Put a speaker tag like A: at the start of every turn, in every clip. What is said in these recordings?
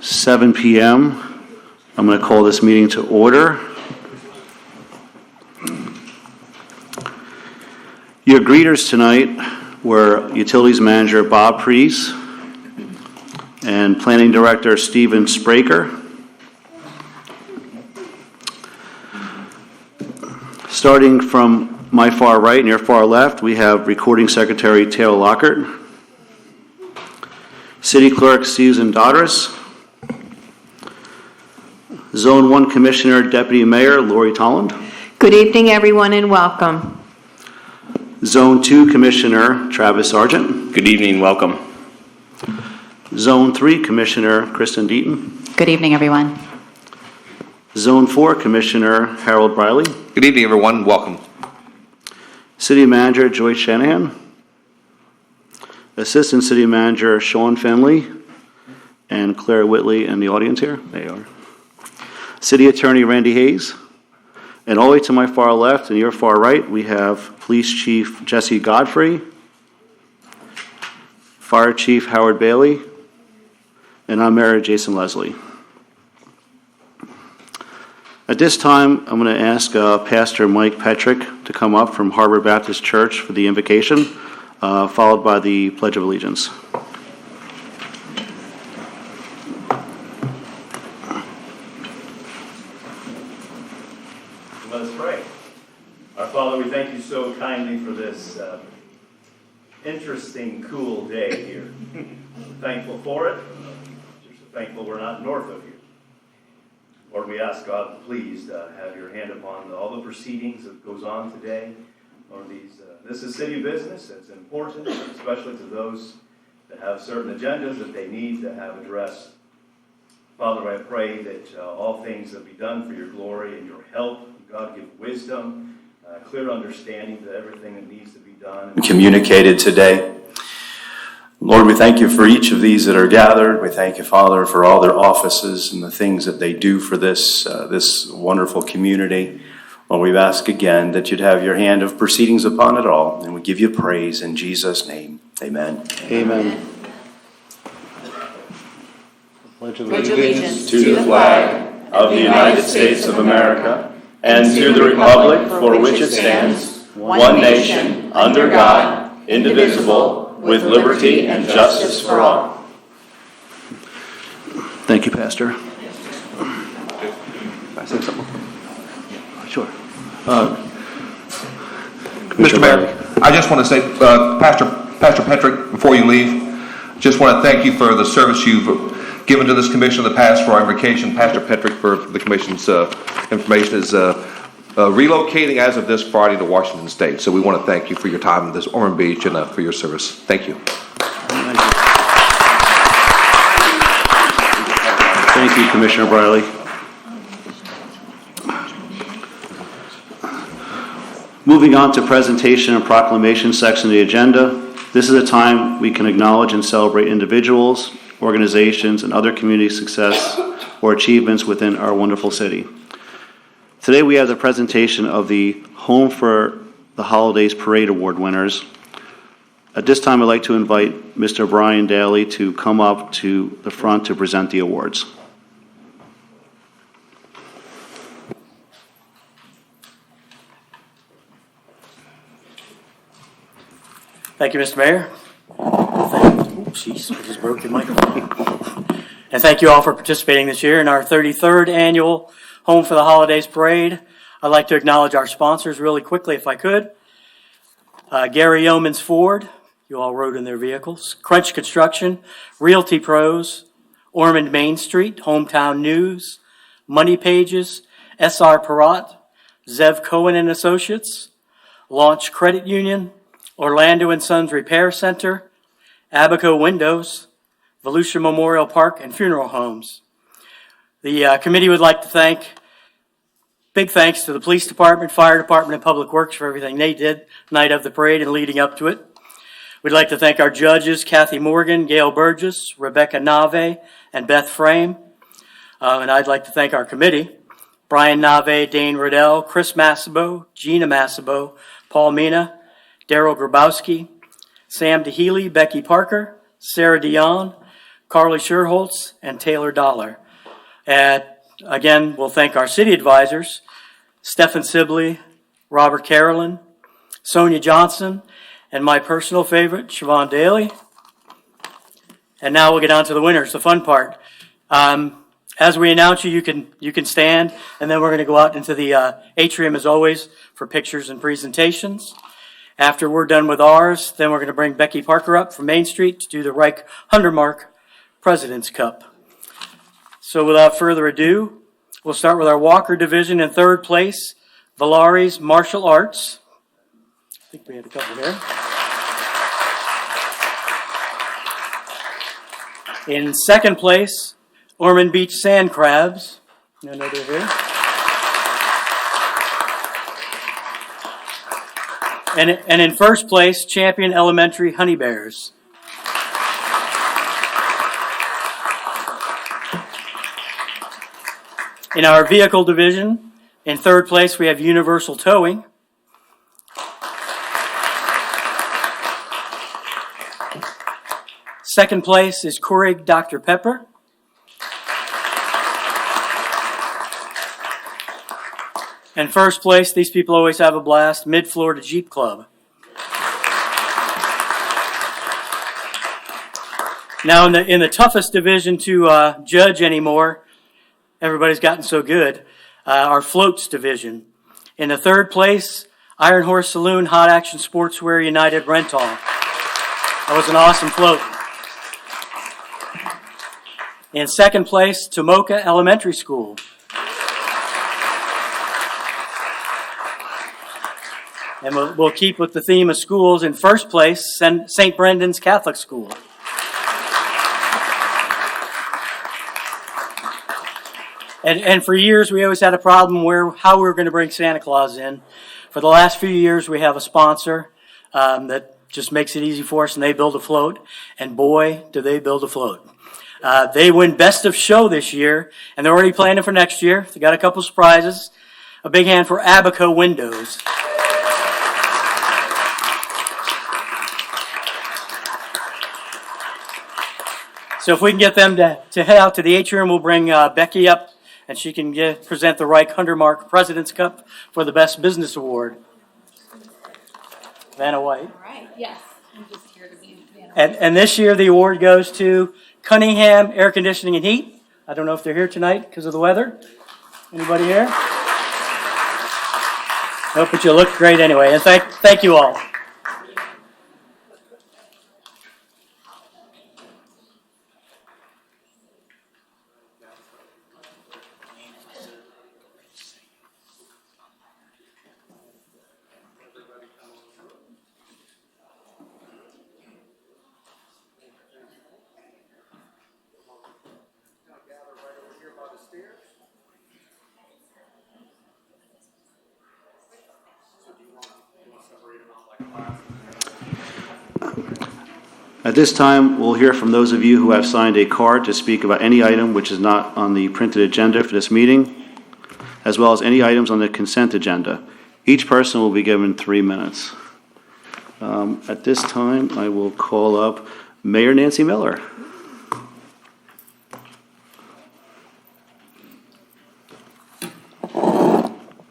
A: 7 p.m. I'm going to call this meeting to order. Your greeters tonight were Utilities Manager Bob Preece and Planning Director Stephen Spraker. Starting from my far right and your far left, we have Recording Secretary Taylor Lockhart, City Clerk Susan Dodders, Zone 1 Commissioner Deputy Mayor Lori Tolland.
B: Good evening, everyone, and welcome.
A: Zone 2 Commissioner Travis Sargent.
C: Good evening, welcome.
A: Zone 3 Commissioner Kristen Deaton.
D: Good evening, everyone.
A: Zone 4 Commissioner Harold Briley.
C: Good evening, everyone, welcome.
A: City Manager Joyce Shanahan. Assistant City Manager Sean Finley and Claire Whitley in the audience here. They are. City Attorney Randy Hayes. And all the way to my far left and your far right, we have Police Chief Jesse Godfrey, Fire Chief Howard Bailey, and I'm Mayor Jason Leslie. At this time, I'm going to ask Pastor Mike Petrick to come up from Harbor Baptist Church for the invocation, followed by the Pledge of Allegiance.
E: Let us pray. Our Father, we thank you so kindly for this interesting, cool day here. We're thankful for it. We're so thankful we're not north of you. Lord, we ask God, please have your hand upon all the proceedings that goes on today. Lord, this is city business. It's important, especially to those that have certain agendas that they need to have addressed. Father, I pray that all things that be done for your glory and your help. God, give wisdom, clear understanding to everything that needs to be done and
F: communicated today. Lord, we thank you for each of these that are gathered. We thank you, Father, for all their offices and the things that they do for this wonderful community. Lord, we ask again that you'd have your hand of proceedings upon it all, and we give you praise in Jesus' name. Amen.
A: Amen.
D: Pledge allegiance
F: To the flag of the United States of America and to the republic for which it stands, one nation, under God, indivisible, with liberty and justice for all.
A: Thank you, Pastor. Can I say something? Sure.
G: Mr. Mayor, I just want to say, Pastor Petrick, before you leave, just want to thank you for the service you've given to this commission in the past for our invocation. Pastor Petrick, for the commission's information, is relocating as of this Friday to Washington State. So we want to thank you for your time in this Ormond Beach and for your service. Thank you.
A: Thank you, Commissioner Briley. Moving on to presentation and proclamation section of the agenda. This is a time we can acknowledge and celebrate individuals, organizations, and other community success or achievements within our wonderful city. Today we have the presentation of the Home for the Holidays Parade Award winners. At this time, I'd like to invite Mr. Brian Daly to come up to the front to present the awards.
H: Thank you, Mr. Mayor. I just broke the microphone. And thank you all for participating this year in our 33rd annual Home for the Holidays Parade. I'd like to acknowledge our sponsors really quickly, if I could. Gary Yeomans Ford, you all rode in their vehicles. Crunch Construction, Realty Pros, Ormond Main Street, Hometown News, Money Pages, S.R. Perrott, Zev Cohen and Associates, Launch Credit Union, Orlando and Sons Repair Center, Abaco Windows, Volusia Memorial Park and Funeral Homes. The committee would like to big thanks to the Police Department, Fire Department, and Public Works for everything they did night of the parade and leading up to it. We'd like to thank our judges, Kathy Morgan, Gail Burgess, Rebecca Nave, and Beth Frame. And I'd like to thank our committee, Brian Nave, Dane Riddell, Chris Massabo, Gina Massabo, Paul Mina, Daryl Grabowski, Sam DeHealy, Becky Parker, Sarah Dion, Carly Sherholtz, and Taylor Dollar. And again, we'll thank our city advisors, Stephen Sibley, Robert Carolyn, Sonia Johnson, and my personal favorite, Siobhan Daly. And now we'll get on to the winners, the fun part. As we announce you can stand, and then we're going to go out into the atrium as always for pictures and presentations. After we're done with ours, then we're going to bring Becky Parker up from Main Street to do the Reich 100 Mark President's Cup. So without further ado, we'll start with our Walker Division in third place, Valari's Martial Arts. I think we had a couple here. In second place, Ormond Beach Sand Crabs. I know they're here. And in first place, Champion Elementary Honey Bears. In our vehicle division, in third place, we have Universal Towing. Second place is Keurig Dr. Pepper. And first place, these people always have a blast, Mid-Florida Jeep Club. Now in the toughest division to judge anymore, everybody's gotten so good, our floats division. In the third place, Iron Horse Saloon Hot Action Sportswear United Rental. That was an awesome float. In second place, Tomoka Elementary School. And we'll keep with the theme of schools. In first place, St. Brendan's Catholic School. And for years, we always had a problem how we were going to bring Santa Claus in. For the last few years, we have a sponsor that just makes it easy for us, and they build a float. And boy, do they build a float. They win Best of Show this year, and they're already planning for next year. They got a couple surprises. A big hand for Abaco Windows. So if we can get them to head out to the atrium, we'll bring Becky up, and she can present the Reich 100 Mark President's Cup for the Best Business Award. Vanna White.
I: All right, yes. I'm just here to be Vanna.
H: And this year the award goes to Cunningham Air Conditioning and Heat. I don't know if they're here tonight because of the weather. Anybody here? No, but you look great anyway. And thank you all.
A: At this time, we'll hear from those of you who have signed a card to speak about any item which is not on the printed agenda for this meeting, as well as any items on the consent agenda. Each person will be given 3 minutes. At this time, I will call up Mayor Nancy Miller.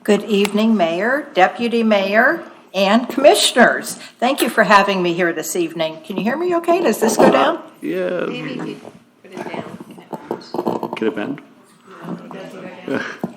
J: Good evening, Mayor, Deputy Mayor, and Commissioners. Thank you for having me here this evening. Can you hear me okay? Does this go down?
A: Yeah.
I: Maybe if you put it down.
A: Can it bend?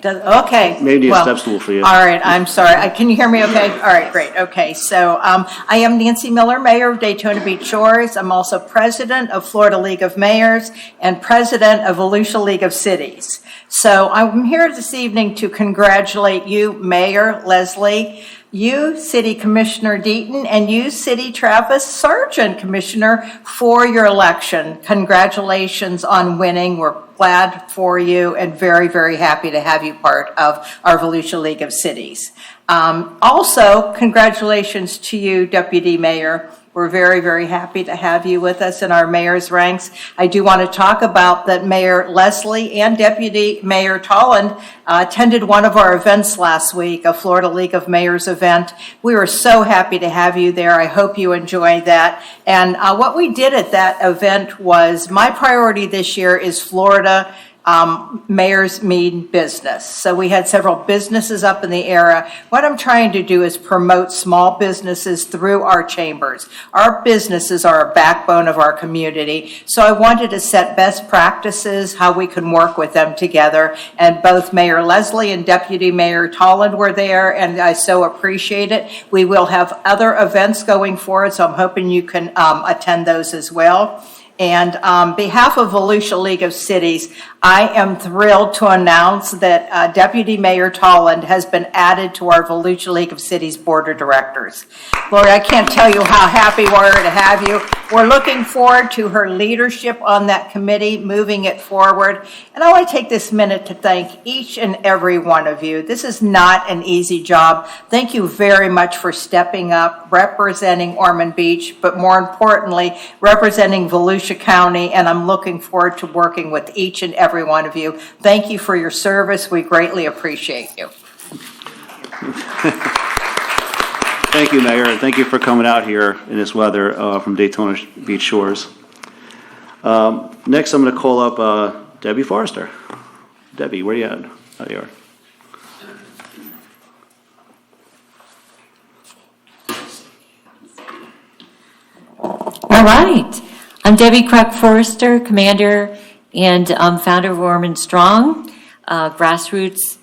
J: Okay.
A: Maybe a
J: Well,
A: step stool for you.
J: All right, I'm sorry. Can you hear me okay? All right, great. Okay, so I am Nancy Miller, Mayor of Daytona Beach Shores. I'm also President of Florida League of Mayors and President of Volusia League of Cities. So I'm here this evening to congratulate you, Mayor Leslie, you, City Commissioner Deaton, and you, City Travis Sargent, Commissioner, for your election. Congratulations on winning. We're glad for you and very, very happy to have you part of our Volusia League of Cities. Also, congratulations to you, Deputy Mayor We're very, very happy to have you with us in our mayor's ranks. I do want to talk about that Mayor Leslie and Deputy Mayor Tolland attended one of our events last week, a Florida League of Mayors event. We were so happy to have you there. I hope you enjoyed that. And what we did at that event was, my priority this year is Florida mayors mean business. So we had several businesses up in the area. What I'm trying to do is promote small businesses through our chambers. Our businesses are a backbone of our community. So I wanted to set best practices, how we can work with them together. And both Mayor Leslie and Deputy Mayor Tolland were there, and I so appreciate it. We will have other events going forward, so I'm hoping you can attend those as well. And on behalf of Volusia League of Cities, I am thrilled to announce that Deputy Mayor Tolland has been added to our Volusia League of Cities Board of Directors. Lori, I can't tell you how happy we are to have you. We're looking forward to her leadership on that committee, moving it forward. And I want to take this minute to thank each and every one of you. This is not an easy job. Thank you very much for stepping up, representing Ormond Beach, but more importantly, representing Volusia County, and I'm looking forward to working with each and every one of you. Thank you for your service. We greatly appreciate you.
A: Thank you, Mayor, and thank you for coming out here in this weather from Daytona Beach Shores. Next, I'm going to call up Debbie Forrester. Debbie, where are you at? Oh, you are.
D: All right. I'm Debbie Kruk-Forrester, Commander and founder of Ormond Strong, grassroots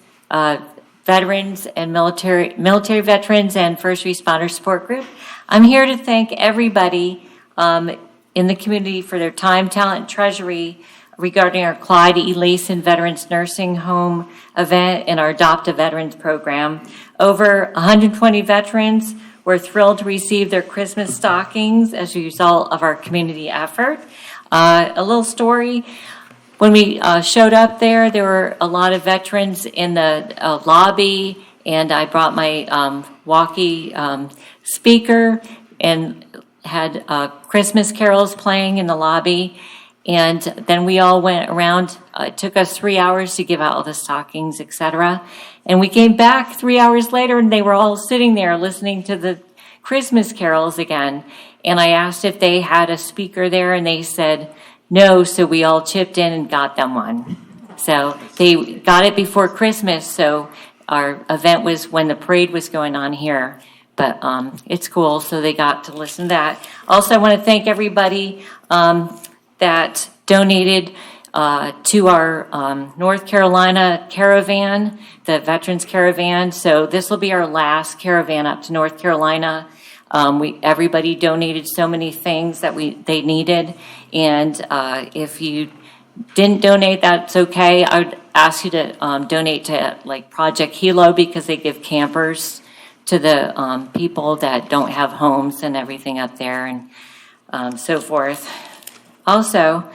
D: veterans and military veterans and first responder support group. I'm here to thank everybody in the community for their time, talent, and treasury regarding our Clyde E. Layson Veterans Nursing Home event and our Adopt a Veterans program. Over 120 veterans were thrilled to receive their Christmas stockings as a result of our community effort. A little story. When we showed up there were a lot of veterans in the lobby, and I brought my walkie speaker and had Christmas carols playing in the lobby. And then we all went around. It took us 3 hours to give out all the stockings, etc. And we came back 3 hours later, and they were all sitting there listening to the Christmas carols again. And I asked if they had a speaker there, and they said no, so we all chipped in and got them one. So they got it before Christmas, so our event was when the parade was going on here. But it's cool, so they got to listen to that. Also, I want to thank everybody that donated to our North Carolina caravan, the Veterans Caravan. So this will be our last caravan up to North Carolina. Everybody donated so many things that they needed, and if you didn't donate, that's okay. I would ask you to donate to like Project Hilo, because they give campers to the people that don't have homes and everything up there, and so forth. Also,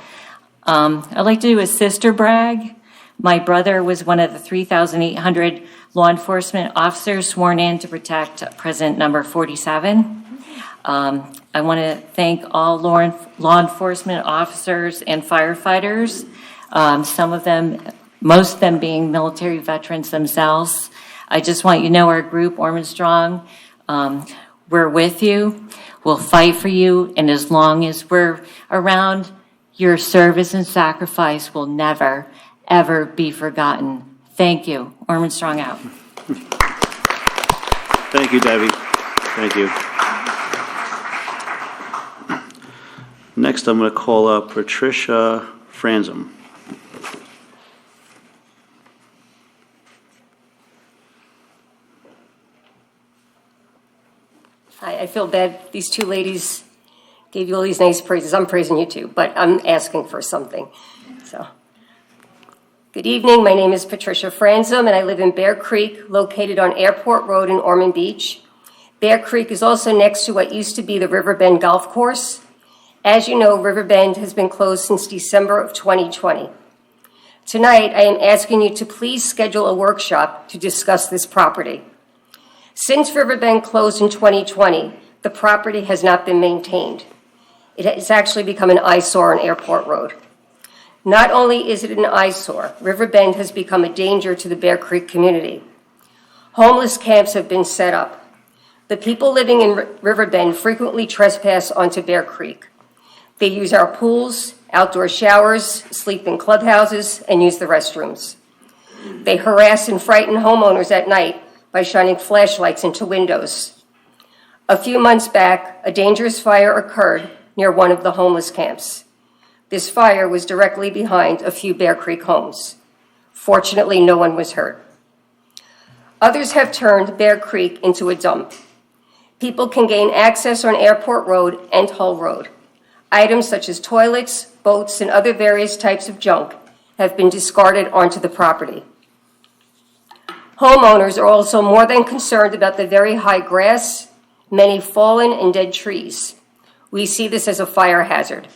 D: I'd like to do a sister brag. My brother was one of the 3,800 law enforcement officers sworn in to protect President number 47. I want to thank all law enforcement officers and firefighters, most of them being military veterans themselves. I just want you to know our group, Ormond Strong, we're with you. We'll fight for you, and as long as we're around, your service and sacrifice will never, ever be forgotten. Thank you. Ormond Strong out.
A: Thank you, Debbie. Thank you. Next, I'm going to call up Patricia Franzem.
K: I feel bad. These two ladies gave you all these nice praises. I'm praising you too, but I'm asking for something. So, good evening. My name is Patricia Franzem, and I live in Bear Creek, located on Airport Road in Ormond Beach. Bear Creek is also next to what used to be the Riverbend Golf Course. As you know, Riverbend has been closed since December of 2020. Tonight, I am asking you to please schedule a workshop to discuss this property. Since Riverbend closed in 2020, The property has not been maintained. It has actually become an eyesore on Airport Road. Not only is it an eyesore, Riverbend has become a danger to the Bear Creek community. Homeless camps have been set up. The people living in Riverbend frequently trespass onto Bear Creek. They use our pools, outdoor showers, sleep in clubhouses, and use the restrooms. They harass and frighten homeowners at night by shining flashlights into windows. A few months back, a dangerous fire occurred near one of the homeless camps. This fire was directly behind a few Bear Creek homes. Fortunately, no one was hurt. Others have turned Bear Creek into a dump. People can gain access on Airport Road and Hull Road. Items such as toilets, boats, and other various types of junk have been discarded onto the property. Homeowners are also more than concerned about the very high grass, many fallen and dead trees. We see this as a fire hazard.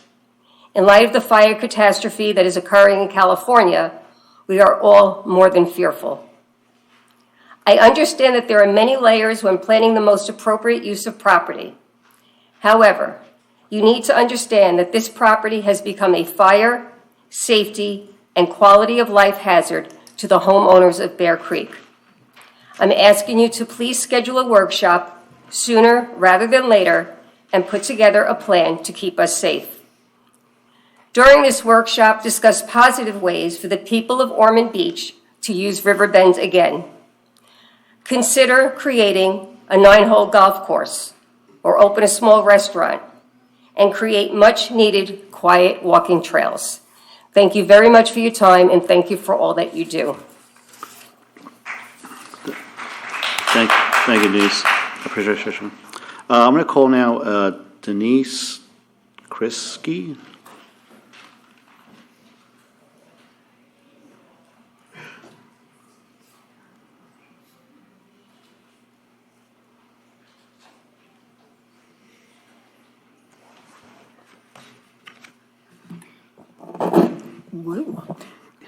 K: In light of the fire catastrophe that is occurring in California, we are all more than fearful. I understand that there are many layers when planning the most appropriate use of property. However, you need to understand that this property has become a fire, safety, and quality of life hazard to the homeowners of Bear Creek. I'm asking you to please schedule a workshop sooner rather than later and put together a plan to keep us safe. During this workshop, discuss positive ways for the people of Ormond Beach to use Riverbend again. Consider creating a 9-hole golf course or open a small restaurant and create much-needed quiet walking trails. Thank you very much for your time, and thank you for all that you do.
A: Thank you, Denise. I appreciate your session. I'm going to call now Denise Krisky.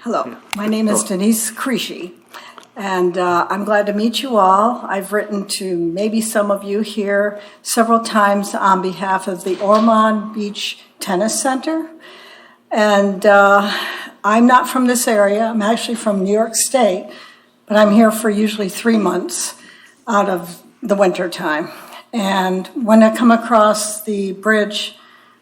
L: Hello, my name is Denise Krisky, and I'm glad to meet you all. I've written to maybe some of you here several times on behalf of the Ormond Beach Tennis Center, and I'm not from this area. I'm actually from New York State, but I'm here for usually 3 months out of the winter time. And when I come across the bridge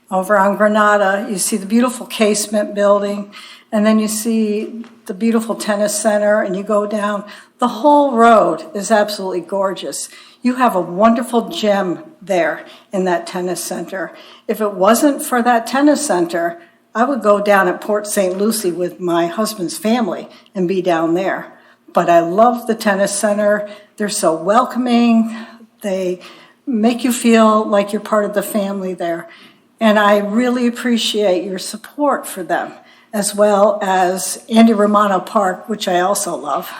L: over on Granada, you see the beautiful casement building, and then you see the beautiful tennis center, and you go down. The whole road is absolutely gorgeous. You have a wonderful gem there in that tennis center. If it wasn't for that tennis center, I would go down at Port St. Lucie with my husband's family and be down there. But I love the tennis center. They're so welcoming. They make you feel like you're part of the family there. And I really appreciate your support for them, as well as Andy Romano Park, which I also love.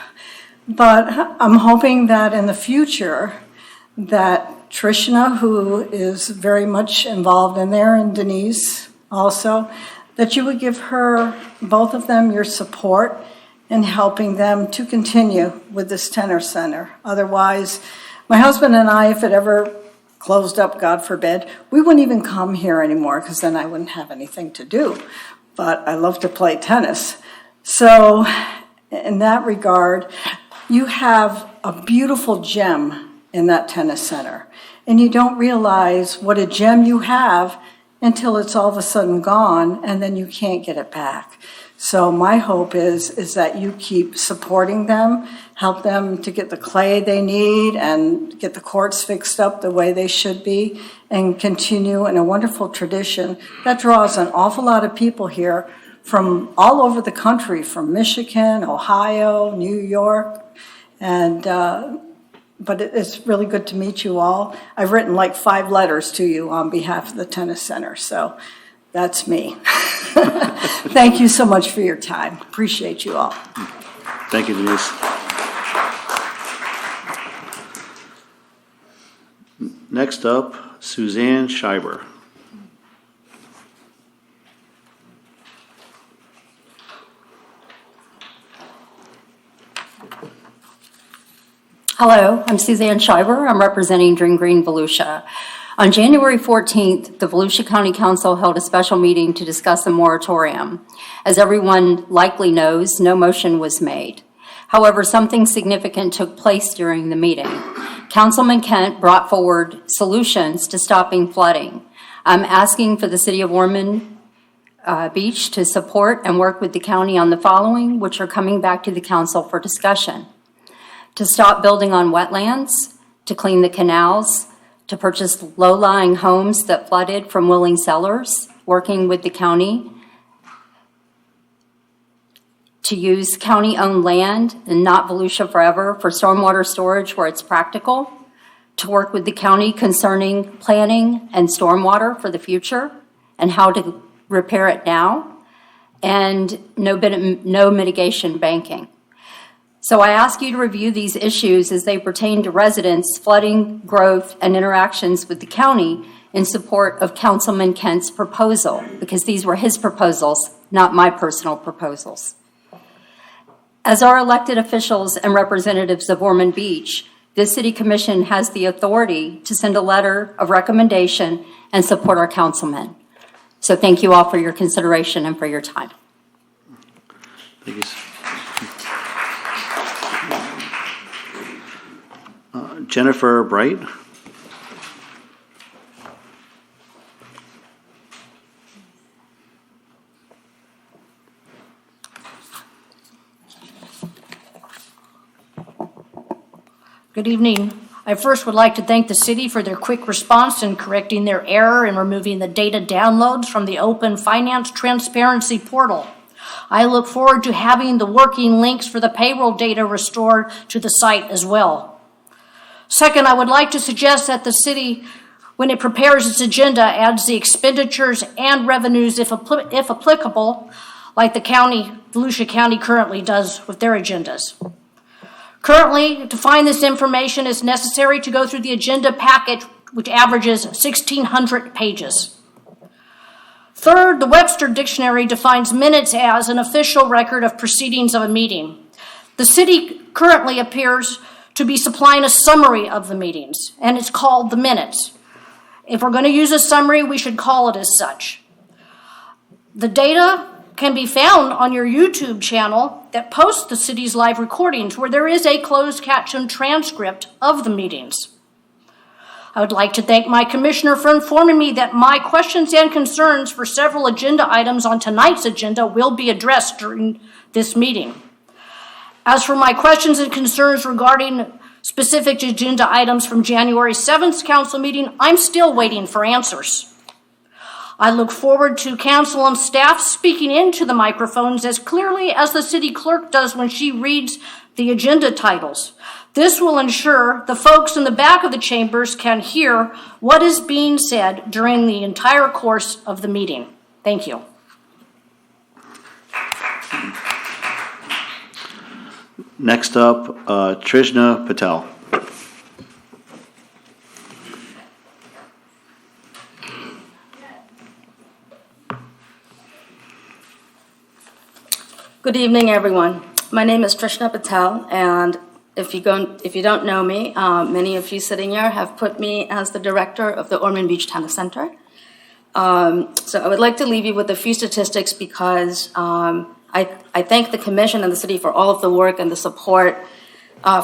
L: But I'm hoping that in the future that Trishna, who is very much involved in there, and Denise also, that you would give her, both of them, your support in helping them to continue with this tennis center. Otherwise, my husband and I, if it ever closed up, God forbid, we wouldn't even come here anymore, because then I wouldn't have anything to do. But I love to play tennis. So in that regard, you have a beautiful gem in that tennis center. And you don't realize what a gem you have until it's all of a sudden gone, and then you can't get it back. So my hope is that you keep supporting them, help them to get the clay they need and get the courts fixed up the way they should be, and continue in a wonderful tradition that draws an awful lot of people here from all over the country, from Michigan, Ohio, New York, and but it's really good to meet you all. I've written like 5 letters to you on behalf of the tennis center, so that's me. Thank you so much for your time. Appreciate you all.
A: Thank you, Denise. Next up, Suzanne Schreiber.
M: Hello, I'm Suzanne Schreiber. I'm representing Dream Green Volusia. On January 14th, the Volusia County Council held a special meeting to discuss a moratorium. As everyone likely knows, no motion was made. However, something significant took place during the meeting. Councilman Kent brought forward solutions to stopping flooding. I'm asking for the City of Ormond Beach to support and work with the county on the following, which are coming back to the council for discussion. To stop building on wetlands, to clean the canals, to purchase low-lying homes that flooded from willing sellers, working with the county, to use county-owned land and not Volusia Forever for stormwater storage where it's practical, to work with the county concerning planning and stormwater for the future and how to repair it now, and no mitigation banking. So I ask you to review these issues as they pertain to residents, flooding, growth, and interactions with the county in support of Councilman Kent's proposal, because these were his proposals, not my personal proposals. As our elected officials and representatives of Ormond Beach, this City Commission has the authority to send a letter of recommendation and support our councilmen. So thank you all for your consideration and for your time.
A: Thank you. Jennifer Bright.
N: Good evening. I first would like to thank the city for their quick response in correcting their error in removing the data downloads from the Open Finance Transparency Portal. I look forward to having the working links for the payroll data restored to the site as well. Second, I would like to suggest that the city, when it prepares its agenda, adds the expenditures and revenues if applicable, like the county, Volusia County currently does with their agendas. Currently, to find this information, it's necessary to go through the agenda packet, which averages 1,600 pages. Third, the Webster Dictionary defines minutes as an official record of proceedings of a meeting. The city currently appears to be supplying a summary of the meetings, and it's called the minutes. If we're going to use a summary, we should call it as such. The data can be found on your YouTube channel that posts the city's live recordings, where there is a closed caption transcript of the meetings. I would like to thank my commissioner for informing me that my questions and concerns for several agenda items on tonight's agenda will be addressed during this meeting. As for my questions and concerns regarding specific agenda items from January 7th council meeting, I'm still waiting for answers. I look forward to council and staff speaking into the microphones as clearly as the city clerk does when she reads the agenda titles. This will ensure the folks in the back of the chambers can hear what is being said during the entire course of the meeting. Thank you.
A: Next up, Trishna Patel.
O: Good evening, everyone. My name is Trishna Patel, and if you don't know me, many of you sitting here have put me as the director of the Ormond Beach Tennis Center. So I would like to leave you with a few statistics because I thank the commission and the city for all of the work and the support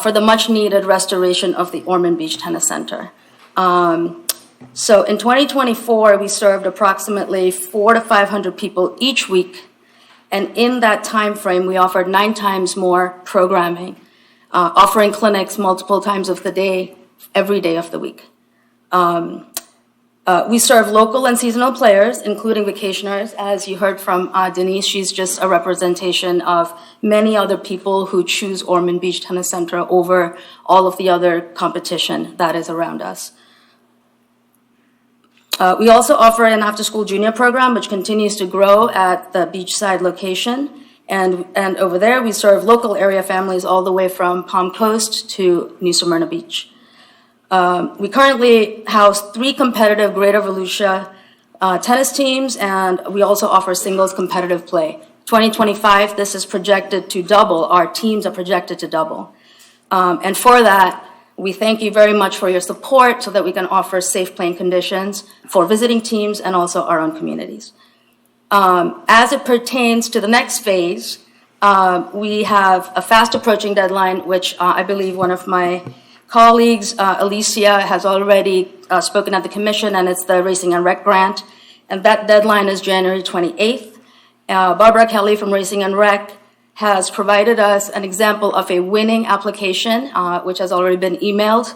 O: for the much needed restoration of the Ormond Beach Tennis Center. So in 2024, we served approximately 400 to 500 people each week. And in that time frame, we offered 9 times more programming, offering clinics multiple times of the day, every day of the week. We serve local and seasonal players, including vacationers. As you heard from Denise, she's just a representation of many other people who choose Ormond Beach Tennis Center over all of the other competition that is around us. We also offer an after-school junior program, which continues to grow at the beachside location. And over there, we serve local area families all the way from Palm Coast to New Smyrna Beach. We currently house 3 competitive Greater Volusia tennis teams, and we also offer singles competitive play. 2025, this is projected to double. Our teams are projected to double. And for that, We thank you very much for your support so that we can offer safe playing conditions for visiting teams and also our own communities. As it pertains to the next phase, we have a fast approaching deadline, which I believe one of my colleagues, Alicia, has already spoken at the commission, and it's the Racing and Rec grant. And that deadline is January 28th. Barbara Kelly from Racing and Rec has provided us an example of a winning application, which has already been emailed.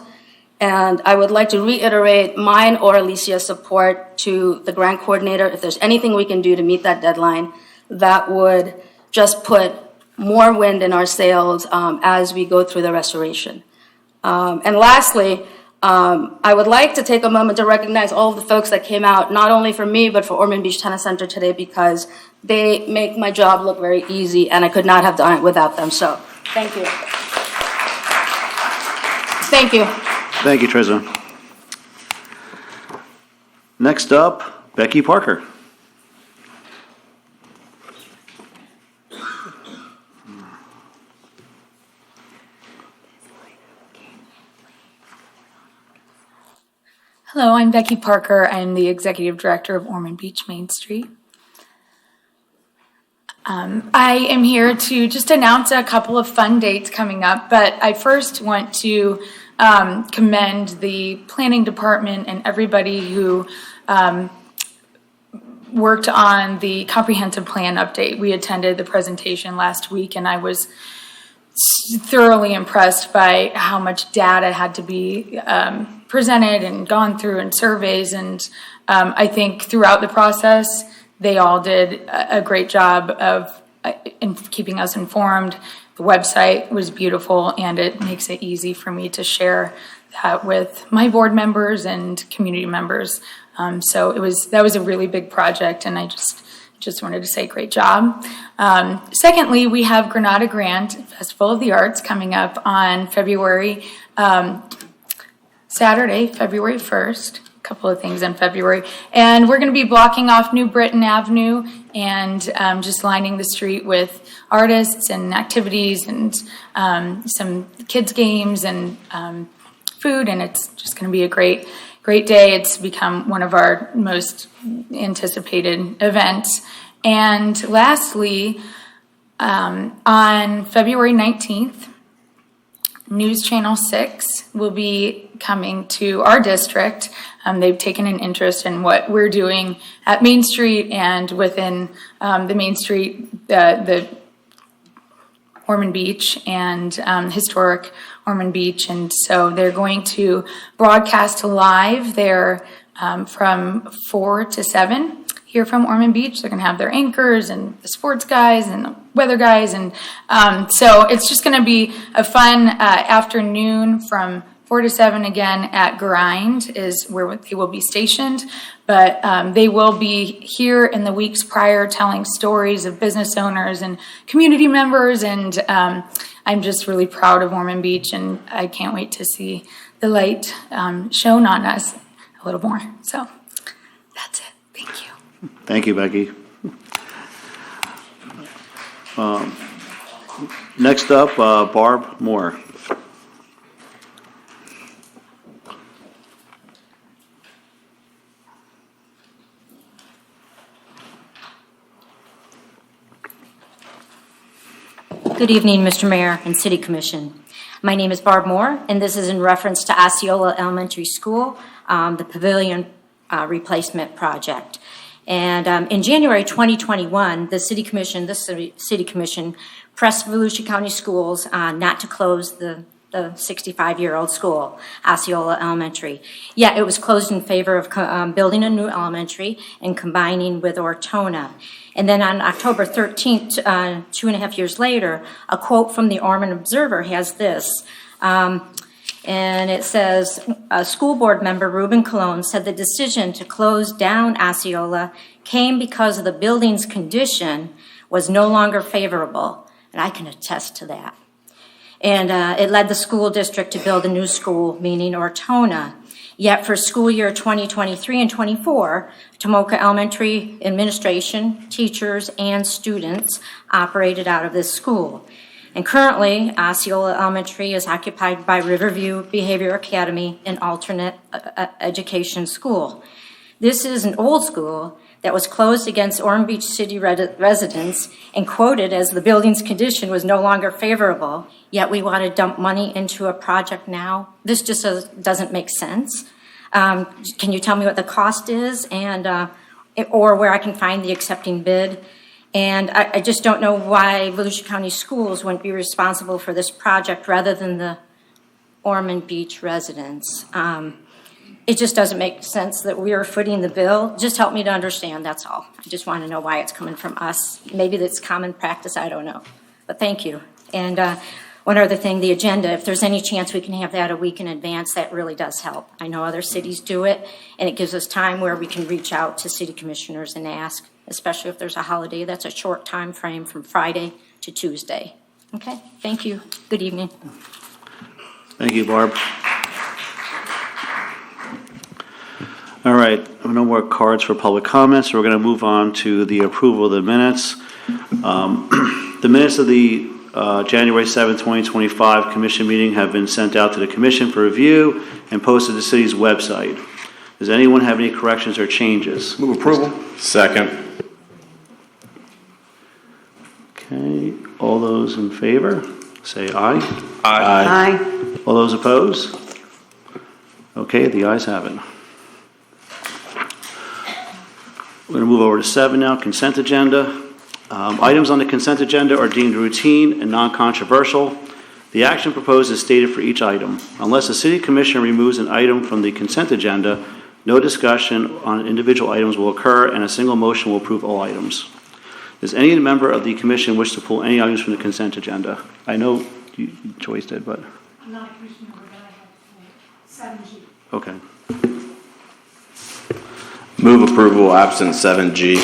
O: And I would like to reiterate mine or Alicia's support to the grant coordinator. If there's anything we can do to meet that deadline, that would just put more wind in our sails as we go through the restoration. And lastly, I would like to take a moment to recognize all of the folks that came out, not only for me, but for Ormond Beach Tennis Center today, because they make my job look very easy, and I could not have done it without them. So, thank you. Thank you.
A: Thank you, Treza. Next up, Becky Parker.
P: Hello, I'm Becky Parker. I'm the Executive Director of Ormond Beach Main Street. I am here to just announce a couple of fun dates coming up, but I first want to commend the planning department and everybody who worked on the comprehensive plan update. We attended the presentation last week, and I was thoroughly impressed by how much data had to be presented and gone through and surveys, and I think throughout the process they all did a great job of in keeping us informed. The website was beautiful, and it makes it easy for me to share that with my board members and community members. So that was a really big project, and I just wanted to say great job. Secondly, we have Granada Grant Festival of the Arts coming up on Saturday, February 1st. A couple of things in February. And we're going to be blocking off New Britain Avenue and just lining the street with artists and activities and some kids' games and food. And it's just going to be a great day. It's become one of our most anticipated events. And lastly, on February 19th, News Channel 6 will be coming to our district. They've taken an interest in what we're doing at Main Street and within the Main Street, the Ormond Beach and historic Ormond Beach. And so they're going to broadcast live there from 4 to 7 here from Ormond Beach. They're going to have their anchors and the sports guys and the weather guys. And so it's just going to be a fun afternoon from 4 to 7 again at Grind is where they will be stationed. But they will be here in the weeks prior telling stories of business owners and community members. And I'm just really proud of Ormond Beach, and I can't wait to see the light shone on us a little more. So that's it. Thank you.
A: Thank you, Becky. Next up, Barb Moore.
Q: Good evening, Mr. Mayor and City Commission. My name is Barb Moore, and this is in reference to Osceola Elementary School, the pavilion replacement project. And in January 2021, the City Commission pressed Volusia County Schools not to close the 65-year-old school, Osceola Elementary. Yet it was closed in favor of building a new elementary and combining with Ortona. And then on October 13th, 2.5 years later, a quote from the Ormond Observer has this. And it says, school board member Ruben Colon said the decision to close down Osceola came because of the building's condition was no longer favorable. And I can attest to that. And it led the school district to build a new school, meaning Ortona. Yet for school year 2023 and 24, Tomoka Elementary administration, teachers, and students operated out of this school. And currently, Osceola Elementary is occupied by Riverview Behavior Academy, an alternate education school. This is an old school that was closed against Ormond Beach City residents and quoted as the building's condition was no longer favorable, yet we want to dump money into a project now. This just doesn't make sense. Can you tell me what the cost is and or where I can find the accepting bid? And I just don't know why Volusia County Schools wouldn't be responsible for this project rather than the Ormond Beach residents. It just doesn't make sense that we are footing the bill. Just help me to understand, that's all. I just want to know why it's coming from us. Maybe that's common practice, I don't know. But thank you. And one other thing, the agenda, if there's any chance we can have that a week in advance, that really does help. I know other cities do it, and it gives us time where we can reach out to city commissioners and ask, especially if there's a holiday. That's a short time frame from Friday to Tuesday. Okay, thank you. Good evening.
A: Thank you, Barb. All right, no more cards for public comments. So we're going to move on to the approval of the minutes. The minutes of the January 7, 2025 commission meeting have been sent out to the commission for review and posted to the city's website. Does anyone have any corrections or changes?
C: Move approval. Second.
A: Okay, all those in favor, say aye.
C: Aye.
B: Aye.
A: All those opposed? Okay, the ayes have it. We're going to move over to 7 now, consent agenda. Items on the consent agenda are deemed routine and non-controversial. The action proposed is stated for each item. Unless the city commission removes an item from the consent agenda, no discussion on individual items will occur and a single motion will approve all items. Does any member of the commission wish to pull any items from the consent agenda? I know Joyce did, but...
N: I'm not a commission member, but I have 7G.
A: Okay.
C: Move approval absent 7G.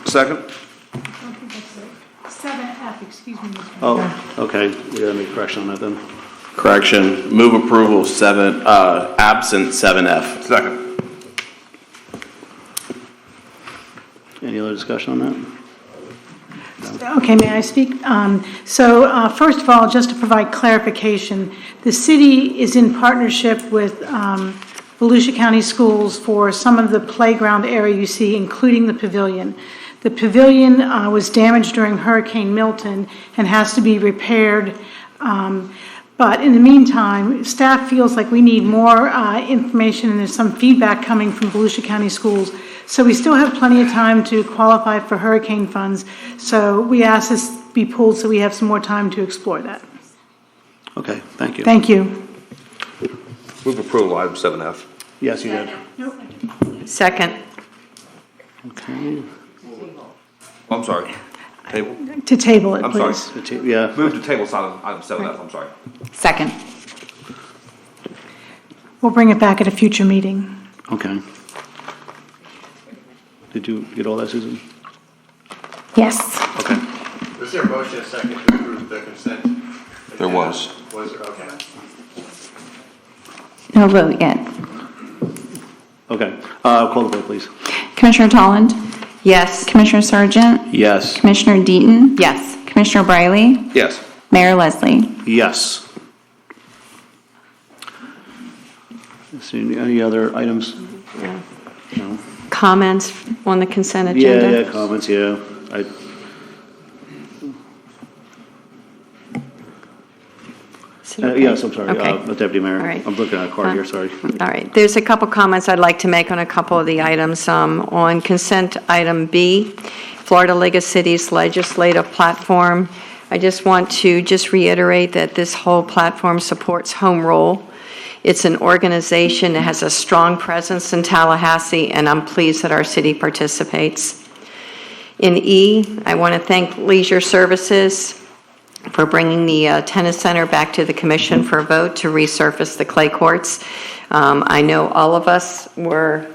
G: Second.
N: I don't think that's it. 7F, excuse me. Mr. Mayor.
A: Oh, okay. We gotta make a correction on that then.
C: Correction. Move approval absent 7F.
G: Second.
A: Any other discussion on that?
R: Okay, may I speak? First of all, just to provide clarification, the city is in partnership with Volusia County Schools for some of the playground area you see, including the pavilion. The pavilion was damaged during Hurricane Milton and has to be repaired. But in the meantime, staff feels like we need more information, and there's some feedback coming from Volusia County Schools. So we still have plenty of time to qualify for hurricane funds. So we ask this be pulled so we have some more time to explore that.
A: Okay, thank you.
R: Thank you.
G: Move approval, item 7F.
A: Yes, you did.
B: Second.
A: Okay.
G: I'm sorry. Table.
R: To table it,
G: I'm
R: please.
G: sorry.
A: Yeah.
G: Move to table item 7F, I'm sorry.
B: Second.
R: We'll bring it back at a future meeting.
A: Okay. Did you get all that, Susan?
R: Yes.
A: Okay.
S: Was there a motion a second to approve the consent?
G: There was.
S: Was there? Okay.
T: No vote yet.
A: Okay. Call the vote, please.
T: Commissioner Tolland?
B: Yes.
T: Commissioner Sargent?
C: Yes.
T: Commissioner Deaton?
B: Yes.
T: Commissioner Briley?
G: Yes.
T: Mayor Leslie?
A: Yes. See, any other items?
B: Yeah.
A: No.
B: Comments on the consent agenda?
A: Yeah, comments, yeah. Yes, I'm sorry,
B: Okay.
A: Deputy Mayor.
B: All right.
A: I'm looking at a card here, sorry.
B: All right, there's a couple comments I'd like to make on a couple of the items. On consent item B, Florida League of Cities legislative platform, I just want to reiterate that this whole platform supports home rule. It's an organization that has a strong presence in Tallahassee, and I'm pleased that our city participates. In E, I want to thank Leisure Services for bringing the tennis center back to the commission for a vote to resurface the clay courts. I know all of us were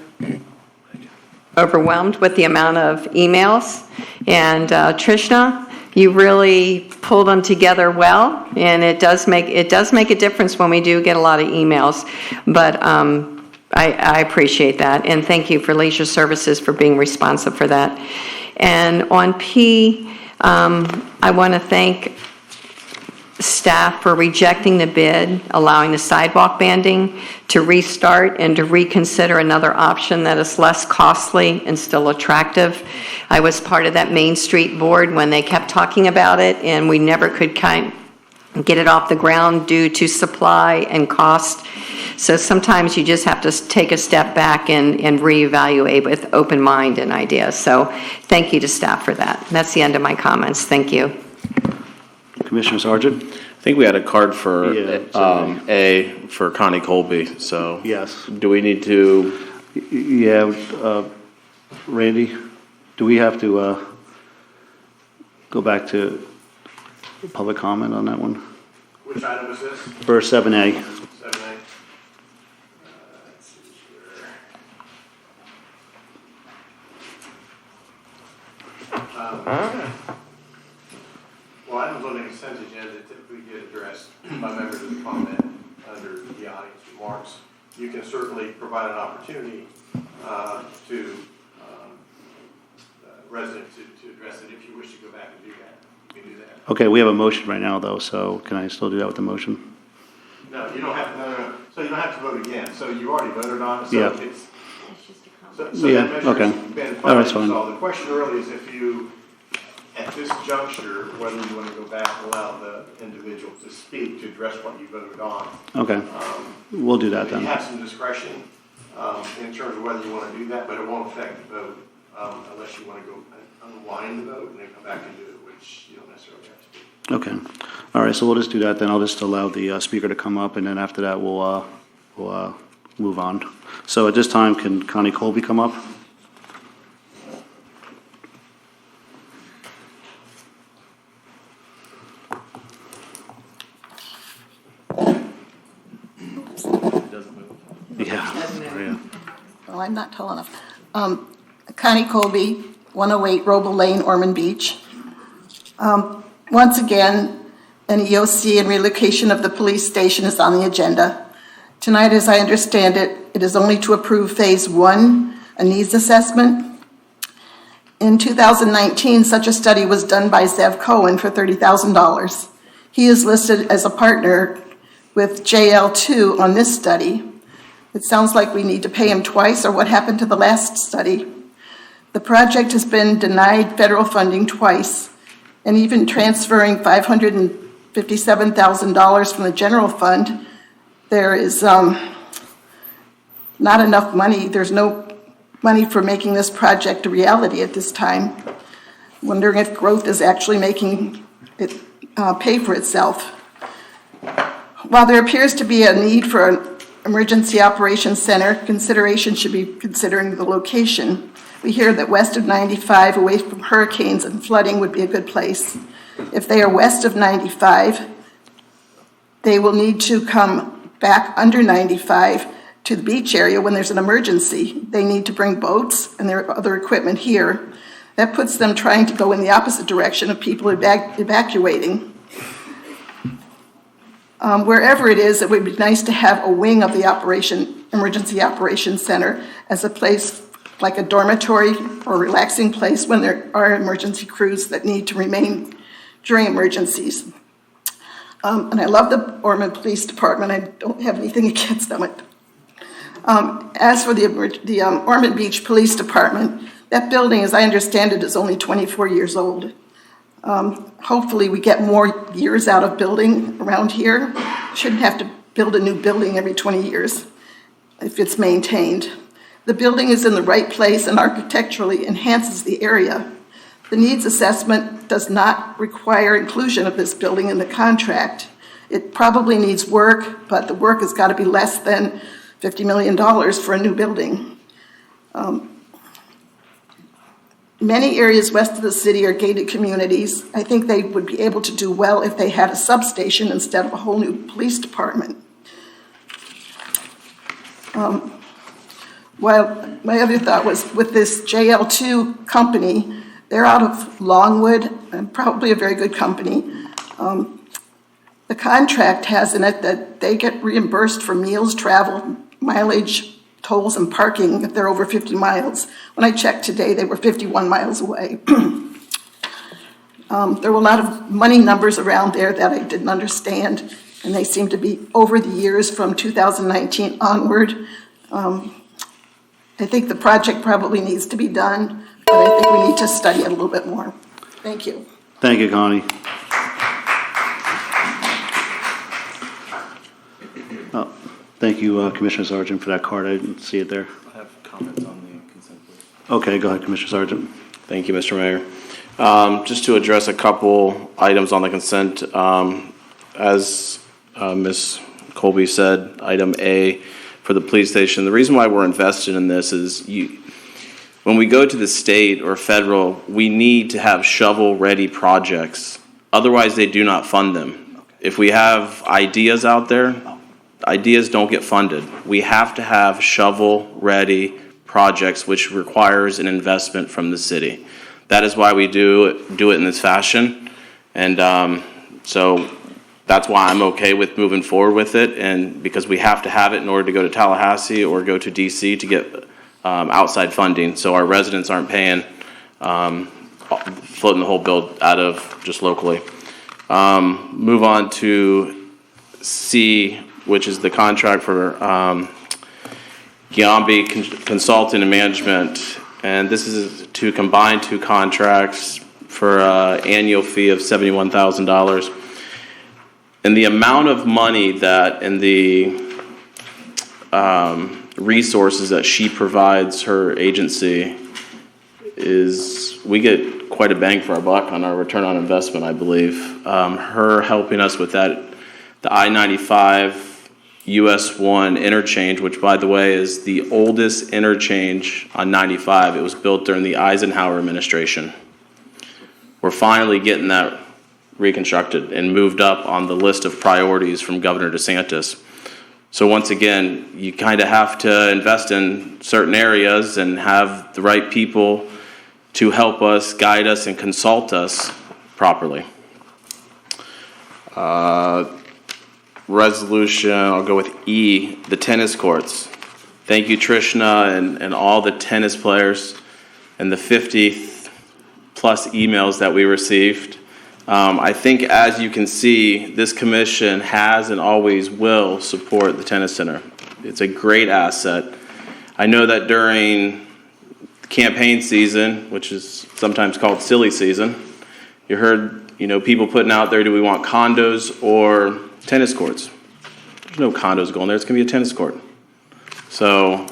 B: overwhelmed with the amount of emails, and Trishna, you really pulled them together well, and it does make a difference when we do get a lot of emails. But I appreciate that, and thank you for Leisure Services for being responsive for that. And on P, I want to thank staff for rejecting the bid, allowing the sidewalk banding to restart and to reconsider another option that is less costly and still attractive. I was part of that Main Street board when they kept talking about it, and we never could get it off the ground due to supply and cost. So sometimes you just have to take a step back and reevaluate with open mind and ideas. So thank you to staff for that. That's the end of my comments. Thank you.
A: Commissioner Sargent?
C: I think we had a card for
A: Yeah,
C: A for Connie Colby, so.
A: Yes.
C: Do we need to?
A: Yeah, Randy, do we have to go back to public comment on that one?
S: Which item is this?
A: For 7A.
S: 7A. Let's see here. Well, items on the consent agenda typically get addressed by members of the comment under the audience remarks. You can certainly provide an opportunity to residents to address it if you wish to go back and do that. You can do that.
A: Okay, we have a motion right now, though, so can I still do that with the motion?
S: No, you don't have to. No. So you don't have to vote again. So you already voted on it. So
A: Yeah.
S: it's
A: Yeah,
S: that measure
A: okay.
S: has been
A: Oh, that's
S: finally
A: fine.
S: resolved. The question really is if you, at this juncture, whether you want to go back and allow the individual to speak to address what you voted on.
A: Okay, we'll do that
S: You
A: then.
S: have some discretion in terms of whether you want to do that, but it won't affect the vote unless you want to go unwind the vote and then come back and do it, which you don't necessarily have to do.
A: Okay, all right, so we'll just do that then. I'll just allow the speaker to come up, and then after that, we'll move on. So at this time, can Connie Colby come up? Yeah.
U: Well, I'm not tall enough. Connie Colby, 108 Roble Lane, Ormond Beach. Once again, an EOC and relocation of the police station is on the agenda. Tonight, as I understand it, it is only to approve Phase 1, a needs assessment. In 2019, such a study was done by Zev Cohen for $30,000. He is listed as a partner with JL2 on this study. It sounds like we need to pay him twice, or what happened to the last study? The project has been denied federal funding twice, and even transferring $557,000 from the general fund, there is not enough money. There's no money for making this project a reality at this time. Wondering if growth is actually making it pay for itself. While there appears to be a need for an emergency operations center, consideration should be considering the location. We hear that west of 95, away from hurricanes and flooding, would be a good place. If they are west of 95, they will need to come back under 95 to the beach area when there's an emergency. They need to bring boats and their other equipment here. That puts them trying to go in the opposite direction of people evacuating. Wherever it is, it would be nice to have a wing of the emergency operations center as a place like a dormitory or a relaxing place when there are emergency crews that need to remain during emergencies. And I love the Ormond Police Department. I don't have anything against them. As for the Ormond Beach Police Department, that building, as I understand it, is only 24 years old. Hopefully we get more years out of building around here. Shouldn't have to build a new building every 20 years if it's maintained. The building is in the right place and architecturally enhances the area. The needs assessment does not require inclusion of this building in the contract. It probably needs work, but the work has got to be less than $50 million for a new building. Many areas west of the city are gated communities. I think they would be able to do well if they had a substation instead of a whole new police department. Well, my other thought was with this JL2 company, they're out of Longwood, and probably a very good company. The contract has in it that they get reimbursed for meals, travel, mileage, tolls, and parking if they're over 50 miles. When I checked today, they were 51 miles away. There were a lot of money numbers around there that I didn't understand, and they seem to be over the years from 2019 onward. I think the project probably needs to be done, but I think we need to study it a little bit more. Thank you.
A: Thank you, Connie. Oh, thank you, Commissioner Sargent, for that card. I didn't see it there.
C: I have comments on the consent, please.
A: Okay, go ahead, Commissioner Sargent.
C: Thank you, Mr. Mayor. Just to address a couple items on the consent, as Ms. Colby said, item A for the police station, the reason why we're invested in this is when we go to the state or federal, we need to have shovel-ready projects. Otherwise, they do not fund them. If we have ideas out there, ideas don't get funded. We have to have shovel-ready projects, which requires an investment from the city. That is why we do it in this fashion. And so that's why I'm okay with moving forward with it, and because we have to have it in order to go to Tallahassee or go to DC to get outside funding, so our residents aren't paying, floating the whole bill out of just locally. Move on to C, which is the contract for Giambi Consulting and Management, and this is to combine two contracts for an annual fee of $71,000. And the amount of money that and the resources that she provides her agency is, we get quite a bang for our buck on our return on investment, I believe. Her helping us with that, the I-95 US 1 interchange, which by the way is the oldest interchange on 95. It was built during the Eisenhower administration. We're finally getting that reconstructed and moved up on the list of priorities from Governor DeSantis. So once again, you kind of have to invest in certain areas and have the right people to help us, guide us, and consult us properly. Resolution, I'll go with E, the tennis courts. Thank you, Trishna, and all the tennis players and the 50 plus emails that we received. I think, as you can see, this commission has and always will support the tennis center. It's a great asset. I know that during campaign season, which is sometimes called silly season, you heard, people putting out there, do we want condos or tennis courts? There's no condos going there. It's going to be a tennis court. So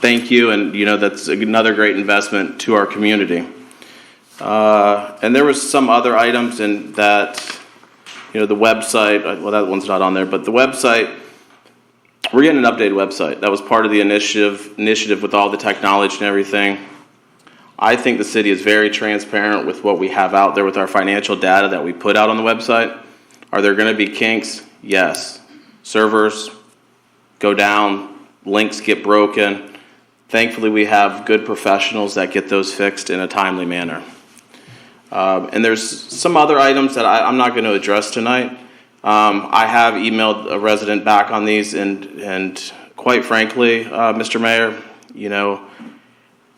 C: thank you, and that's another great investment to our community. And there was some other items in that, the website, well, that one's not on there, but the website, we're getting an updated website. That was part of the initiative with all the technology and everything. I think the city is very transparent with what we have out there with our financial data that we put out on the website. Are there going to be kinks? Yes. Servers go down, links get broken. Thankfully, we have good professionals that get those fixed in a timely manner. And there's some other items that I'm not going to address tonight. I have emailed a resident back on these, and quite frankly, Mr. Mayor,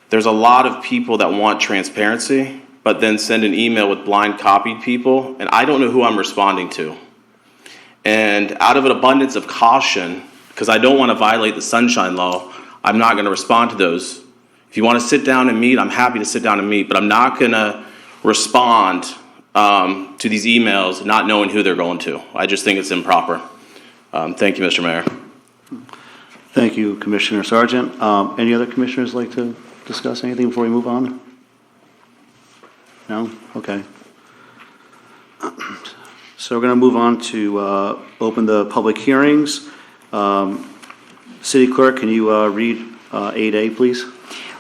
C: there's a lot of people that want transparency, but then send an email with blind copied people, and I don't know who I'm responding to. And out of an abundance of caution, because I don't want to violate the Sunshine Law, I'm not going to respond to those. If you want to sit down and meet, I'm happy to sit down and meet, but I'm not going to respond to these emails not knowing who they're going to. I just think it's improper. Thank you, Mr. Mayor.
A: Thank you, Commissioner Sargent. Any other commissioners like to discuss anything before we move on? No? Okay. So we're going to move on to open the public hearings. City Clerk, can you read 8A, please?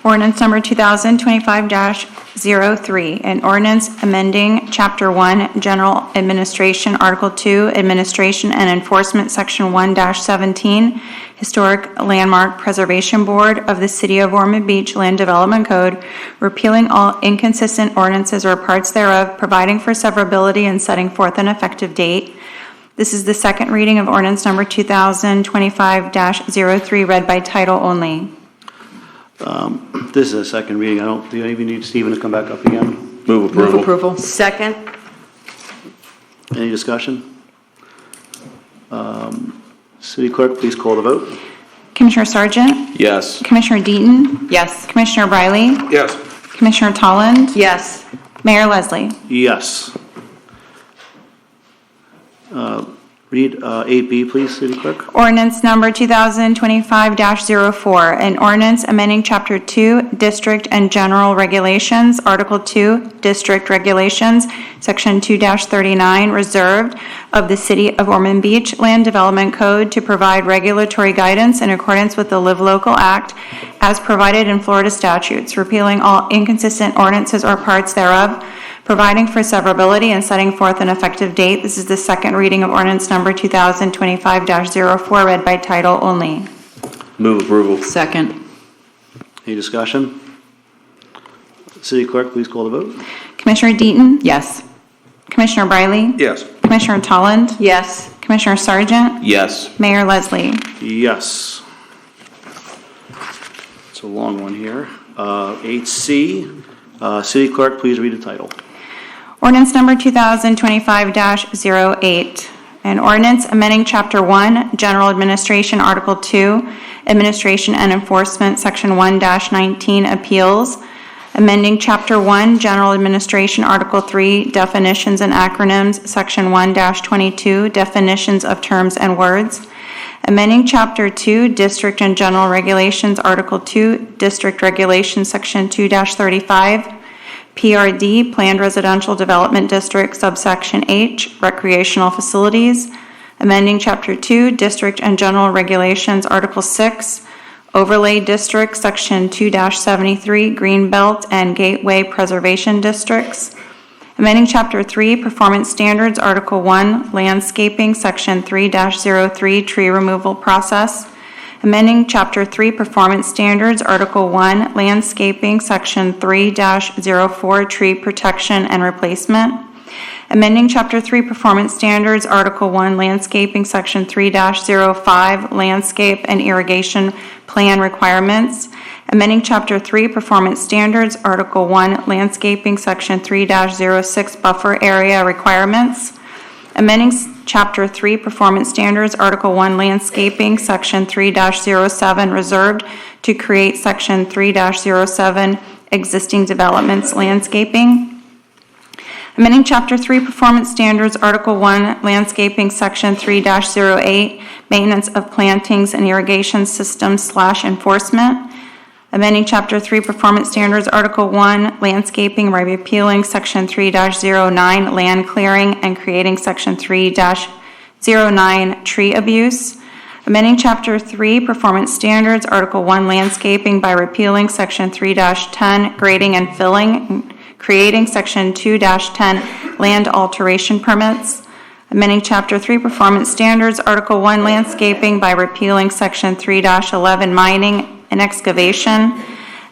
T: Ordinance number 2025-03, an ordinance amending Chapter 1, General Administration, Article 2, Administration and Enforcement, Section 1-17, Historic Landmark Preservation Board of the City of Ormond Beach Land Development Code, repealing all inconsistent ordinances or parts thereof, providing for severability and setting forth an effective date. This is the second reading of ordinance number 2025-03, read by title only.
A: This is a second reading. Do you even need Stephen to come back up again?
C: Move approval.
B: approval. Second.
A: Any discussion? City Clerk, please call the vote.
T: Commissioner Sargent?
C: Yes.
T: Commissioner Deaton?
B: Yes.
T: Commissioner Briley?
G: Yes.
T: Commissioner Tolland?
B: Yes.
T: Mayor Leslie?
A: Yes. Read 8B, please, City Clerk.
T: Ordinance number 2025-04, an ordinance amending Chapter 2, District and General Regulations, Article 2, District Regulations, Section 2-39, Reserved of the City of Ormond Beach Land Development Code to provide regulatory guidance in accordance with the Live Local Act as provided in Florida statutes, repealing all inconsistent ordinances or parts thereof, providing for severability and setting forth an effective date. This is the second reading of ordinance number 2025-04, read by title only.
C: Move approval.
B: Second.
A: Any discussion? City Clerk, please call the vote.
T: Commissioner Deaton?
B: Yes.
T: Commissioner Briley?
G: Yes.
T: Commissioner Tolland?
B: Yes.
T: Commissioner Sargent?
C: Yes.
T: Mayor Leslie?
A: Yes. It's a long one here. 8C, City Clerk, please read the title.
T: Ordinance number 2025-08, an ordinance amending Chapter 1, General Administration, Article 2, Administration and Enforcement, Section 1-19, Appeals, amending Chapter 1, General Administration, Article 3, Definitions and Acronyms, Section 1-22, Definitions of Terms and Words, amending Chapter 2, District and General Regulations, Article 2, District Regulations, Section 2-35, PRD, Planned Residential Development District, subsection H, Recreational Facilities, amending Chapter 2, District and General Regulations, Article 6, Overlay District, Section 2-73, Greenbelt and Gateway Preservation Districts, amending Chapter 3, Performance Standards, Article 1, Landscaping, Section 3-03, Tree Removal Process, amending Chapter 3 Performance Standards, Article 1, Landscaping, Section 3-04, Tree Protection and Replacement, amending Chapter 3 Performance Standards, Article 1, Landscaping, Section 3-05, Landscape and Irrigation Plan Requirements, amending Chapter 3 Performance Standards, Article 1, Landscaping, Section 3-06, Buffer Area Requirements, amending Chapter 3 Performance Standards, Article 1, Landscaping, Section 3-07, Reserved to create Section 3-07, Existing Developments Landscaping, amending Chapter 3 Performance Standards, Article 1, Landscaping, Section 3-08, Maintenance of Plantings and Irrigation Systems / Enforcement, amending Chapter 3 Performance Standards, Article 1, Landscaping by repealing Section 3-09, Land Clearing, and creating Section 3-09, Tree Abuse, amending Chapter 3 Performance Standards, Article 1, Landscaping by repealing Section 3-10, Grading and Filling, creating Section 2-10, Land Alteration Permits, amending Chapter 3 Performance Standards, Article 1, Landscaping by repealing Section 3-11, Mining and Excavation,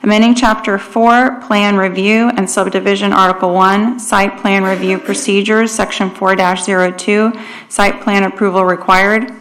T: amending Chapter 4, Plan Review and Subdivision, Article 1, Site Plan Review Procedures, Section 4-02, Site Plan Approval Required,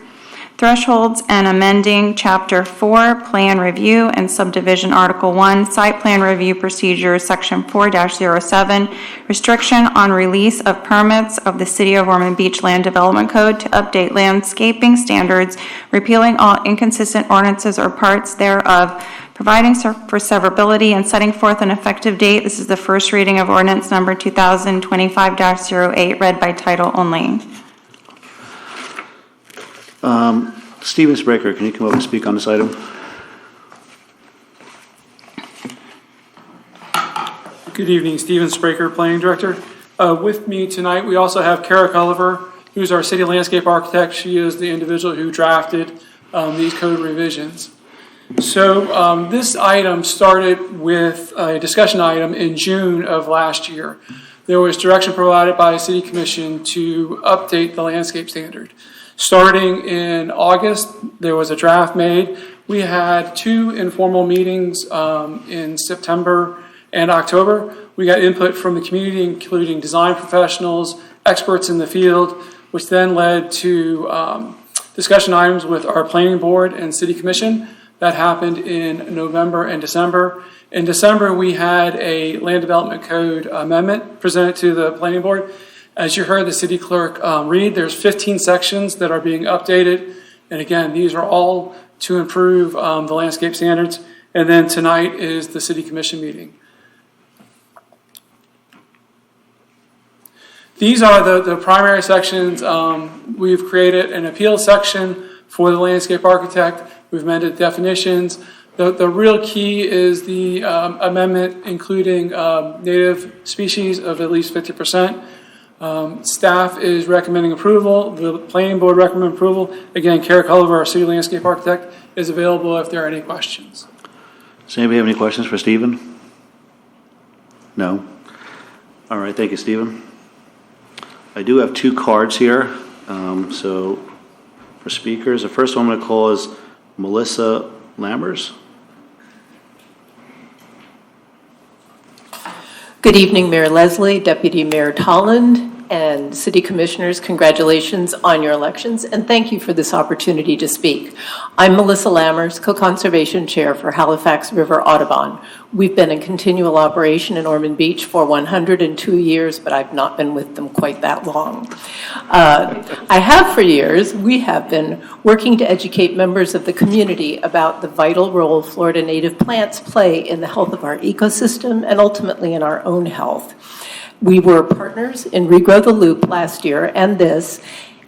T: Thresholds, and amending Chapter 4, Plan Review and Subdivision, Article 1, Site Plan Review Procedures, Section 4-07, Restriction on Release of Permits of the City of Ormond Beach Land Development Code to update landscaping standards, repealing all inconsistent ordinances or parts thereof, providing for severability and setting forth an effective date. This is the first reading of ordinance number 2025-08, read by title only.
A: Stephen Spraker, can you come up and speak on this item?
E: Good evening, Stephen Spraker, Planning Director. With me tonight, we also have Kara Culliver, who's our city landscape architect. She is the individual who drafted these code revisions. So this item started with a discussion item in June of last year. There was direction provided by the City Commission to update the landscape standard. Starting in August, there was a draft made. We had 2 informal meetings in September and October. We got input from the community, including design professionals, experts in the field, which then led to discussion items with our planning board and city commission. That happened in November and December. In December, we had a land development code amendment presented to the planning board. As you heard the city clerk read, there's 15 sections that are being updated. And again, these are all to improve the landscape standards. And then tonight is the city commission meeting. These are the primary sections. We've created an appeal section for the landscape architect. We've amended definitions. The real key is the amendment including native species of at least 50%. Staff is recommending approval. The planning board recommends approval. Again, Kara Culliver, our city landscape architect, is available if there are any questions.
A: Does anybody have any questions for Stephen? No? All right, thank you, Stephen. I do have two cards here. So for speakers, the first one I'm going to call is Melissa Lammers.
F: Good evening, Mayor Leslie, Deputy Mayor Tolland, and City Commissioners. Congratulations on your elections, and thank you for this opportunity to speak. I'm Melissa Lammers, Co-Conservation Chair for Halifax River Audubon. We've been in continual operation in Ormond Beach for 102 years, but I've not been with them quite that long. I have for years. We have been working to educate members of the community about the vital role Florida native plants play in the health of our ecosystem and ultimately in our own health. We were partners in Regrow the Loop last year and this,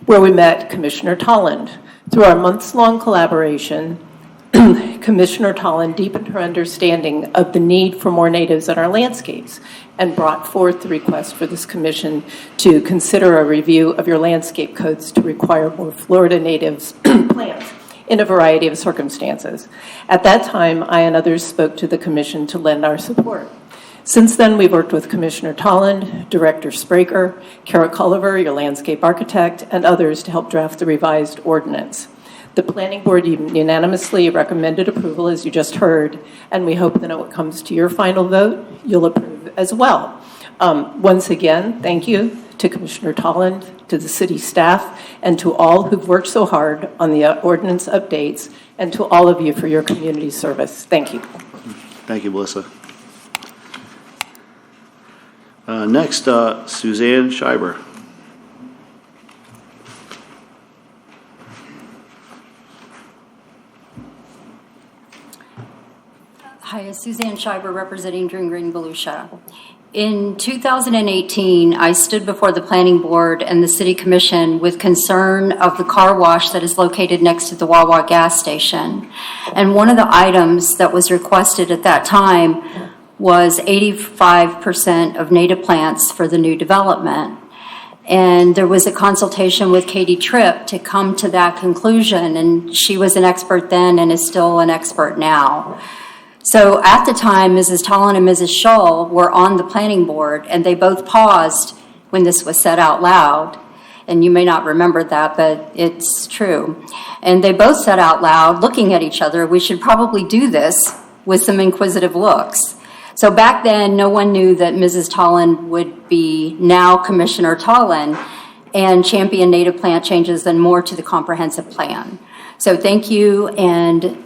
F: where we met Commissioner Tolland. Through our months-long collaboration, Commissioner Tolland deepened her understanding of the need for more natives in our landscapes and brought forth the request for this commission to consider a review of your landscape codes to require more Florida natives plants in a variety of circumstances. At that time, I and others spoke to the commission to lend our support. Since then, we've worked with Commissioner Tolland, Director Spraker, Kara Culliver, your landscape architect, and others to help draft the revised ordinance. The Planning Board unanimously recommended approval, as you just heard, and we hope that when it comes to your final vote, you'll approve as well. Once again, thank you to Commissioner Tolland, to the city staff, and to all who've worked so hard on the ordinance updates, and to all of you for your community service. Thank you.
A: Thank you, Melissa. Next, Suzanne Schreiber.
M: Hi, Suzanne Schreiber representing Dream Green Volusia. In 2018, I stood before the Planning Board and the City Commission with concern of the car wash that is located next to the Wawa gas station. And one of the items that was requested at that time was 85% of native plants for the new development. And there was a consultation with Katie Tripp to come to that conclusion, and she was an expert then and is still an expert now. So at the time, Mrs. Tolland and Mrs. Shull were on the planning board, and they both paused when this was said out loud. And you may not remember that, but it's true. And they both said out loud, looking at each other, we should probably do this, with some inquisitive looks. So back then, no one knew that Mrs. Tolland would be now Commissioner Tolland and champion native plant changes and more to the comprehensive plan. So thank you, and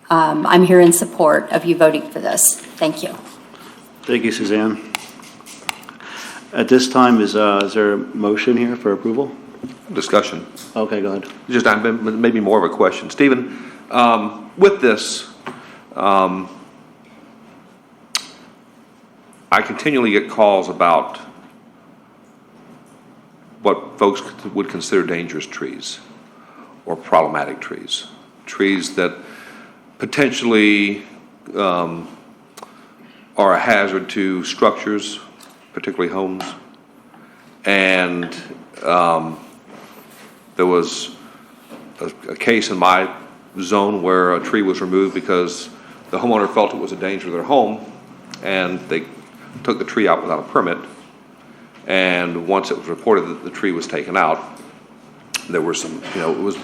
M: I'm here in support of you voting for this. Thank you.
A: Thank you, Suzanne. At this time, is there a motion here for approval?
G: Discussion.
A: Okay, go ahead.
G: Just maybe more of a question. Stephen, with this, I continually get calls about what folks would consider dangerous trees or problematic trees, trees that potentially are a hazard to structures, particularly homes. And there was a case in my zone where a tree was removed because the homeowner felt it was a danger to their home, and they took the tree out without a permit. And once it was reported that the tree was taken out, there were some, it was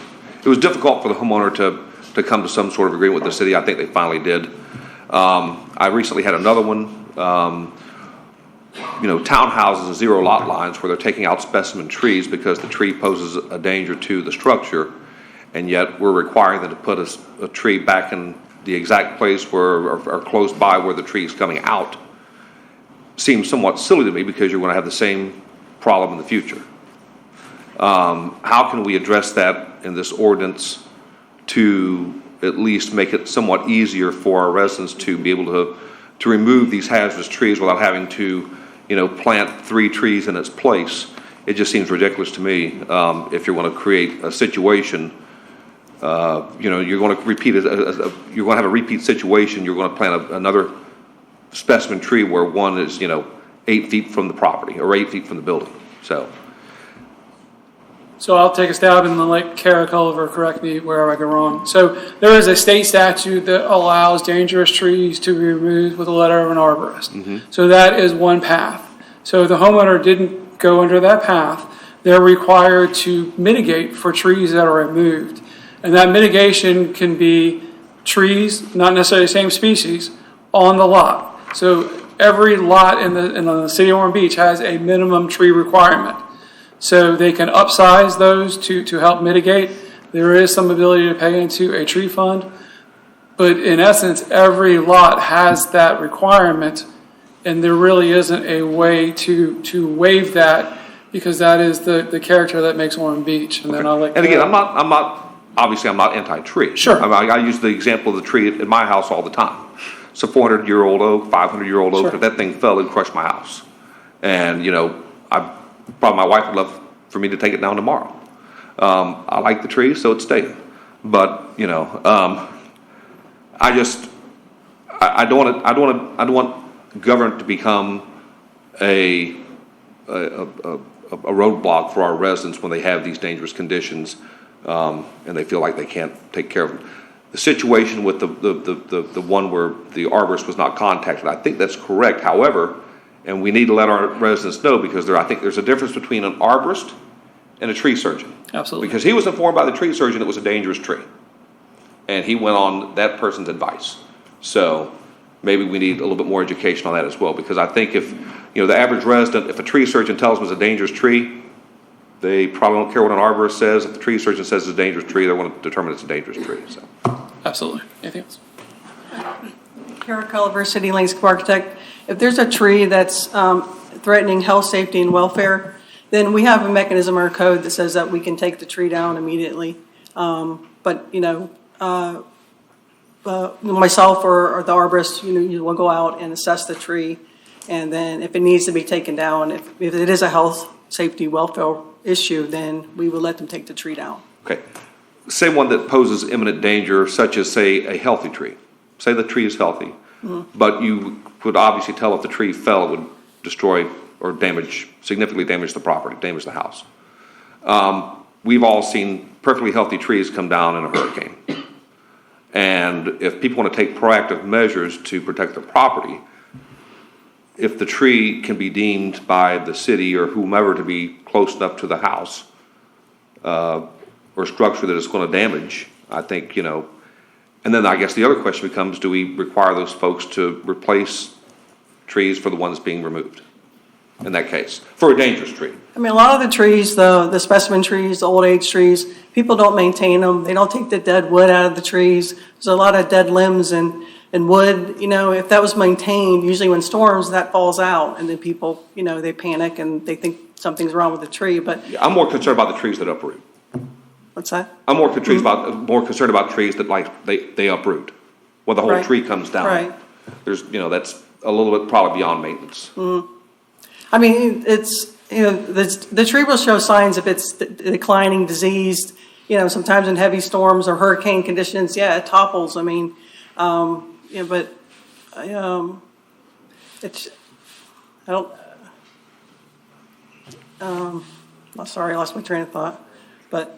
G: difficult for the homeowner to come to some sort of agreement with the city. I think they finally did. I recently had another one, townhouses and zero lot lines where they're taking out specimen trees because the tree poses a danger to the structure, and yet we're requiring them to put a tree back in the exact place where, or close by where the tree is coming out seems somewhat silly to me because you're going to have the same problem in the future. How can we address that in this ordinance to at least make it somewhat easier for our residents to be able to remove these hazardous trees without having to, plant 3 trees in its place? It just seems ridiculous to me. If you're going to create a situation, you're going to repeat you're going to have a repeat situation. You're going to plant another specimen tree where one is, 8 feet from the property or 8 feet from the building.
E: So I'll take a stab and then let Kara Culliver correct me wherever I go wrong. So there is a state statute that allows dangerous trees to be removed with a letter of an arborist.
G: Mm-hmm.
E: So that is one path. So if the homeowner didn't go under that path, they're required to mitigate for trees that are removed. And that mitigation can be trees, not necessarily the same species, on the lot. So every lot in the city of Ormond Beach has a minimum tree requirement. So they can upsize those to help mitigate. There is some ability to pay into a tree fund. But in essence, every lot has that requirement, and there really isn't a way to waive that because that is the character that makes Ormond Beach. And then I'll let.
G: And again, I'm not anti-tree.
E: Sure.
G: I use the example of the tree at my house all the time. It's a 400-year-old oak, 500-year-old oak.
E: Sure.
G: If that thing fell, it'd crush my house. And probably my wife would love for me to take it down tomorrow. I like the tree, so it's staying. But I don't want government to become a roadblock for our residents when they have these dangerous conditions and they feel like they can't take care of them. The situation with the one where the arborist was not contacted, I think that's correct. However, and we need to let our residents know because I think there's a difference between an arborist and a tree surgeon.
E: Absolutely.
G: Because he was informed by the tree surgeon it was a dangerous tree. And he went on that person's advice. So maybe we need a little bit more education on that as well. Because I think if, the average resident, if a tree surgeon tells them it's a dangerous tree, they probably don't care what an arborist says. If the tree surgeon says it's a dangerous tree, they want to determine it's a dangerous tree. So.
E: Absolutely. Anything else?
H: Kara Culliver, City Landscape Architect. If there's a tree that's threatening health, safety, and welfare, then we have a mechanism in our code that says that we can take the tree down immediately. But myself or the arborist, you will go out and assess the tree, and then if it needs to be taken down, if it is a health, safety, welfare issue, then we will let them take the tree down.
G: Okay. Say one that poses imminent danger, such as, say, a healthy tree. Say the tree is healthy, but you would obviously tell if the tree fell, it would destroy or significantly damage the property, damage the house. We've all seen perfectly healthy trees come down in a hurricane. And if people want to take proactive measures to protect their property, if the tree can be deemed by the city or whomever to be close enough to the house or structure that it's going to damage, I think, and then I guess the other question becomes, do we require those folks to replace trees for the ones being removed in that case, for a dangerous tree?
H: I mean, a lot of the trees, the specimen trees, the old age trees, people don't maintain them. They don't take the dead wood out of the trees. There's a lot of dead limbs and wood. If that was maintained, usually when storms, that falls out, and then people, they panic and they think something's wrong with the tree. But
G: I'm more concerned about the trees that uproot.
H: What's that?
G: I'm more concerned about trees that they uproot, when the whole tree comes down.
H: Right.
G: There's that's a little bit probably beyond maintenance.
H: Mm-hmm. I mean, it's the tree will show signs if it's declining, diseased. Sometimes in heavy storms or hurricane conditions, it topples. I mean, but it's I don't. Sorry, I lost my train of thought, but.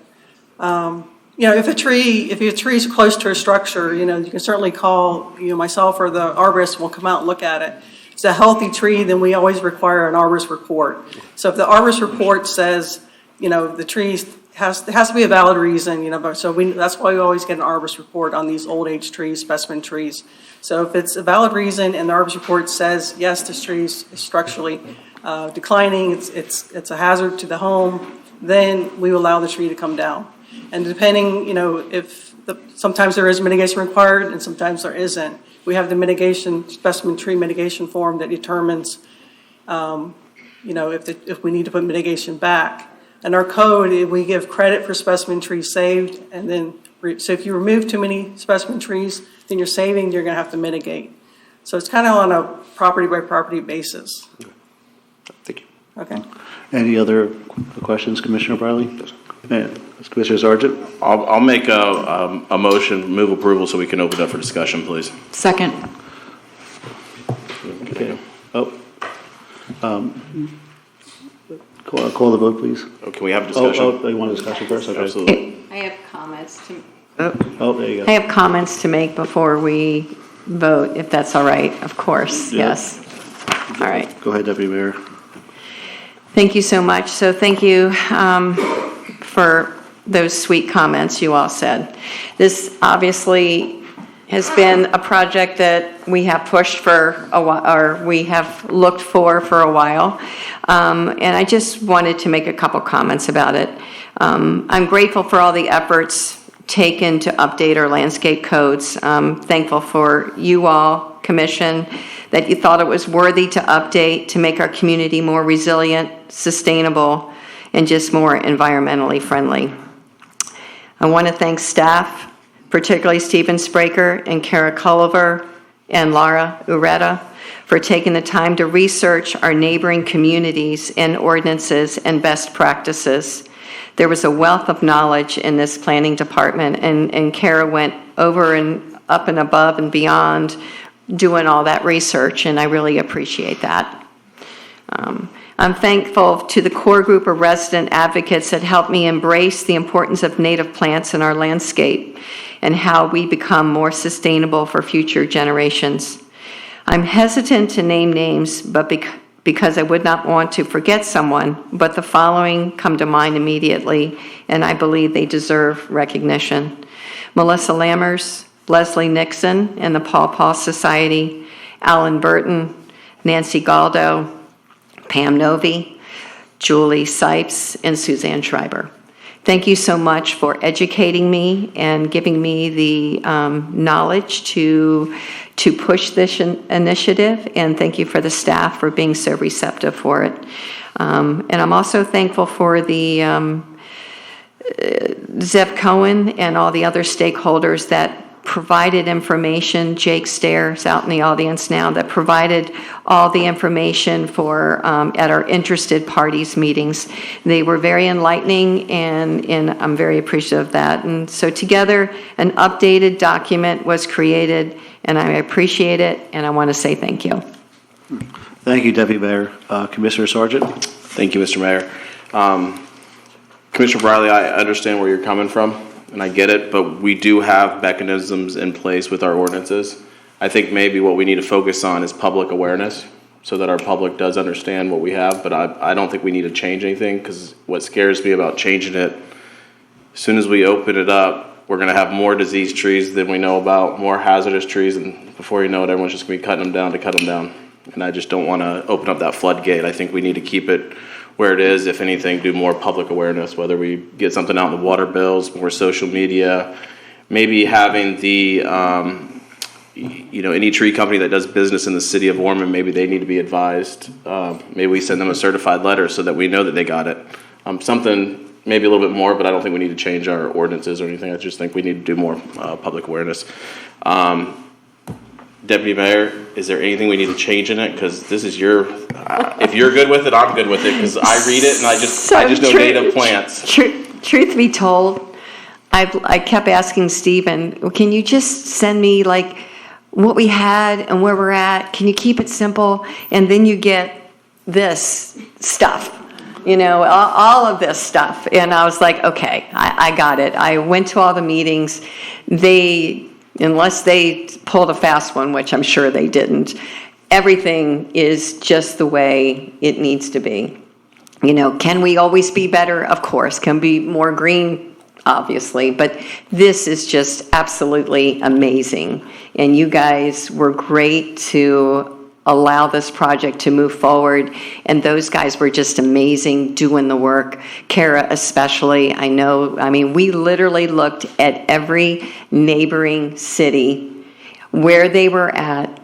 H: If a tree is close to a structure, you can certainly call, myself or the arborist will come out and look at it. If it's a healthy tree, then we always require an arborist report. So if the arborist report says, the tree has to be a valid reason, that's why we always get an arborist report on these old age trees, specimen trees. So if it's a valid reason and the arborist report says, yes, this tree is structurally declining, it's a hazard to the home, then we will allow the tree to come down. And depending, if sometimes there is mitigation required and sometimes there isn't. We have the specimen tree mitigation form that determines, if we need to put mitigation back. And our code, we give credit for specimen trees saved, and then, so if you remove too many specimen trees, then you're saving, you're going to have to mitigate. So it's kind of on a property-by-property basis.
G: Thank you.
H: Okay.
A: Any other questions, Commissioner Briley? Commissioner Sargent?
C: I'll make a motion, move approval so we can open up for discussion, please.
B: Second.
A: Okay. Call the vote, please.
C: Oh, can we have a discussion?
A: You want a discussion first? Okay.
C: Absolutely.
B: I have comments to.
A: There you
B: I
A: go.
B: have comments to make before we vote, if that's all right, of course,
A: Yeah.
B: yes. All right.
A: Go ahead, Deputy Mayor.
B: Thank you so much. So thank you for those sweet comments you all said. This obviously has been a project that we have pushed for a while, or we have looked for a while. And I just wanted to make a couple comments about it. I'm grateful for all the efforts taken to update our landscape codes. I'm thankful for you all, Commission, that you thought it was worthy to update to make our community more resilient, sustainable, and just more environmentally friendly. I want to thank staff, particularly Stephen Spraker and Kara Culliver and Laura Ureta, for taking the time to research our neighboring communities and ordinances and best practices. There was a wealth of knowledge in this planning department, and Kara went over and up and above and beyond doing all that research, and I really appreciate that. I'm thankful to the core group of resident advocates that helped me embrace the importance of native plants in our landscape and how we become more sustainable for future generations. I'm hesitant to name names, but because I would not want to forget someone, but the following come to mind immediately, and I believe they deserve recognition. Melissa Lammers, Leslie Nixon and the Paw Paw Society, Alan Burton, Nancy Galdo, Pam Novi, Julie Sipes, and Suzanne Schreiber. Thank you so much for educating me and giving me the knowledge to push this initiative, and thank you for the staff for being so receptive for it. And I'm also thankful for the Zev Cohen and all the other stakeholders that provided information. Jake Stairs out in the audience now, that provided all the information for at our interested parties meetings. They were very enlightening, and I'm very appreciative of that. And so together, an updated document was created, and I appreciate it, and I want to say thank you.
A: Thank you, Deputy Mayor. Commissioner Sargent?
C: Thank you, Mr. Mayor. Commissioner Briley, I understand where you're coming from, and I get it, but we do have mechanisms in place with our ordinances. I think maybe what we need to focus on is public awareness so that our public does understand what we have, but I don't think we need to change anything, because what scares me about changing it, as soon as we open it up, we're going to have more diseased trees than we know about, more hazardous trees, and before you know it, everyone's just going to be cutting them down to cut them down. And I just don't want to open up that floodgate. I think we need to keep it where it is, if anything, do more public awareness, whether we get something out in the water bills, more social media, maybe having the, any tree company that does business in the city of Ormond, maybe they need to be advised. Maybe we send them a certified letter so that we know that they got it. Something, maybe a little bit more, but I don't think we need to change our ordinances or anything. I just think we need to do more public awareness. Deputy Mayor, is there anything we need to change in it? Because this is if you're good with it, I'm good with it, because I read it and I just know native plants.
B: Truth be told, I kept asking Stephen, can you just send me like what we had and where we're at? Can you keep it simple? And then you get this stuff, all of this stuff. And I was like, okay, I got it. I went to all the meetings. Unless they pulled a fast one, which I'm sure they didn't, everything is just the way it needs to be. Can we always be better? Of course. Can be more green? Obviously. But this is just absolutely amazing. And you guys were great to allow this project to move forward. And those guys were just amazing doing the work. Kara especially, I mean, we literally looked at every neighboring city, where they were at,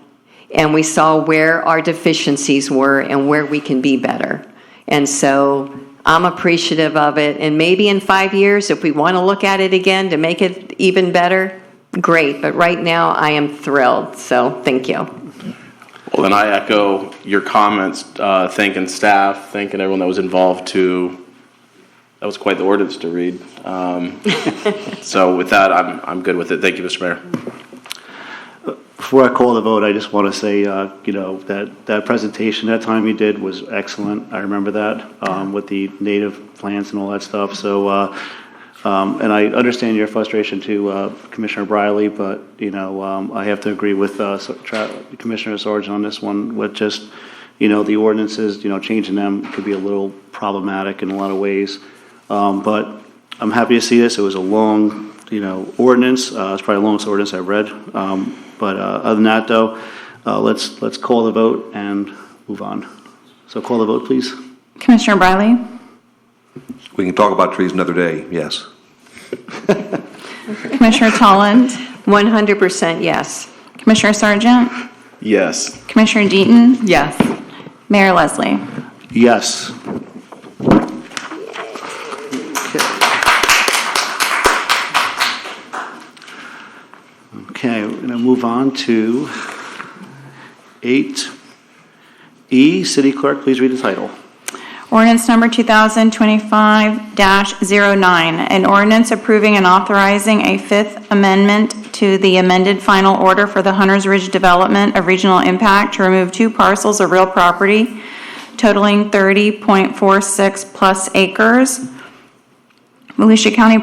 B: and we saw where our deficiencies were and where we can be better. And so I'm appreciative of it. And maybe in 5 years, if we want to look at it again to make it even better, great. But right now, I am thrilled. So thank you.
C: Well, then I echo your comments, thanking staff, thanking everyone that was involved too. That was quite the ordinance to read. So with that, I'm good with it. Thank you, Mr. Mayor.
A: Before I call the vote, I just want to say, that presentation, that time you did was excellent. I remember that, with the native plants and all that stuff. So, and I understand your frustration too, Commissioner Briley, but, I have to agree with Commissioner Sargent on this one with just, the ordinances, changing them could be a little problematic in a lot of ways. But I'm happy to see this. It was a long, ordinance. It's probably the longest ordinance I've read. But other than that, though, let's call the vote and move on. So call the vote, please.
T: Commissioner Briley?
G: We can talk about trees another day, yes.
T: Commissioner Tolland?
B: 100% yes.
T: Commissioner Sargent?
C: Yes.
T: Commissioner Deaton?
B: Yes.
T: Mayor Leslie?
A: Yes. Okay, we're going to move on to 8E. City Clerk, please read the title.
T: Ordinance number 2025-09, an ordinance approving and authorizing a fifth amendment to the amended final order for the Hunters Ridge Development of Regional Impact to remove 2 parcels of real property totaling 30.46 plus acres. Volusia County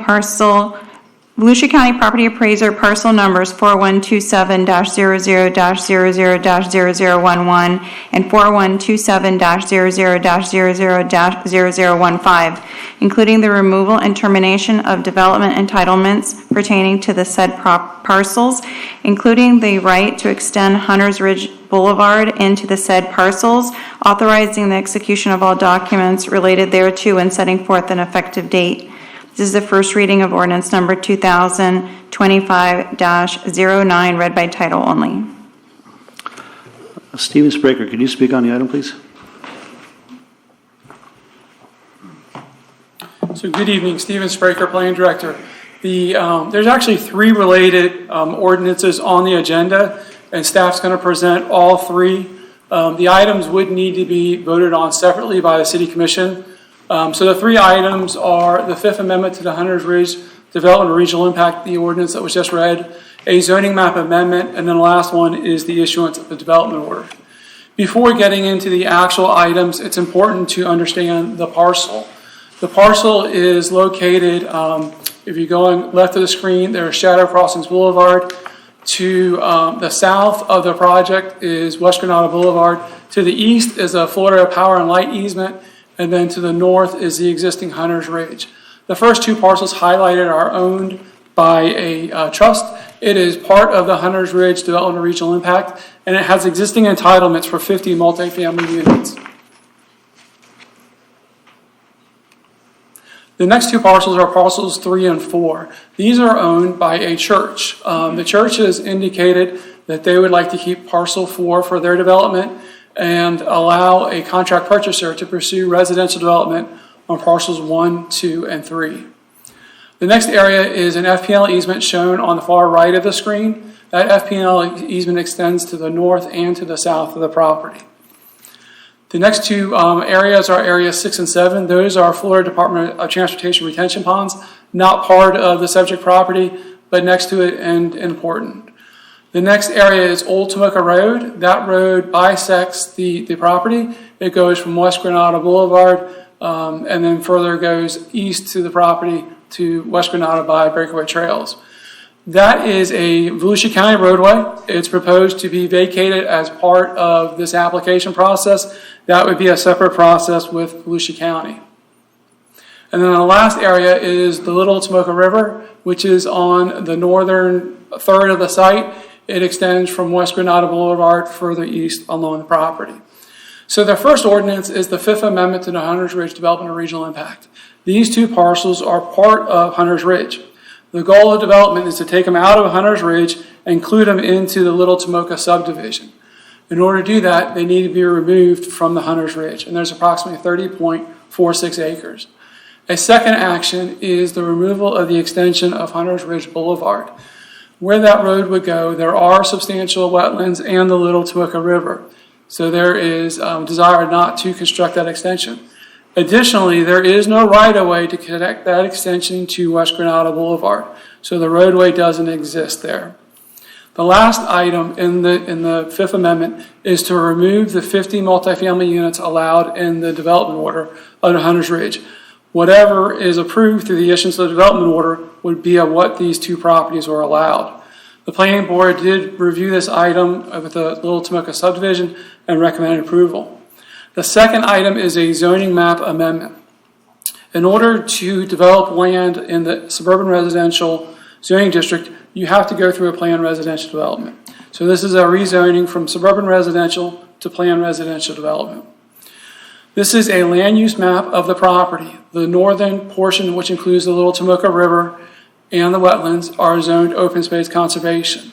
T: Property Appraiser parcel numbers 4127-00-00-0011 and 4127-00-00-0015, including the removal and termination of development entitlements pertaining to the said parcels, including the right to extend Hunters Ridge Boulevard into the said parcels, authorizing the execution of all documents related thereto and setting forth an effective date. This is the first reading of ordinance number 2025-09, read by title only.
A: Stephen Spraker, can you speak on the item, please?
E: So good evening, Stephen Spraker, Planning Director. There's actually 3 related ordinances on the agenda, and staff's going to present all 3. The items would need to be voted on separately by the City Commission. So the 3 items are the Fifth Amendment to the Hunters Ridge Development of Regional Impact, the ordinance that was just read, a zoning map amendment, and then the last one is the issuance of the development order. Before getting into the actual items, it's important to understand the parcel. The parcel is located, if you're going left of the screen, there's Shadow Crossings Boulevard. To the south of the project is West Granada Boulevard. To the east is a Florida Power and Light easement. And then to the north is the existing Hunters Ridge. The first 2 parcels highlighted are owned by a trust. It is part of the Hunters Ridge Development of Regional Impact, and it has existing entitlements for 50 multifamily units. The next 2 parcels are parcels 3 and 4. These are owned by a church. The church has indicated that they would like to keep parcel 4 for their development and allow a contract purchaser to pursue residential development on parcels 1, 2, and 3. The next area is an FPL easement shown on the far right of the screen. That FPL easement extends to the north and to the south of the property. The next 2 areas are areas 6 and 7. Those are Florida Department of Transportation retention ponds, not part of the subject property, but next to it and important. The next area is Old Tomoka Road. That road bisects the property. It goes from West Granada Boulevard and then further goes east to the property to West Granada by Breakaway Trails. That is a Volusia County roadway. It's proposed to be vacated as part of this application process. That would be a separate process with Volusia County. And then the last area is the Little Tomoka River, which is on the northern third of the site. it extends from West Granada Boulevard further east along the property. So the first ordinance is the Fifth Amendment to the Hunters Ridge Development of Regional Impact. These two parcels are part of Hunters Ridge. The goal of development is to take them out of Hunters Ridge and include them into the Little Tomoka subdivision. In order to do that, they need to be removed from the Hunters Ridge, and there's approximately 30.46 acres. A second action is the removal of the extension of Hunters Ridge Boulevard. Where that road would go, there are substantial wetlands and the Little Tomoka River. So there is desire not to construct that extension. Additionally, there is no right-of-way to connect that extension to West Granada Boulevard. So the roadway doesn't exist there. The last item in the Fifth Amendment is to remove the 50 multifamily units allowed in the development order of the Hunters Ridge. Whatever is approved through the issuance of the development order would be of what these two properties are allowed. The planning board did review this item with the Little Tomoka subdivision and recommended approval. The second item is a zoning map amendment. In order to develop land in the suburban residential zoning district, you have to go through a planned residential development. So this is a rezoning from suburban residential to planned residential development. This is a land use map of the property. The northern portion, which includes the Little Tomoka River and the wetlands, are zoned open space conservation.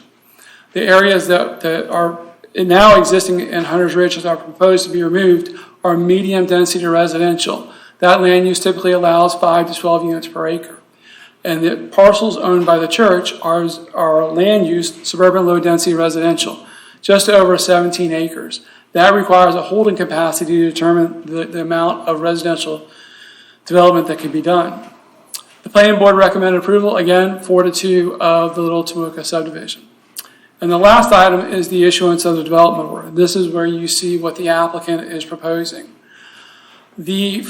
E: The areas that are now existing in Hunters Ridge that are proposed to be removed are medium density residential. That land use typically allows 5 to 12 units per acre. And the parcels owned by the church are land use suburban low density residential, just over 17 acres. That requires a holding capacity to determine the amount of residential development that can be done. The planning board recommended approval, again, 4-2 of the Little Tomoka subdivision. And the last item is the issuance of the development order. This is where you see what the applicant is proposing. The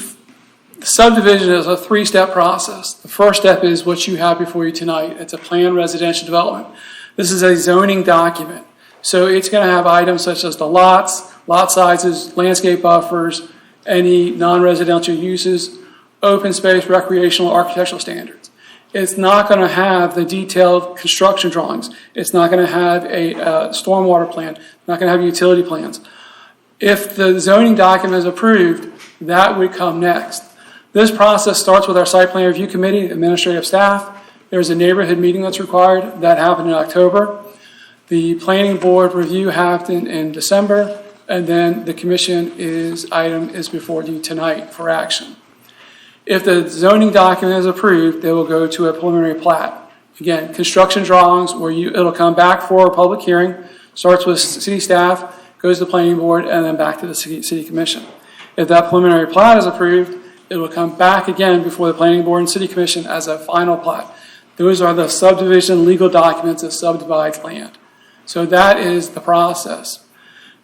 E: subdivision is a 3-step process. The first step is what you have before you tonight. It's a planned residential development. This is a zoning document. So it's going to have items such as the lots, lot sizes, landscape buffers, any non-residential uses, open space, recreational, architectural standards. It's not going to have the detailed construction drawings. It's not going to have a stormwater plan. It's not going to have utility plans. If the zoning document is approved, that would come next. This process starts with our site plan review committee, administrative staff. There's a neighborhood meeting that's required. That happened in October. The planning board review happened in December, and then the commission item is before you tonight for action. If the zoning document is approved, they will go to a preliminary plat. Again, construction drawings where it'll come back for a public hearing, starts with city staff, goes to the planning board, and then back to the city commission. If that preliminary plat is approved, it will come back again before the planning board and city commission as a final plat. Those are the subdivision legal documents that subdivides land. So that is the process.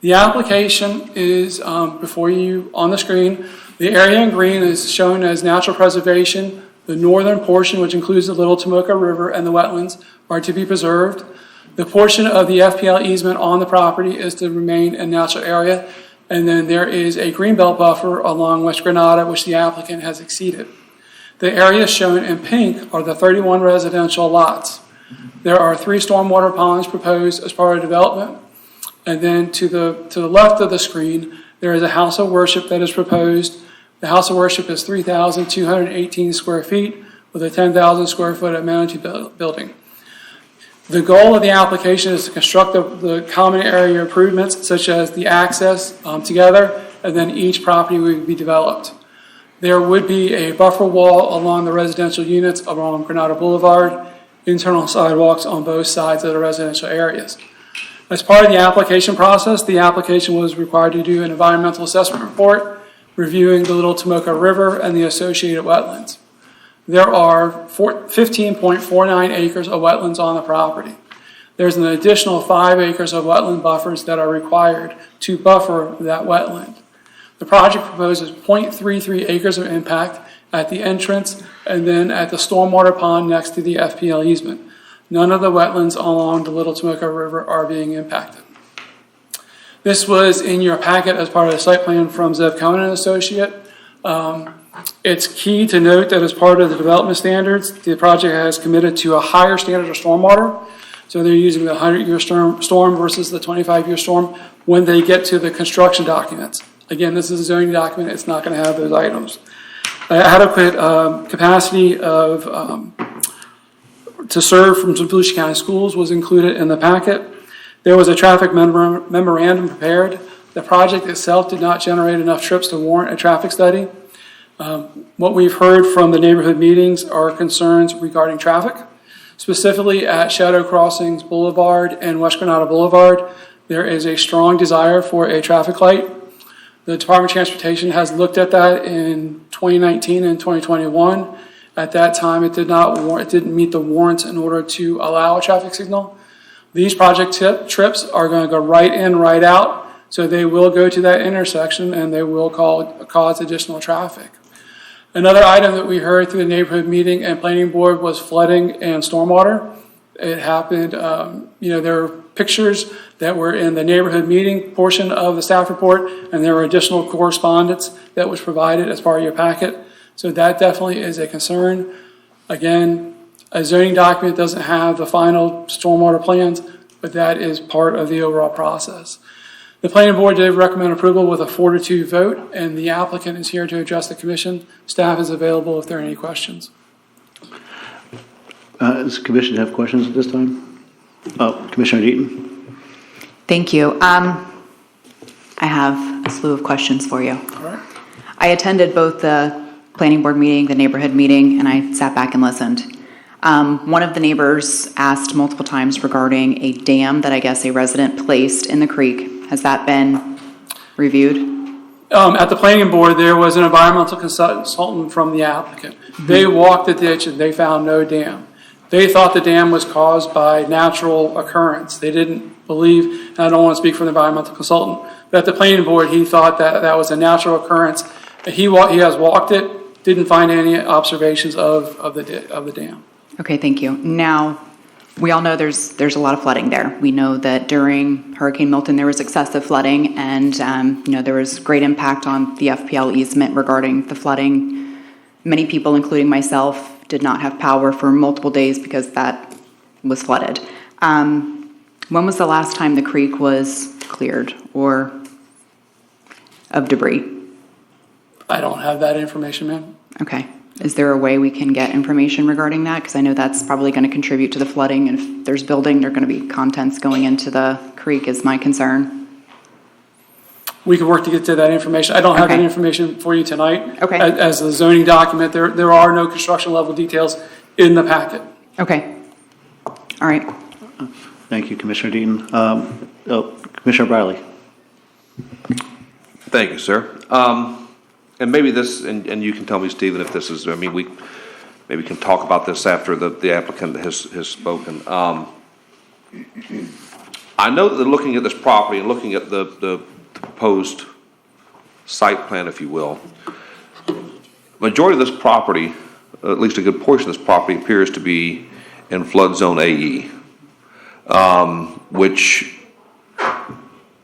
E: The application is before you on the screen. The area in green is shown as natural preservation. The northern portion, which includes the Little Tomoka River and the wetlands, are to be preserved. The portion of the FPL easement on the property is to remain a natural area. And then there is a greenbelt buffer along West Granada, which the applicant has exceeded. The areas shown in pink are the 31 residential lots. There are 3 stormwater ponds proposed as part of development. And then to the left of the screen, there is a house of worship that is proposed. The house of worship is 3,218 square feet with a 10,000 square foot amenity building. The goal of the application is to construct the common area improvements such as the access together, and then each property would be developed. There would be a buffer wall along the residential units along Granada Boulevard, internal sidewalks on both sides of the residential areas. As part of the application process, the application was required to do an environmental assessment report reviewing the Little Tomoka River and the associated wetlands. There are 15.49 acres of wetlands on the property. There's an additional 5 acres of wetland buffers that are required to buffer that wetland. The project proposes 0.33 acres of impact at the entrance and then at the stormwater pond next to the FPL easement. None of the wetlands along the Little Tomoka River are being impacted. This was in your packet as part of the site plan from Zev Cohen and Associate. It's key to note that as part of the development standards, the project has committed to a higher standard of stormwater. So they're using the 100-year storm versus the 25-year storm when they get to the construction documents. Again, this is a zoning document. It's not going to have those items. Adequate capacity of to serve from Volusia County Schools was included in the packet. There was a traffic memorandum prepared. The project itself did not generate enough trips to warrant a traffic study. What we've heard from the neighborhood meetings are concerns regarding traffic, specifically at Shadow Crossings Boulevard and West Granada Boulevard. There is a strong desire for a traffic light. The Department of Transportation has looked at that in 2019 and 2021. At that time, it didn't meet the warrants in order to allow a traffic signal. These project trips are going to go right in, right out, so they will go to that intersection and they will cause additional traffic. Another item that we heard through the neighborhood meeting and planning board was flooding and stormwater. It happened, there were pictures that were in the neighborhood meeting portion of the staff report, and there were additional correspondence that was provided as part of your packet. So that definitely is a concern. Again, a zoning document doesn't have the final stormwater plans, but that is part of the overall process. The planning board did recommend approval with a 4-2 vote, and the applicant is here to address the commission. Staff is available if there are any questions.
A: Does the commission have questions at this time? Oh, Commissioner Deaton.
I: Thank you. I have a slew of questions for you.
E: All right.
I: I attended both the planning board meeting, the neighborhood meeting, and I sat back and listened. One of the neighbors asked multiple times regarding a dam that I guess a resident placed in the creek. Has that been reviewed?
E: At the planning board, there was an environmental consultant from the applicant. Mm-hmm. They walked the ditch and they found no dam. They thought the dam was caused by natural occurrence. They didn't believe, and I don't want to speak for the environmental consultant, but at the planning board, he thought that that was a natural occurrence. He has walked it, didn't find any observations of the dam.
I: Okay, thank you. Now, we all know there's a lot of flooding there. We know that during Hurricane Milton there was excessive flooding, and there was great impact on the FPL easement regarding the flooding. Many people, including myself, did not have power for multiple days because that was flooded. When was the last time the creek was cleared or of debris?
E: I don't have that information, ma'am.
I: Okay. Is there a way we can get information regarding that? Because I know that's probably going to contribute to the flooding. And if there's building, there are going to be contents going into the creek is my concern.
E: We can work to get to that information. I don't have that information for you tonight.
I: Okay.
E: As a zoning document, there are no construction level details in the packet.
I: Okay. All right.
A: Thank you, Commissioner Deaton. Commissioner Briley.
G: Thank you, sir. And maybe this, and you can tell me, Stephen, if this is, we maybe can talk about this after the applicant has spoken. I know that looking at this property and looking at the proposed site plan, if you will, majority of this property, at least a good portion of this property, appears to be in flood zone AE, which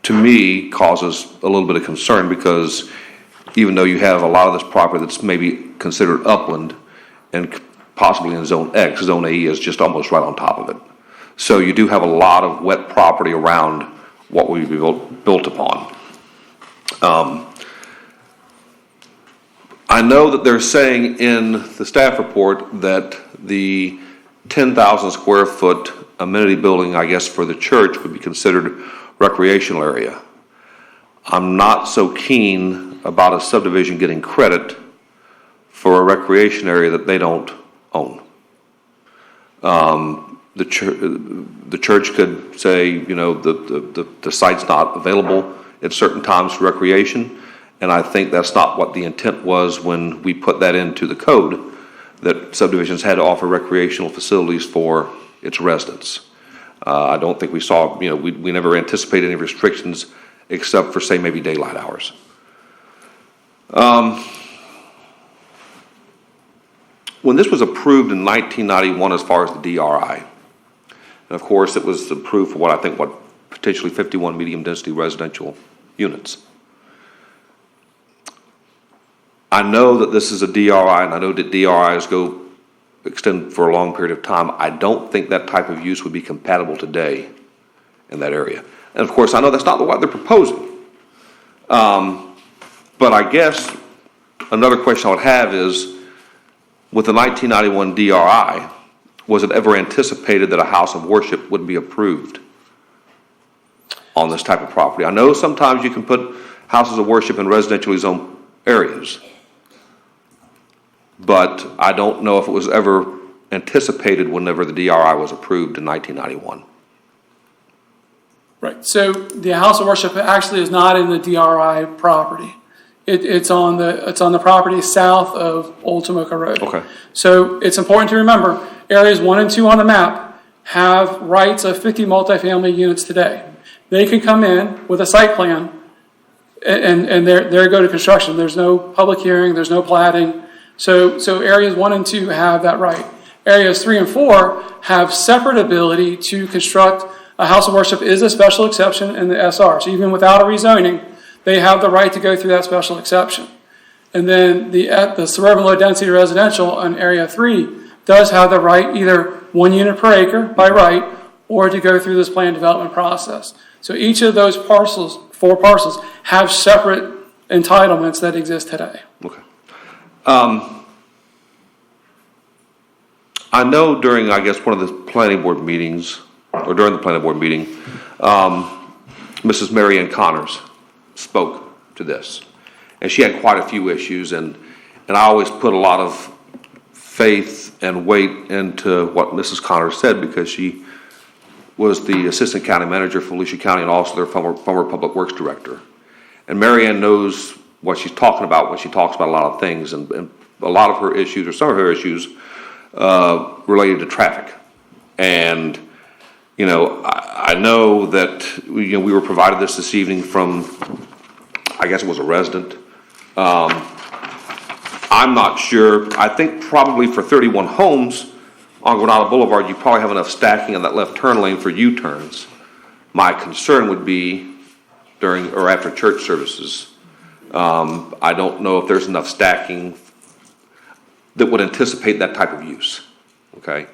G: to me causes a little bit of concern because even though you have a lot of this property that's maybe considered upland and possibly in zone X, zone AE is just almost right on top of it. So you do have a lot of wet property around what we built upon. I know that they're saying in the staff report that the 10,000 square foot amenity building, I guess, for the church would be considered recreational area. I'm not so keen about a subdivision getting credit for a recreation area that they don't own. The church could say, the site's not available at certain times for recreation, and I think that's not what the intent was when we put that into the code, that subdivisions had to offer recreational facilities for its residents. I don't think we saw, we never anticipated any restrictions except for, say, maybe daylight hours. When this was approved in 1991 as far as the DRI, and of course it was approved for potentially 51 medium density residential units. I know that this is a DRI, and I know that DRIs go extend for a long period of time, I don't think that type of use would be compatible today in that area. And of course, I know that's not what they're proposing. But I guess another question I would have is, with the 1991 DRI, was it ever anticipated that a house of worship would be approved on this type of property? I know sometimes you can put houses of worship in residentially zoned areas, but I don't know if it was ever anticipated whenever the DRI was approved in 1991.
E: Right, so the house of worship actually is not in the DRI property. It's on the property south of Old Tomoka Road.
G: Okay.
E: So it's important to remember, areas 1 and 2 on the map have rights of 50 multifamily units today. They can come in with a site plan and there go to construction. There's no public hearing, there's no platting. So areas 1 and 2 have that right. Areas 3 and 4 have separate ability to construct. A house of worship is a special exception in the SR. So even without a rezoning, they have the right to go through that special exception. And then the suburban low density residential in area 3 does have the right, either 1 unit per acre by right, or to go through this plan development process. So each of those parcels, 4 parcels, have separate entitlements that exist today.
G: Okay. I know during, I guess, one of the planning board meetings, or during the planning board meeting, Mrs. Mary Ann Connors spoke to this. And she had quite a few issues, and I always put a lot of faith and weight into what Mrs. Connors said, because she was the assistant county manager for Volusia County and also their former public works director. And Mary Ann knows what she's talking about when she talks about a lot of things, and a lot of her issues, or some of her issues, related to traffic. And you know, I know that we were provided this evening from, I guess it was a resident. I'm not sure. I think probably for 31 homes on Granada Boulevard, you probably have enough stacking on that left turn lane for U-turns. My concern would be during or after church services. I don't know if there's enough stacking that would anticipate that type of use. Okay.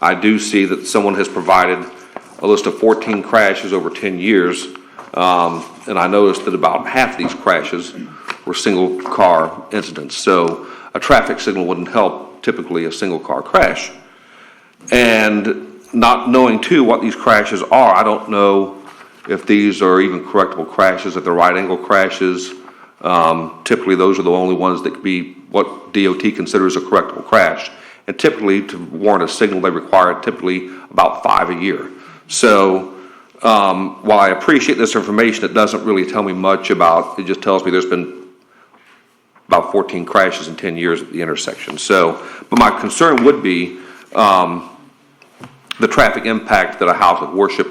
G: I do see that someone has provided a list of 14 crashes over 10 years, and I noticed that about half of these crashes were single car incidents. So a traffic signal wouldn't help typically a single car crash. And not knowing too what these crashes are, I don't know if these are even correctable crashes, if they're right angle crashes. Typically those are the only ones that could be what DOT considers a correctable crash. And typically, to warrant a signal, they require typically about 5 a year. So while I appreciate this information, it doesn't really tell me much about, it just tells me there's been about 14 crashes in 10 years at the intersection. So, but my concern would be the traffic impact that a house of worship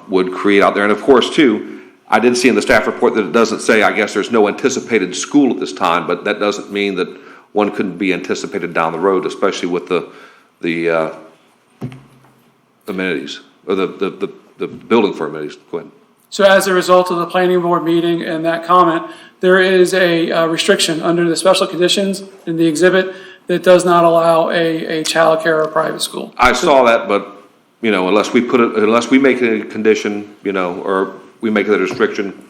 G: would create out there. And of course, too, I did see in the staff report that it doesn't say, I guess there's no anticipated school at this time, but that doesn't mean that one couldn't be anticipated down the road, especially with the amenities, or the building for amenities. Go ahead.
E: So as a result of the planning board meeting and that comment, there is a restriction under the special conditions in the exhibit that does not allow a child care or private school.
G: I saw that, but you know, unless we make it a condition, you know, or we make it a restriction.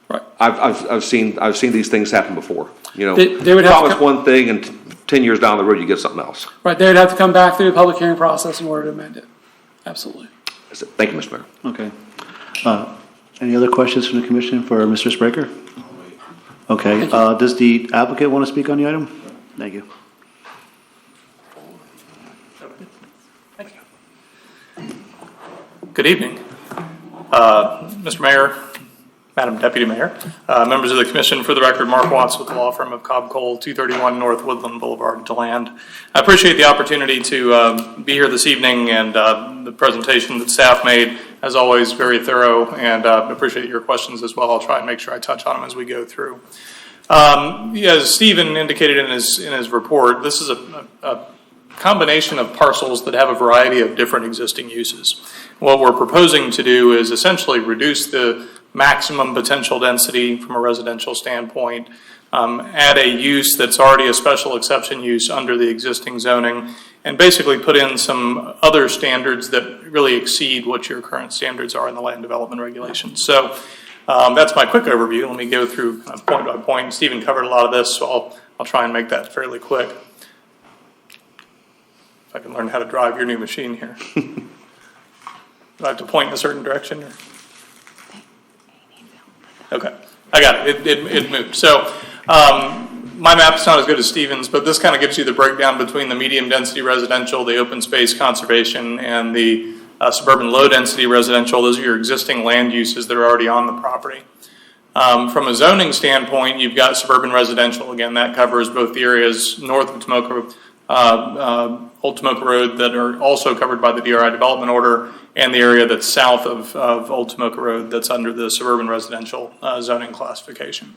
E: Right.
G: I've seen these things happen before. You know,
E: they would
G: promise one thing, and 10 years down the road, you get something else.
E: Right. They would have to come back through the public hearing process in order to amend it. Absolutely.
G: That's it. Thank you, Mr. Mayor.
A: Okay. Any other questions from the commission for Mr. Spraker? Okay. Does the applicant want to speak on the item? Thank you.
J: Good evening. Mr. Mayor, Madam Deputy Mayor, members of the Commission. For the record, Mark Watts with the law firm of Cobb Cole, 231 North Woodland Boulevard, DeLand. I appreciate the opportunity to be here this evening, and the presentation that staff made, as always, very thorough, and appreciate your questions as well. I'll try and make sure I touch on them as we go through. As Stephen indicated in his report, this is a combination of parcels that have a variety of different existing uses. What we're proposing to do is essentially reduce the maximum potential density from a residential standpoint add a use that's already a special exception use under the existing zoning, and basically put in some other standards that really exceed what your current standards are in the land development regulations. So that's my quick overview. Let me go through point by point. Stephen covered a lot of this, so I'll try and make that fairly quick. If I can learn how to drive your new machine here. Do I have to point in a certain direction? Or? Okay, I got it. It moved. So my map's not as good as Stephen's, but this kind of gives you the breakdown between the medium density residential, the open space conservation, and the suburban low density residential. Those are your existing land uses that are already on the property. From a zoning standpoint, you've got suburban residential. Again, that covers both the areas north of Tomoka, Old Tomoka Road that are also covered by the DRI development order, and the area that's south of Old Tomoka Road that's under the suburban residential zoning classification.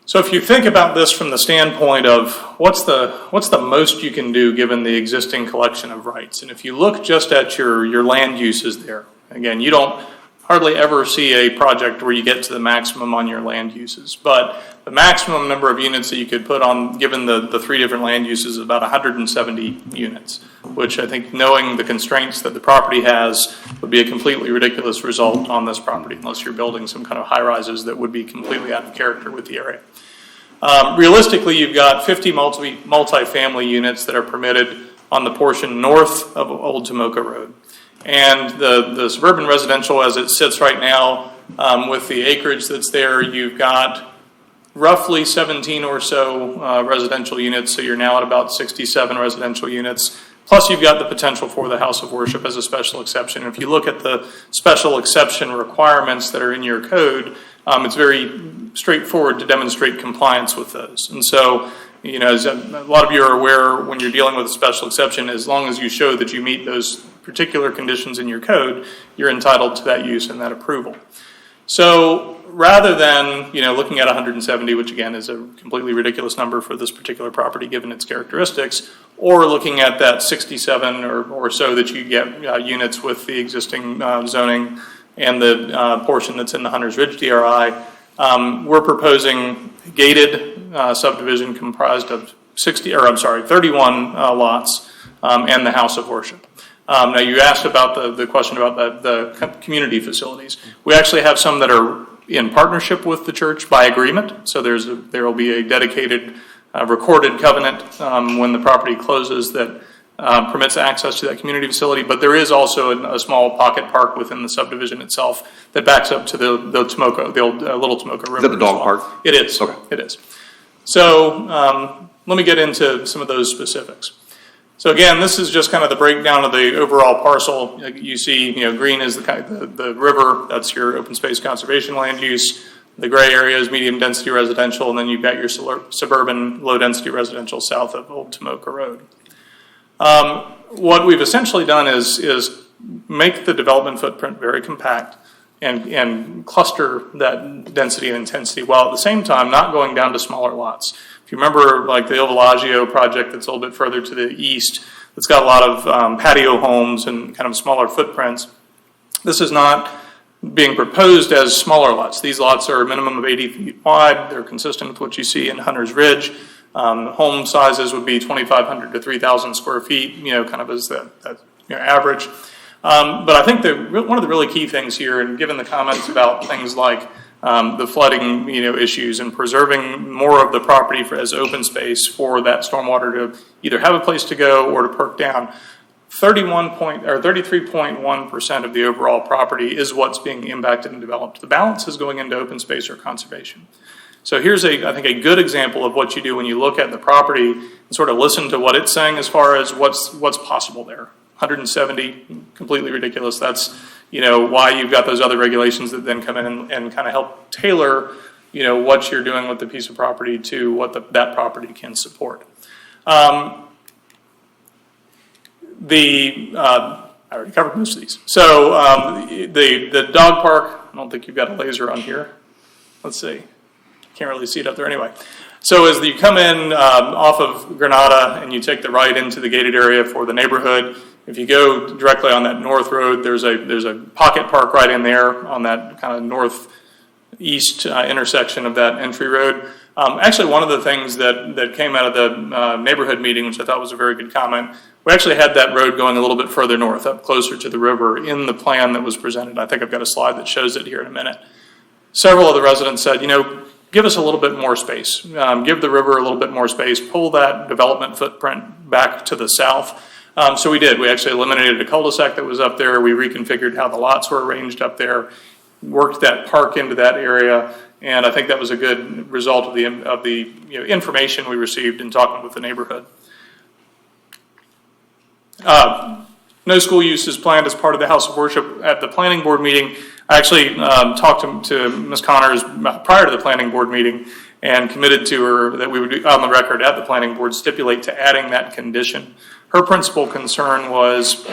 J: So if you think about this from the standpoint of what's the most you can do given the existing collection of rights, and if you look just at your land uses there, again, you don't hardly ever see a project where you get to the maximum on your land uses, but the maximum number of units that you could put on, given the three different land uses, is about 170 units, which I think, knowing the constraints that the property has, would be a completely ridiculous result on this property, unless you're building some kind of high-rises that would be completely out of character with the area. Realistically, you've got 50 multi-family units that are permitted on the portion north of Old Tomoka Road. And the suburban residential, as it sits right now, with the acreage that's there, you've got roughly 17 or so residential units, so you're now at about 67 residential units. Plus, you've got the potential for the house of worship as a special exception. If you look at the special exception requirements that are in your code, it's very straightforward to demonstrate compliance with those. And so, you know, as a lot of you are aware, when you're dealing with a special exception, as long as you show that you meet those particular conditions in your code, you're entitled to that use and that approval. So rather than, you know, looking at 170, which again is a completely ridiculous number for this particular property given its characteristics, or looking at that 67 or so that you get units with the existing zoning and the portion that's in the Hunters Ridge DRI, we're proposing gated subdivision comprised of 31 lots and the house of worship. Now, you asked about the question about the community facilities. We actually have some that are in partnership with the church by agreement. So there will be a dedicated recorded covenant when the property closes that permits access to that community facility. But there is also a small pocket park within the subdivision itself that backs up to the old Little Tomoka River.
G: Is that the dog park?
J: It is. Okay. It is. So let me get into some of those specifics. So again, this is just kind of the breakdown of the overall parcel. You see, you know, green is the river. That's your open space conservation land use. The gray area is medium density residential, and then you've got your suburban low density residential south of Old Tomoka Road. What we've essentially done is make the development footprint very compact and cluster that density and intensity, while at the same time not going down to smaller lots. If you remember, like the Il Villaggio project that's a little bit further to the east, that's got a lot of patio homes and kind of smaller footprints. This is not being proposed as smaller lots. These lots are a minimum of 80 feet wide. They're consistent with what you see in Hunters Ridge. Home sizes would be 2,500 to 3,000 square feet, you know, kind of as that average. But I think one of the really key things here, and given the comments about things like the flooding, you know, issues and preserving more of the property as open space for that stormwater to either have a place to go or to perk down, 33.1% of the overall property is what's being impacted and developed. The balance is going into open space or conservation. So here's I think a good example of what you do when you look at the property and sort of listen to what it's saying as far as what's possible there. 170, completely ridiculous. That's, you know, why you've got those other regulations that then come in and kind of help tailor, you know, what you're doing with the piece of property to what that property can support. I already covered most of these. So the dog park, I don't think you've got a laser on here. Let's see. Can't really see it up there anyway. So as you come in off of Granada and you take the right into the gated area for the neighborhood, if you go directly on that north road, there's a pocket park right in there on that kind of northeast intersection of that entry road. Actually, one of the things that came out of the neighborhood meeting, which I thought was a very good comment, we actually had that road going a little bit further north, up closer to the river in the plan that was presented. I think I've got a slide that shows it here in a minute. Several of the residents said, give us a little bit more space. Give the river a little bit more space. Pull that development footprint back to the south. So we did. We actually eliminated a cul-de-sac that was up there. We reconfigured how the lots were arranged up there, worked that park into that area, and I think that was a good result of the information we received in talking with the neighborhood. No school use is planned as part of the House of Worship. At the planning board meeting, I actually talked to Ms. Connors prior to the planning board meeting and committed to her that we would be on the record at the planning board stipulate to adding that condition. Her principal concern was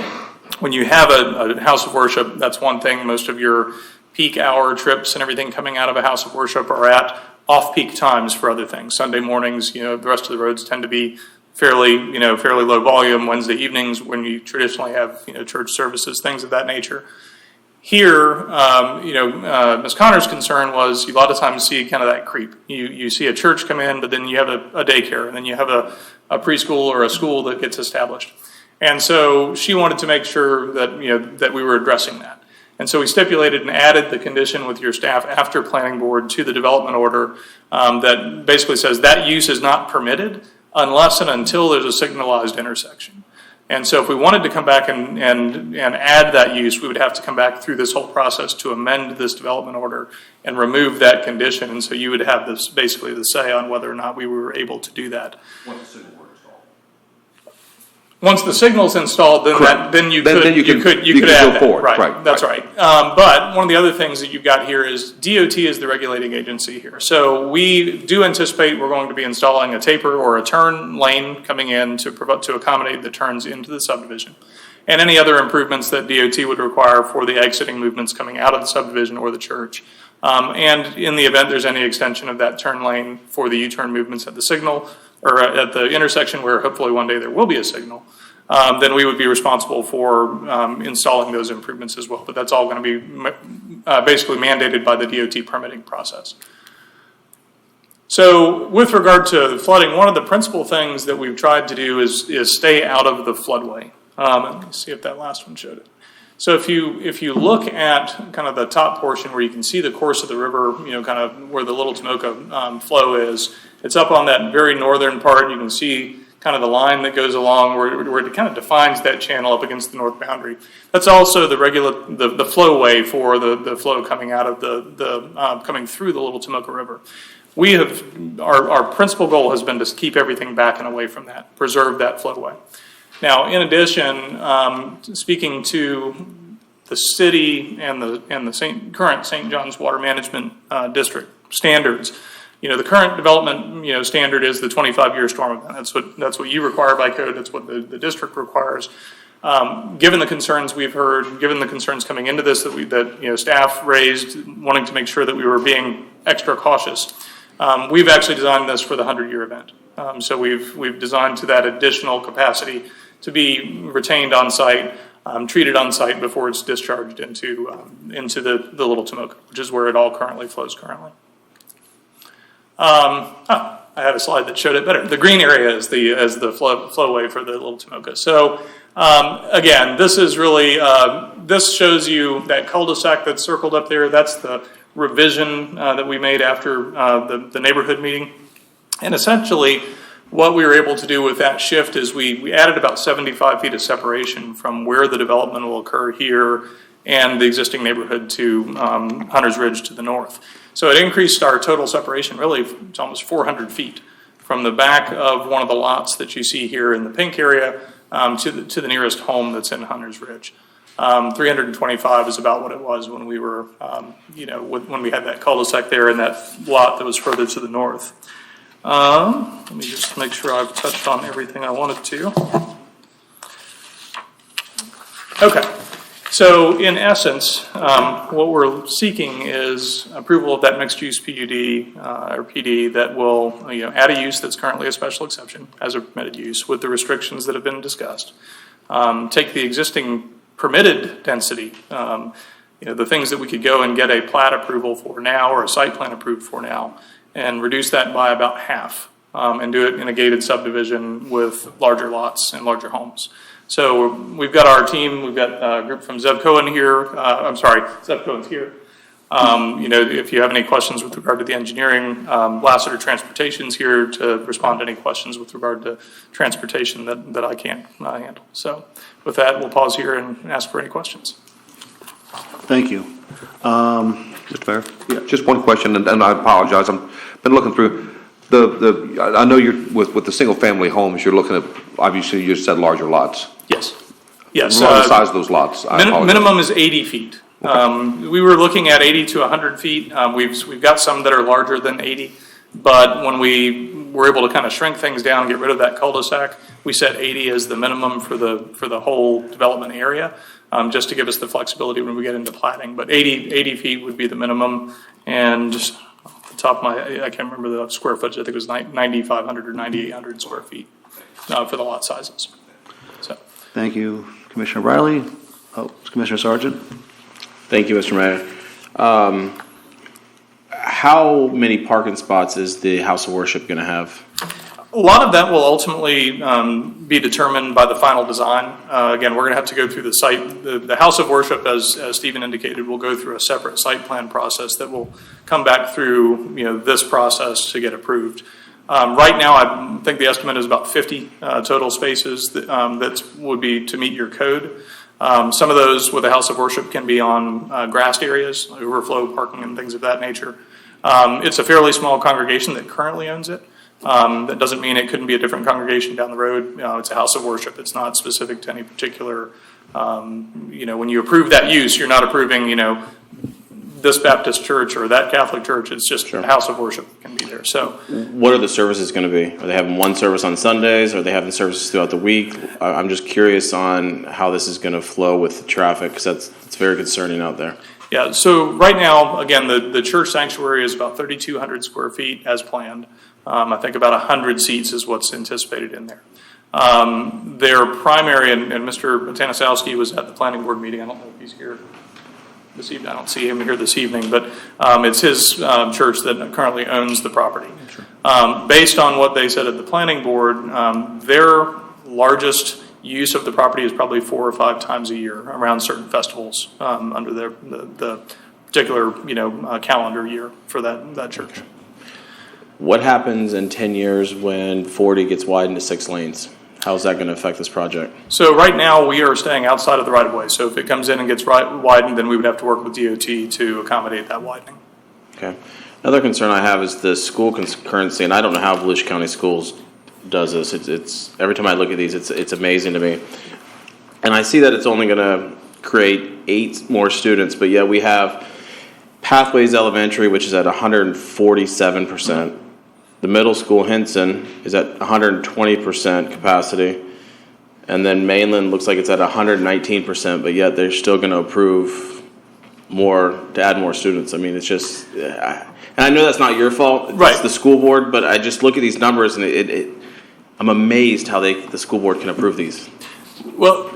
J: when you have a house of worship, that's one thing. Most of your peak hour trips and everything coming out of a house of worship are at off-peak times for other things. Sunday mornings, the rest of the roads tend to be fairly low volume. Wednesday evenings, when you traditionally have, church services, things of that nature. Here, Ms. Connor's concern was you a lot of times see kind of that creep. You see a church come in, but then you have a daycare, and then you have a preschool or a school that gets established. And so she wanted to make sure that, that we were addressing that. And so we stipulated and added the condition with your staff after planning board to the development order that basically says that use is not permitted unless and until there's a signalized intersection. And so if we wanted to come back and add that use, we would have to come back through this whole process to amend this development order and remove that condition. And so you would have this basically the say on whether or not we were able to do that. Once the signal's installed, then you could add that.
G: Forward.
J: Right. That's right. But one of the other things that you've got here is DOT is the regulating agency here. So we do anticipate we're going to be installing a taper or a turn lane coming in to accommodate the turns into the subdivision, and any other improvements that DOT would require for the exiting movements coming out of the subdivision or the church. And in the event there's any extension of that turn lane for the U-turn movements at the signal or at the intersection where hopefully one day there will be a signal, then we would be responsible for installing those improvements as well. But that's all going to be basically mandated by the DOT permitting process. So with regard to flooding, one of the principal things that we've tried to do is stay out of the floodway. Let me see if that last one showed it. So if you look at kind of the top portion where you can see the course of the river, kind of where the Little Tomoka flow is, it's up on that very northern part. You can see kind of the line that goes along where it kind of defines that channel up against the north boundary. That's also the flowway for the flow coming out of coming through the Little Tomoka River. Our principal goal has been to keep everything back and away from that, preserve that flowway. Now, in addition, speaking to the city and the current St. John's Water Management District standards, the current development standard is the 25-year storm event. That's what you require by code. That's what the district requires. Given the concerns we've heard, given the concerns coming into this that staff raised, wanting to make sure that we were being extra cautious, we've actually designed this for the 100-year event. So we've designed to that additional capacity to be retained on site, treated on site before it's discharged into the Little Tomoka, which is where it all currently flows currently. I had a slide that showed it better. The green area is the flowway for the Little Tomoka. So again, this is really this shows you that cul-de-sac that's circled up there. That's the revision that we made after the neighborhood meeting, and essentially what we were able to do with that shift is we added about 75 feet of separation from where the development will occur here and the existing neighborhood to Hunter's Ridge to the north. So it increased our total separation really to almost 400 feet from the back of one of the lots that you see here in the pink area to the nearest home that's in Hunter's Ridge. 325 is about what it was when we were, when we had that cul-de-sac there and that lot that was further to the north. Let me just make sure I've touched on everything I wanted to. Okay. So in essence, what we're seeking is approval of that mixed-use PUD or PD that will add a use that's currently a special exception as a permitted use with the restrictions that have been discussed. Take the existing permitted density, the things that we could go and get a plat approval for now or a site plan approved for now, and reduce that by about half, and do it in a gated subdivision with larger lots and larger homes. So we've got our team, we've got a group from Zebco in here, Zebco's here. If you have any questions with regard to the engineering, Lassiter Transportation's here to respond to any questions with regard to transportation that I can't handle. So with that, we'll pause here and ask for any questions.
A: Thank you. Mr. Mayor?
G: Yeah, just one question, and I apologize. I've been looking through I know you're with the single-family homes. You're looking at, obviously, you just said larger lots.
J: Yes. Yes.
G: What are the size of those lots?
J: Minimum is 80 feet. Okay. We were looking at 80 to 100 feet. We've got some that are larger than 80, but when we were able to kind of shrink things down and get rid of that cul-de-sac, we set 80 as the minimum for the whole development area, just to give us the flexibility when we get into platting. But 80 feet would be the minimum, and just off the top of I can't remember the square footage. I think it was 9,500 or 9,800 square feet for the lot sizes. So.
A: Thank you, Commissioner Riley. Commissioner Sargent.
C: Thank you, Mr. Mayor. How many parking spots is the House of Worship going to have?
J: A lot of that will ultimately be determined by the final design. Again, we're going to have to go through the site. The House of Worship, as Stephen indicated, will go through a separate site plan process that will come back through this process to get approved. Right now, I think the estimate is about 50 total spaces that would be to meet your code. Some of those with the House of Worship can be on grassed areas, overflow parking and things of that nature. It's a fairly small congregation that currently owns it. That doesn't mean it couldn't be a different congregation down the road. It's a House of Worship. It's not specific to any particular, when you approve that use, you're not approving, this Baptist church or that Catholic church. It's just a House of Worship can be there. So,
C: what are the services going to be? Are they having one service on Sundays? Are they having services throughout the week? I'm just curious on how this is going to flow with the traffic, because it's very concerning out there.
J: Yeah, so right now, again, the church sanctuary is about 3,200 square feet as planned. I think about 100 seats is what's anticipated in there. Their primary, and Mr. Tanisowski was at the planning board meeting. I don't know if he's here this evening. I don't see him here this evening, but it's his church that currently owns the property. Sure. Based on what they said at the planning board, their largest use of the property is probably 4 or 5 times a year around certain festivals under the particular calendar year for that church.
C: What happens in 10 years when 40 gets widened to 6 lanes? How's that going to affect this project?
J: So right now we are staying outside of the right of way. So if it comes in and gets widened, then we would have to work with DOT to accommodate that widening.
C: Okay. Another concern I have is the school concurrency, and I don't know how Volusia County Schools does this. It's every time I look at these, it's amazing to me. And I see that it's only going to create 8 more students, but yet we have Pathways Elementary, which is at 147%. The middle school, Hinson, is at 120% capacity. And then Mainland looks like it's at 119%, but yet they're still going to approve more to add more students. I mean, it's just, and I know that's not your fault. It's the school board, but I just look at these numbers and I'm amazed how the school board can approve these.
J: Well,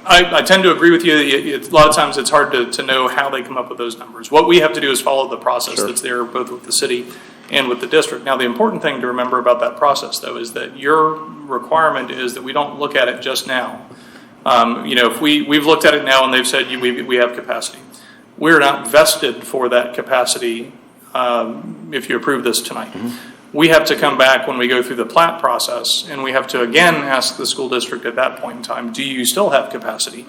J: I tend to agree with you. A lot of times it's hard to know how they come up with those numbers. What we have to do is follow the process that's there, both with the city and with the district. Now, the important thing to remember about that process, though, is that your requirement is that we don't look at it just now. If we've looked at it now and they've said we have capacity. We're not vested for that capacity if you approve this tonight. Mm-hmm. We have to come back when we go through the plat process, and we have to again ask the school district at that point in time, do you still have capacity?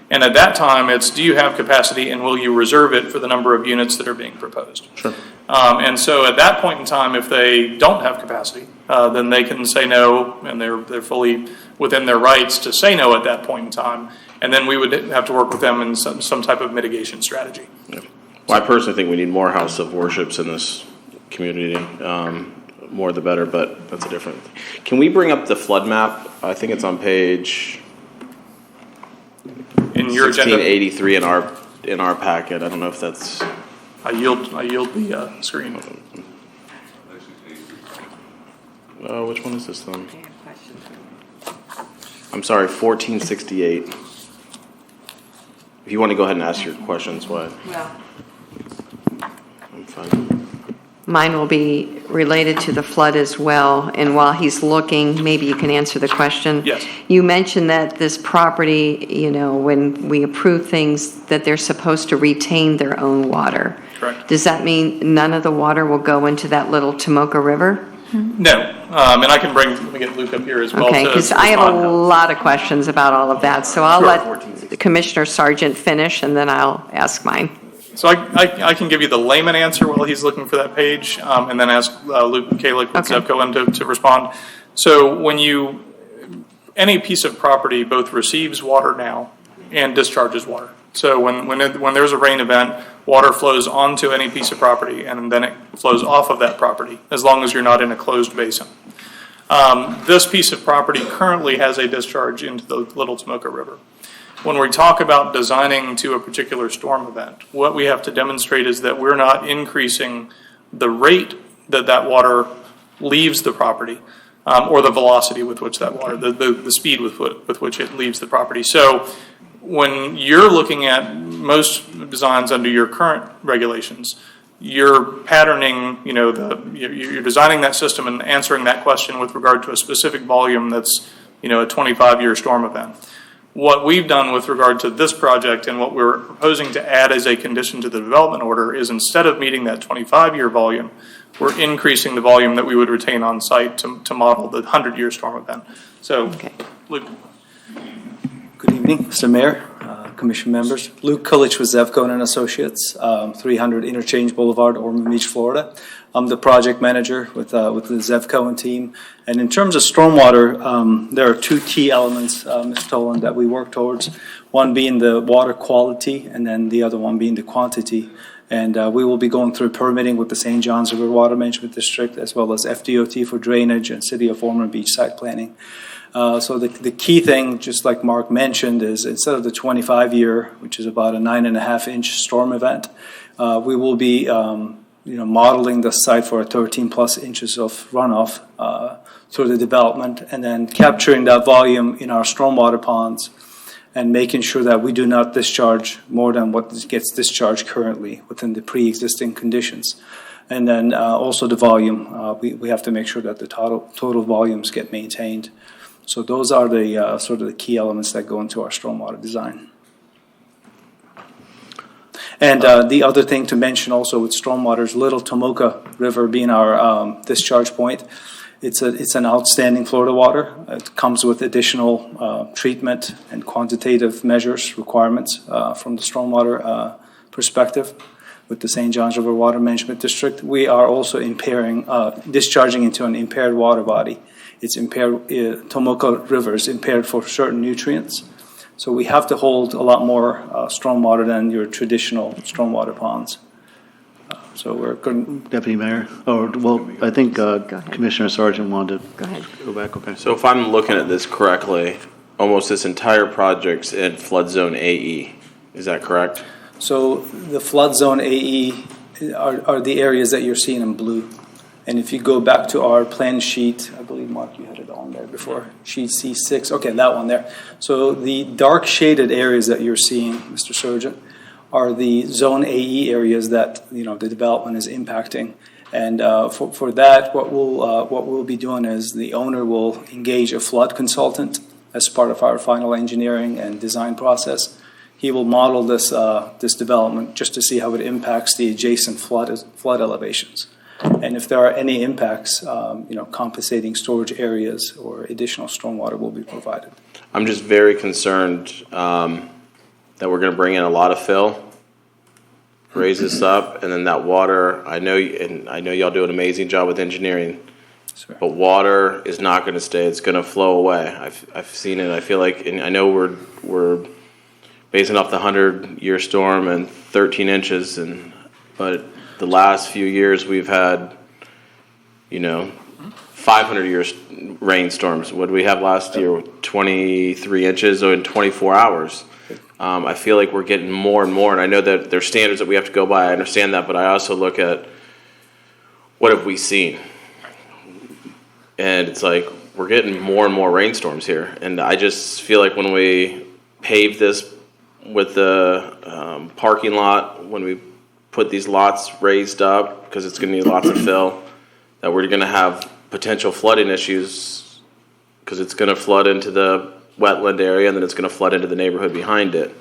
J: And at that time, it's do you have capacity, and will you reserve it for the number of units that are being proposed?
C: Sure.
J: And so at that point in time, if they don't have capacity, then they can say no, and they're fully within their rights to say no at that point in time. And then we would have to work with them in some type of mitigation strategy.
C: Yeah. Well, I personally think we need more House of Worships in this community. More the better, but that's a different thing. Can we bring up the flood map? I think it's on page
J: in your
C: 1683 in our packet. I don't know if that's.
J: I yield the screen.
C: Which one is this then? I'm sorry, 1468. If you want to go ahead and ask your questions, what?
B: Well,
C: I'm fine.
B: Mine will be related to the flood as well, and while he's looking, maybe you can answer the question.
J: Yes.
B: You mentioned that this property, when we approve things, that they're supposed to retain their own water.
J: Correct.
B: Does that mean none of the water will go into that little Tomoka River?
J: No, and I can let me get Luke up here as well.
B: Okay, because I have a lot of questions about all of that, so I'll
J: Sure.
B: let Commissioner Sargent finish, and then I'll ask mine.
J: So I can give you the layman answer while he's looking for that page, and then ask Luke Kalick with Zevco to respond. So any piece of property both receives water now and discharges water. So when there's a rain event, water flows onto any piece of property, and then it flows off of that property, as long as you're not in a closed basin. This piece of property currently has a discharge into the Little Tomoka River. When we talk about designing to a particular storm event, what we have to demonstrate is that we're not increasing the rate that water leaves the property, or the velocity with which that water, the speed with which it leaves the property. So when you're looking at most designs under your current regulations, you're patterning, you're designing that system and answering that question with regard to a specific volume that's, a 25-year storm event. What we've done with regard to this project and what we're proposing to add as a condition to the development order is, instead of meeting that 25-year volume, we're increasing the volume that we would retain on site to model the 100-year storm event. So, Luke.
D: Good evening, Mr. Mayor, Commission members. Luke Kulich with Zevco and Associates, 300 Interchange Boulevard, Ormond Beach, Florida. I'm the project manager with the Zevco and team. And in terms of stormwater, there are two key elements, Mr. Toland, that we work towards. One being the water quality, and then the other one being the quantity. And we will be going through permitting with the St. John's River Water Management District, as well as FDOT for drainage and City of Ormond Beach site planning. So the key thing, just like Mark mentioned, is instead of the 25-year, which is about a 9.5-inch storm event, we will be modeling the site for a 13-plus inches of runoff through the development, and then capturing that volume in our stormwater ponds and making sure that we do not discharge more than what gets discharged currently within the pre-existing conditions. And then also the volume, we have to make sure that the total volumes get maintained. So those are the sort of the key elements that go into our stormwater design. And the other thing to mention also with stormwater is Little Tomoka River being our discharge point. It's an outstanding Florida water. It comes with additional treatment and quantitative measures requirements from the stormwater perspective. With the St. John's River Water Management District, we are also discharging into an impaired water body. It's impaired. Tomoka River is impaired for certain nutrients. So we have to hold a lot more stormwater than your traditional stormwater ponds. So we're going.
A: Deputy Mayor, I think Commissioner Sargent wanted to go back. Okay.
C: So if I'm looking at this correctly, almost this entire project's in flood zone AE. Is that correct?
D: So the flood zone AE are the areas that you're seeing in blue. And if you go back to our plan sheet, I believe, Mark, you had it on there before, sheet C6. Okay, that one there. So the dark shaded areas that you're seeing, Mr. Surgeon, are the zone AE areas that the development is impacting. And for that, what we'll be doing is the owner will engage a flood consultant as part of our final engineering and design process. He will model this development just to see how it impacts the adjacent flood elevations. And if there are any impacts, compensating storage areas or additional stormwater will be provided.
C: I'm just very concerned that we're going to bring in a lot of fill, raise this up, and then that water. I know y'all do an amazing job with engineering, but water is not going to stay. It's going to flow away. I've seen it. I feel like, and I know we're basing off the 100-year storm and 13 inches, but the last few years we've had, 500-year rainstorms. What did we have last year? 23 inches in 24 hours. I feel like we're getting more and more, and I know that there's standards that we have to go by. I understand that, but I also look at what have we seen, and it's like we're getting more and more rainstorms here. And I just feel like when we pave this with the parking lot, when we put these lots raised up, because it's going to need lots of fill, that we're going to have potential flooding issues, because it's going to flood into the wetland area, and then it's going to flood into the neighborhood behind it.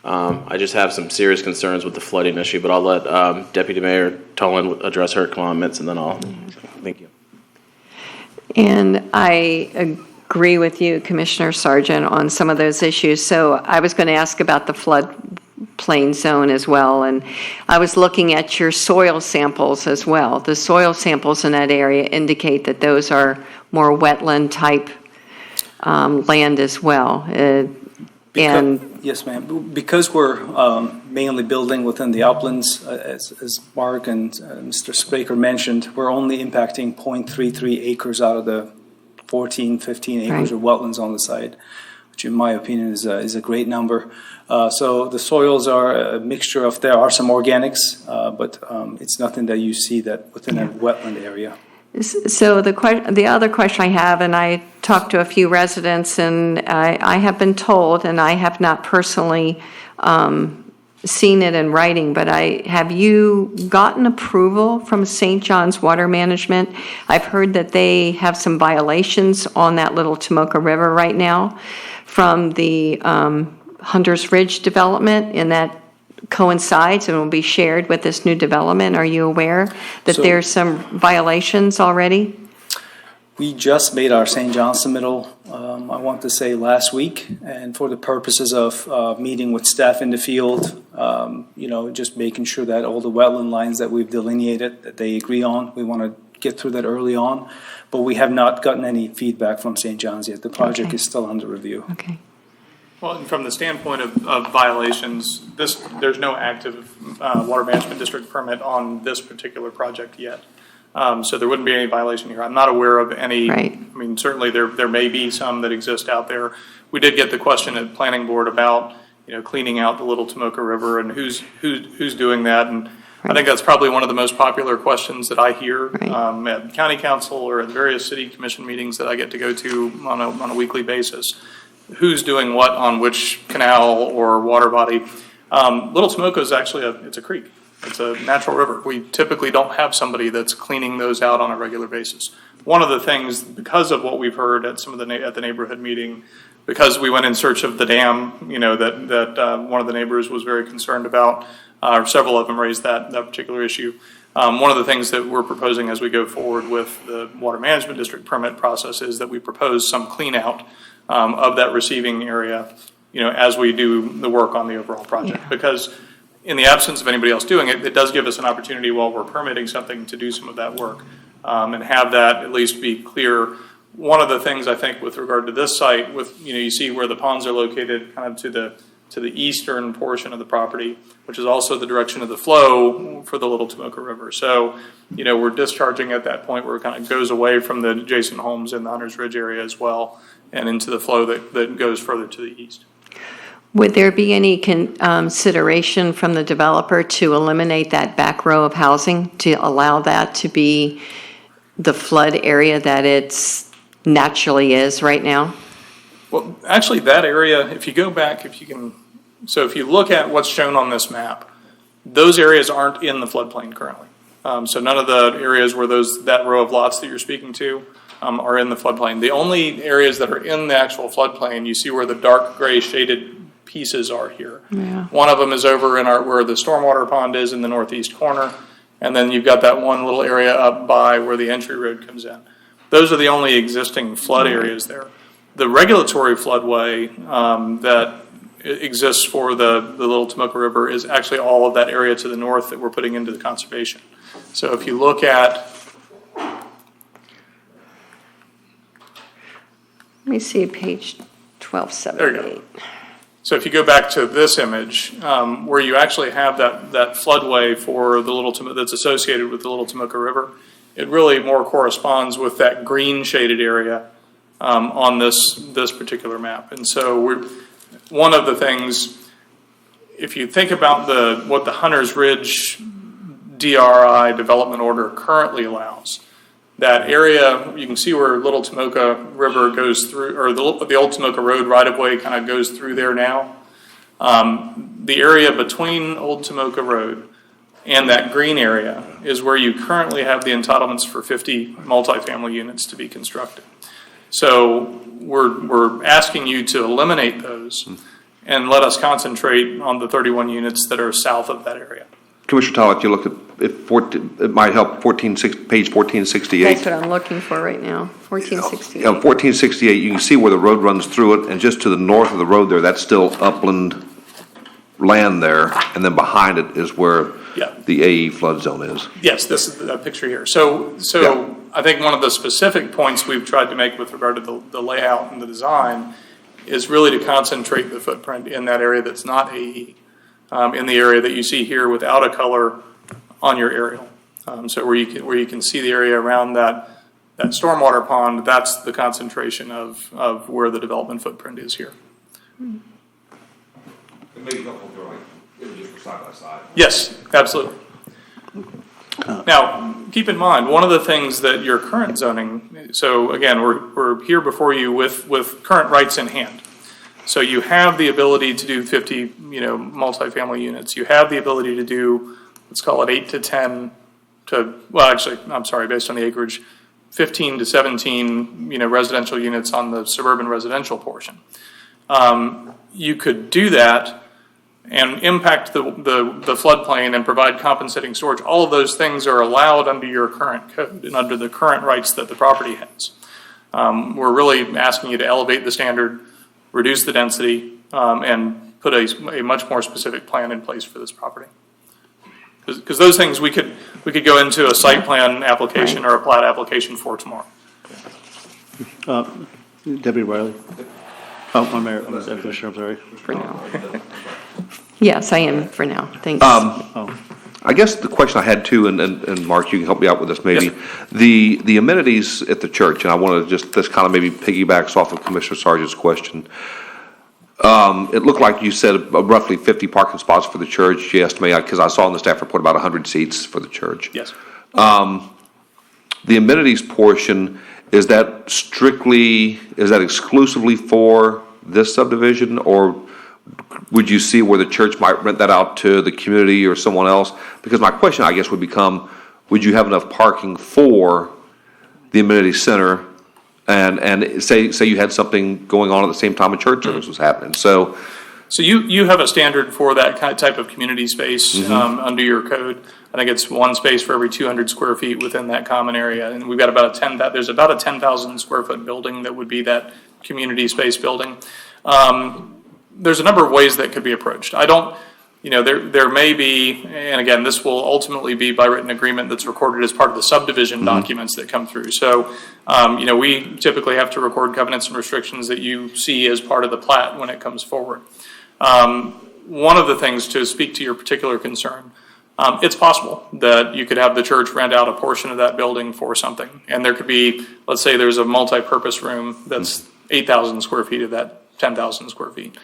C: I just have some serious concerns with the flooding issue, but I'll let Deputy Mayor Tolan address her comments, and then I'll, thank you.
B: And I agree with you, Commissioner Sargent, on some of those issues. So I was going to ask about the floodplain zone as well, and I was looking at your soil samples as well. The soil samples in that area indicate that those are more wetland type land as well.
D: Yes, ma'am. Because we're mainly building within the uplands, as Mark and Mr. Spraker mentioned, we're only impacting 0.33 acres out of the 14, 15 acres of wetlands on the site, which in my opinion is a great number. So the soils are a mixture of, there are some organics, but it's nothing that you see that within a wetland area.
B: So the other question I have, and I talked to a few residents, and I have been told, and I have not personally seen it in writing, but have you gotten approval from St. John's Water Management? I've heard that they have some violations on that Little Tomoka River right now from the Hunter's Ridge development, and that coincides and will be shared with this new development. Are you aware that there's some violations already?
D: We just made our St. John submittal, I want to say last week, and for the purposes of meeting with staff in the field, just making sure that all the wetland lines that we've delineated, that they agree on. We want to get through that early on, but we have not gotten any feedback from St. John's yet. The project is still under review.
B: Okay.
J: Well, and from the standpoint of violations, there's no active water management district permit on this particular project yet. So there wouldn't be any violation here. I'm not aware of any.
B: Right.
J: I mean, certainly there may be some that exist out there. We did get the question at Planning Board about cleaning out the Little Tomoka River and who's doing that, and I think that's probably one of the most popular questions that I hear at County Council or at various City Commission meetings that I get to go to on a weekly basis. Who's doing what on which canal or water body? Little Tomoka is actually it's a creek. It's a natural river. We typically don't have somebody that's cleaning those out on a regular basis. One of the things, because of what we've heard at some of at the neighborhood meeting, because we went in search of the dam, that one of the neighbors was very concerned about, or several of them raised that particular issue. One of the things that we're proposing as we go forward with the water management district permit process is that we propose some clean out of that receiving area, as we do the work on the overall project. Because in the absence of anybody else doing it, it does give us an opportunity while we're permitting something to do some of that work and have that at least be clear. One of the things I think with regard to this site, you see where the ponds are located kind of to the eastern portion of the property, which is also the direction of the flow for the Little Tomoka River. So, we're discharging at that point where it kind of goes away from the adjacent homes in the Hunter's Ridge area as well, and into the flow that goes further to the east.
B: Would there be any consideration from the developer to eliminate that back row of housing to allow that to be the flood area that it naturally is right now?
J: Well, actually, that area, if you go back, if you look at what's shown on this map, those areas aren't in the floodplain currently. So none of the areas where that row of lots that you're speaking to are in the floodplain. The only areas that are in the actual floodplain, you see where the dark gray shaded pieces are here.
B: Yeah.
J: One of them is over in where the stormwater pond is in the northeast corner, and then you've got that one little area up by where the entry road comes in. Those are the only existing flood areas there. The regulatory floodway that exists for the Little Tomoka River is actually all of that area to the north that we're putting into the conservation. So if you look at,
B: Let me see page 1278.
J: there you go. So if you go back to this image, where you actually have that floodway for the Little Tomoka that's associated with the Little Tomoka River, it really more corresponds with that green shaded area on this particular map. And so one of the things, if you think about what the Hunter's Ridge DRI development order currently allows, that area, you can see where Little Tomoka River goes through, or the old Tomoka Road right-of-way kind of goes through there now. The area between Old Tomoka Road and that green area is where you currently have the entitlements for 50 multifamily units to be constructed. So we're asking you to eliminate those and let us concentrate on the 31 units that are south of that area.
G: Commissioner Todd, if you look at, it might help, page 1468.
B: That's what I'm looking for right now, 1468.
G: On 1468, you can see where the road runs through it, and just to the north of the road there, that's still upland land there, and then behind it is where the AE flood zone is.
J: Yes, this is the picture here. So I think one of the specific points we've tried to make with regard to the layout and the design is really to concentrate the footprint in that area that's not AE, in the area that you see here without a color on your aerial. So where you can see the area around that stormwater pond, that's the concentration of where the development footprint is here. Yes, absolutely. Now, keep in mind, one of the things that your current zoning, so again, we're here before you with current rights in hand. So you have the ability to do 50, multifamily units. You have the ability to do, let's call it 8 to 10 based on the acreage, 15 to 17, residential units on the suburban residential portion. You could do that and impact the floodplain and provide compensating storage. All of those things are allowed under your current code and under the current rights that the property has. We're really asking you to elevate the standard, reduce the density, and put a much more specific plan in place for this property. Because those things we could go into a site plan application or a plat application for tomorrow.
A: Deputy Riley? Oh, I'm Mayor, Commissioner, I'm sorry.
B: For now. Yes, I am for now. Thanks.
G: I guess the question I had too, and Mark, you can help me out with this maybe.
J: Yes.
G: The amenities at the church, and I want to this kind of maybe piggybacks off of Commissioner Sargent's question. It looked like you said roughly 50 parking spots for the church. You estimate, because I saw in the staff report about 100 seats for the church.
J: Yes.
G: The amenities portion, is that exclusively for this subdivision, or would you see where the church might rent that out to the community or someone else? Because my question, I guess, would become, would you have enough parking for the amenity center? And say you had something going on at the same time a church service was happening. So
J: you have a standard for that kind of type of community space under your code. I think it's one space for every 200 square feet within that common area, and we've got there's about a 10,000 square foot building that would be that community space building. There's a number of ways that could be approached. There may be, and again, this will ultimately be by written agreement that's recorded as part of the subdivision documents that come through. So, we typically have to record covenants and restrictions that you see as part of the plat when it comes forward. One of the things, to speak to your particular concern, it's possible that you could have the church rent out a portion of that building for something. And there could be, let's say there's a multi-purpose room that's 8,000 square feet of that 10,000 square feet.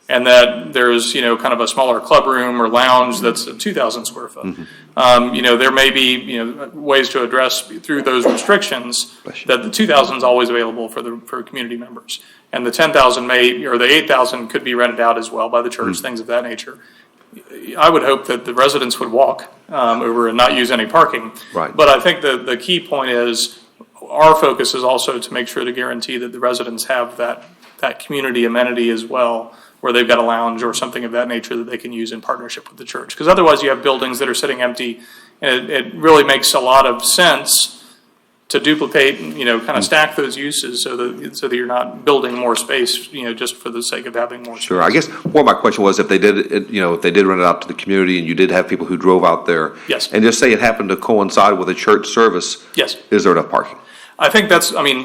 J: And that there's, kind of a smaller club room or lounge that's 2,000 square foot. There may be, ways to address through those restrictions that the 2,000 is always available for community members. And the 10,000 or the 8,000 could be rented out as well by the church, things of that nature. I would hope that the residents would walk over and not use any parking.
G: Right.
J: But I think the key point is our focus is also to make sure to guarantee that the residents have that community amenity as well, where they've got a lounge or something of that nature that they can use in partnership with the church. Because otherwise you have buildings that are sitting empty, and it really makes a lot of sense to duplicate, kind of stack those uses so that you're not building more space, just for the sake of having more space.
G: Sure. I guess what my question was, if they did rent it out to the community and you did have people who drove out there.
J: Yes.
G: And just say it happened to coincide with a church service.
J: Yes.
G: Is there enough parking?
J: I think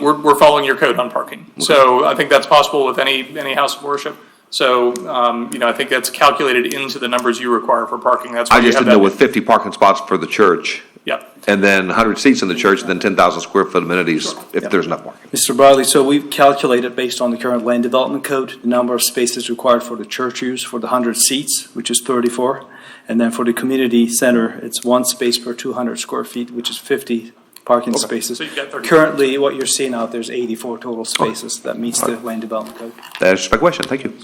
J: we're following your code on parking. Okay. So I think that's possible with any house of worship. So, I think that's calculated into the numbers you require for parking. That's why
G: I just didn't know with 50 parking spots for the church.
J: Yep.
G: And then 100 seats in the church, and then 10,000 square foot amenities, if there's enough parking.
D: Mr. Bradley, so we've calculated based on the current land development code, the number of spaces required for the church use for the 100 seats, which is 34. And then for the community center, it's one space per 200 square feet, which is 50 parking spaces.
J: So you've got 30.
D: Currently, what you're seeing out there is 84 total spaces that meets the land development code.
G: That's my question. Thank you.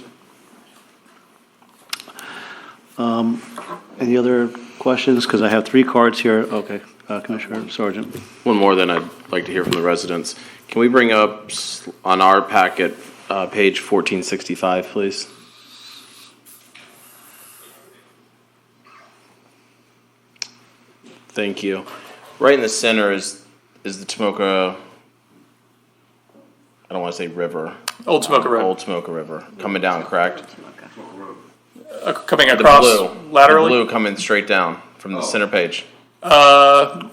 A: Any other questions? Because I have 3 cards here. Okay, Commissioner Sargent.
C: One more than I'd like to hear from the residents. Can we bring up on our packet, page 1465, please? Thank you. Right in the center is the Tomoka, I don't want to say river.
J: Old Tomoka Road.
C: Old Tomoka River, coming down, correct?
J: Coming across
C: The blue,
J: laterally?
C: The blue coming straight down from the center page.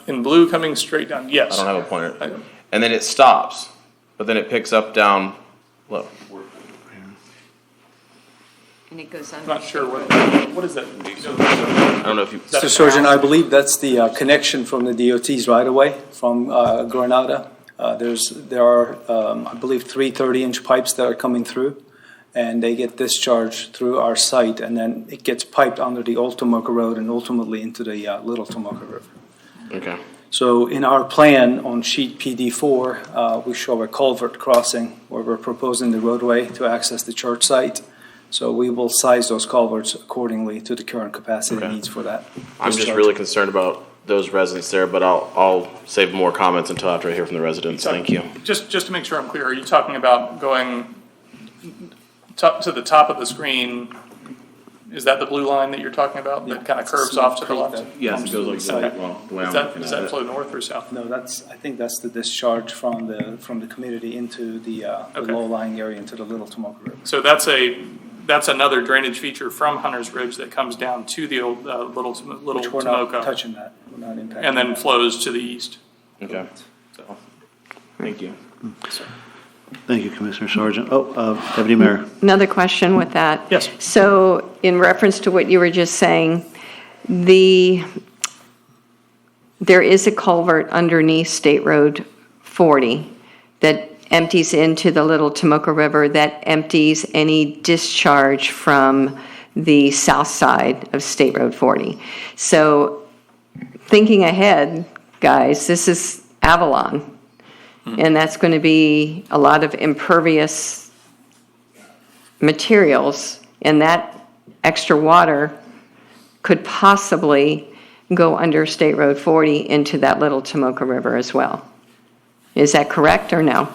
J: In blue coming straight down, yes.
C: I don't have a pointer. And then it stops, but then it picks up down low.
B: And it goes
J: I'm
B: under.
J: not sure what is that?
C: I don't know if you.
D: Mr. Surgeon, I believe that's the connection from the DOT's right away from Granada. There are, I believe, 3 30-inch pipes that are coming through, and they get discharged through our site, and then it gets piped under the Old Tomoka Road and ultimately into the Little Tomoka River.
C: Okay.
D: So in our plan on sheet PD4, we show a culvert crossing where we're proposing the roadway to access the church site. So we will size those culverts accordingly to the current capacity needs for that.
C: I'm just really concerned about those residents there, but I'll save more comments until after I hear from the residents. Thank you.
J: Just to make sure I'm clear, are you talking about going to the top of the screen? Is that the blue line that you're talking about that kind of curves off to the left?
C: Yes, it goes like that. Well, the way I'm looking
J: Does
C: at
J: that
C: it.
J: flow north or south?
D: No, I think that's the discharge from the community into the low-lying area into the Little Tomoka River.
J: So that's another drainage feature from Hunter's Ridge that comes down to the old Little
D: Which we're not
J: Tomoka
D: touching that. We're not impacting
J: and then
D: that.
J: flows to the east.
C: Okay.
J: So,
C: Thank you.
A: Thank you, Commissioner Sargent. Deputy Mayor.
B: Another question with that.
J: Yes.
B: So in reference to what you were just saying, there is a culvert underneath State Road 40 that empties into the Little Tomoka River, that empties any discharge from the south side of State Road 40. So thinking ahead, guys, this is Avalon. And that's going to be a lot of impervious materials, and that extra water could possibly go under State Road 40 into that Little Tomoka River as well. Is that correct or no?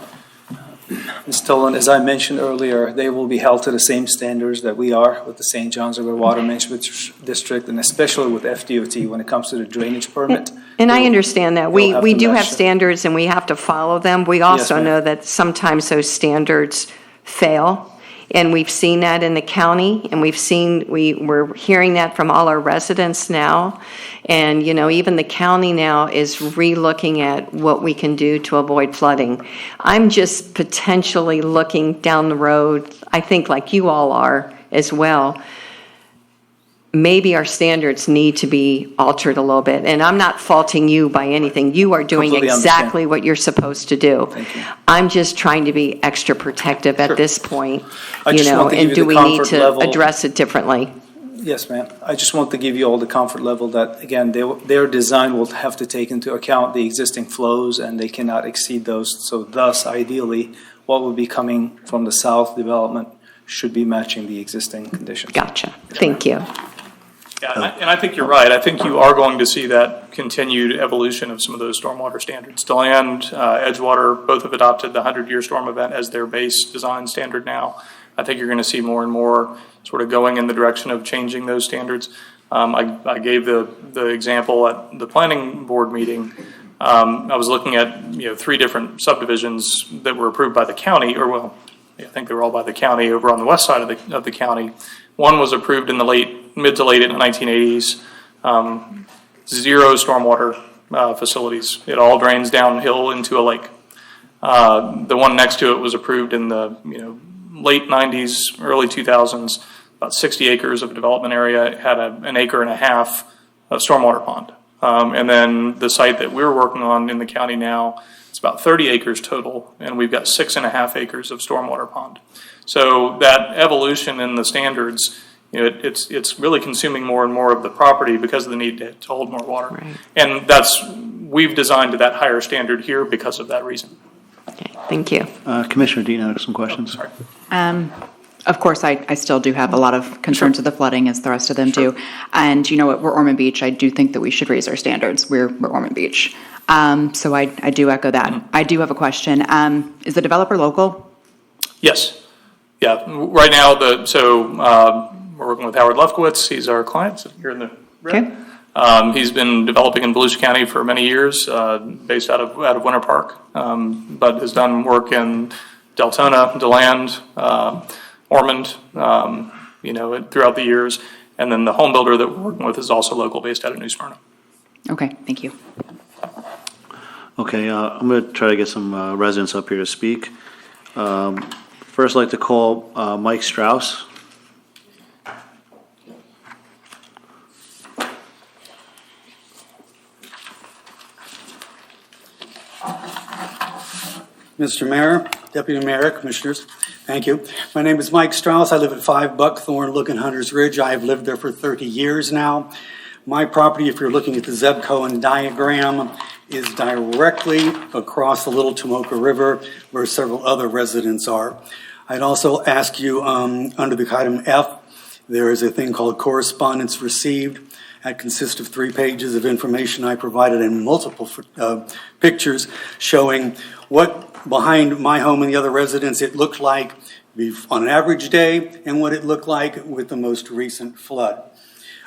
D: Ms. Tolan, as I mentioned earlier, they will be held to the same standards that we are with the St. Johns River Water Management District, and especially with FDOT when it comes to the drainage permit.
B: And I understand that.
D: they'll have
B: We
D: to
B: do have
D: match them.
B: standards and we have to follow them. We also
D: ma'am.
B: know that sometimes those standards fail. And we've seen that in the county, and we're hearing that from all our residents now. And, even the county now is re-looking at what we can do to avoid flooding. I'm just potentially looking down the road, I think like you all are as well. Maybe our standards need to be altered a little bit. And I'm not faulting you by anything. You are doing
D: Completely
B: exactly
D: understand.
B: what you're supposed to do.
D: Thank you.
B: I'm just trying to be extra protective at this point,
D: I just want to give
B: and
D: you
B: do
D: the
B: we need
D: comfort
B: to
D: level.
B: address it differently?
D: Yes, ma'am. I just want to give you all the comfort level that, again, their design will have to take into account the existing flows, and they cannot exceed those. So thus, ideally, what would be coming from the south development should be matching the existing conditions.
B: Gotcha. Thank you.
J: Yeah, and I think you're right. I think you are going to see that continued evolution of some of those stormwater standards. DeLand, Edgewater, both have adopted the 100-year storm event as their base design standard now. I think you're going to see more and more sort of going in the direction of changing those standards. I gave the example at the planning board meeting. I was looking at 3 different subdivisions that were approved by the county, I think they were all by the county over on the west side of the county. One was approved in the mid to late 1980s. 0 stormwater facilities. It all drains downhill into a lake. The one next to it was approved in the late 90s, early 2000s. About 60 acres of development area. It had an acre and a half of stormwater pond. And then the site that we're working on in the county now, it's about 30 acres total, and we've got 6.5 acres of stormwater pond. So that evolution in the standards, it's really consuming more and more of the property because of the need to hold more water.
B: Right.
J: And we've designed to that higher standard here because of that reason.
B: Okay, thank you.
A: Commissioner Dean, I have some questions.
J: Sorry.
I: Of course, I still do have a lot of concerns with the flooding, as the rest of them do. And you know what, we're Ormond Beach. I do think that we should raise our standards. We're Ormond Beach. So I do echo that. I do have a question. Is the developer local?
J: Yes. Yeah, right now, we're working with Howard Lefkowitz. He's our client, so here in the red. He's been developing in Volusia County for many years, based out of Winter Park, but has done work in Deltona, DeLand, Ormond, throughout the years. And then the home builder that we're working with is also local, based out of New Smyrna.
I: Okay, thank you.
A: Okay, I'm going to try to get some residents up here to speak. First, I'd like to call Mike Strauss.
K: Mr. Mayor, Deputy Mayor, Commissioners, thank you. My name is Mike Strauss. I live at 5 Buckthorn, looking Hunters Ridge. I have lived there for 30 years now. My property, if you're looking at the Zeb Cohen diagram, is directly across the Little Tomoka River where several other residents are. I'd also ask you, under the item F, there is a thing called correspondence received. That consists of 3 pages of information I provided and multiple pictures showing what behind my home and the other residents it looked like on an average day and what it looked like with the most recent flood.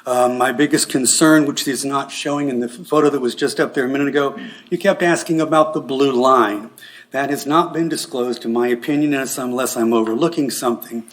K: My biggest concern, which is not showing in the photo that was just up there a minute ago, you kept asking about the blue line. That has not been disclosed, in my opinion, unless I'm overlooking something.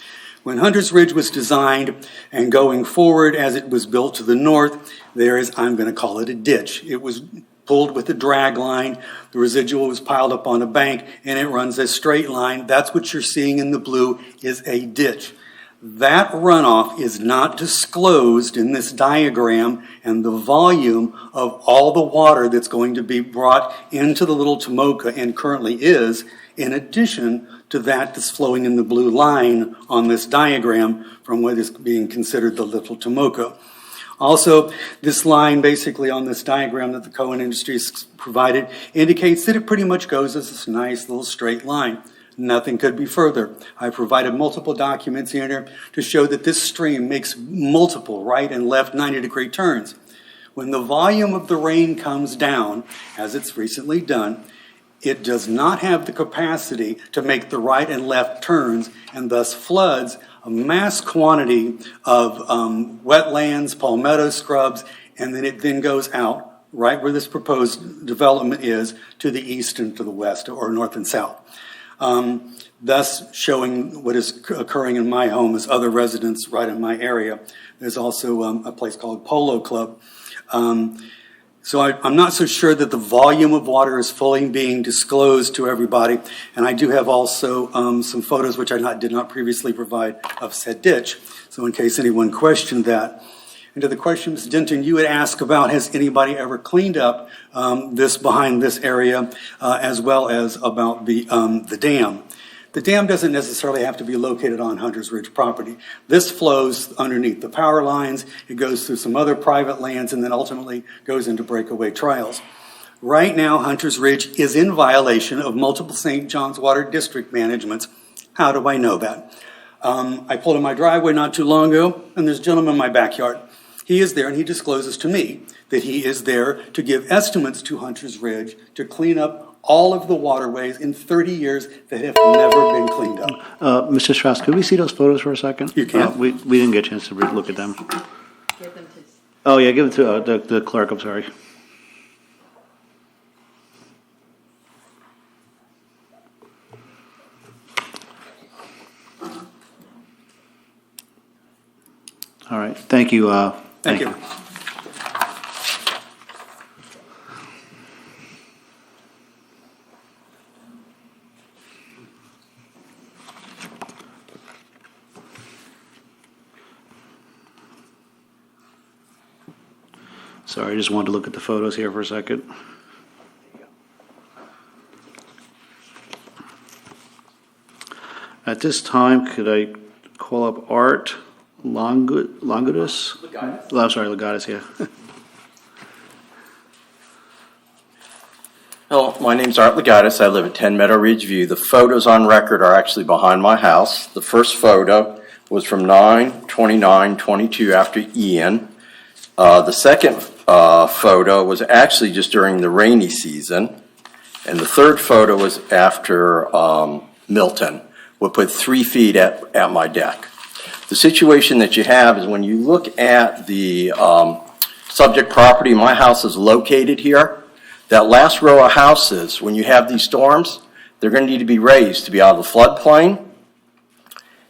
K: When Hunters Ridge was designed and going forward as it was built to the north, there is, I'm going to call it a ditch. It was pulled with a drag line. The residual was piled up on a bank and it runs a straight line. That's what you're seeing in the blue is a ditch. That runoff is not disclosed in this diagram, and the volume of all the water that's going to be brought into the Little Tomoka and currently is, in addition to that's flowing in the blue line on this diagram from what is being considered the Little Tomoka. Also, this line basically on this diagram that the Cohen Industries provided indicates that it pretty much goes as this nice little straight line. Nothing could be further. I provided multiple documents here to show that this stream makes multiple right and left 90-degree turns. When the volume of the rain comes down, as it's recently done, it does not have the capacity to make the right and left turns and thus floods a mass quantity of wetlands, palmetto scrubs, and then it then goes out right where this proposed development is to the east and to the west or north and south. Thus showing what is occurring in my home as other residents right in my area. There's also a place called Polo Club. So I'm not so sure that the volume of water is fully being disclosed to everybody. And I do have also some photos which I did not previously provide of said ditch. So in case anyone questioned that. And to the question, Ms. Denton, you had asked about has anybody ever cleaned up this behind this area, as well as about the dam. The dam doesn't necessarily have to be located on Hunters Ridge property. This flows underneath the power lines, it goes through some other private lands, and then ultimately goes into breakaway trials. Right now, Hunters Ridge is in violation of multiple St. John's Water District managements. How do I know that? I pulled in my driveway not too long ago, and there's a gentleman in my backyard. He is there, and he discloses to me that he is there to give estimates to Hunters Ridge to clean up all of the waterways in 30 years that have never been cleaned up.
A: Mr. Strauss, could we see those photos for a second?
K: You can.
A: We didn't get a chance to look at them. Oh, yeah, give it to the clerk, I'm sorry. All right, thank you.
K: Thank you.
A: Sorry, I just wanted to look at the photos here for a second. At this time, could I call up Art Longadus? I'm sorry, Legatus, yeah.
L: Hello, my name's Art Legaitis. I live at 10 Meadow Ridge View. The photos on record are actually behind my house. The first photo was from 9/29/22 after Ian. The second photo was actually just during the rainy season. And the third photo was after Milton. We put 3 feet at my deck. The situation that you have is when you look at the subject property, my house is located here. That last row of houses, when you have these storms, they're going to need to be raised to be out of the floodplain.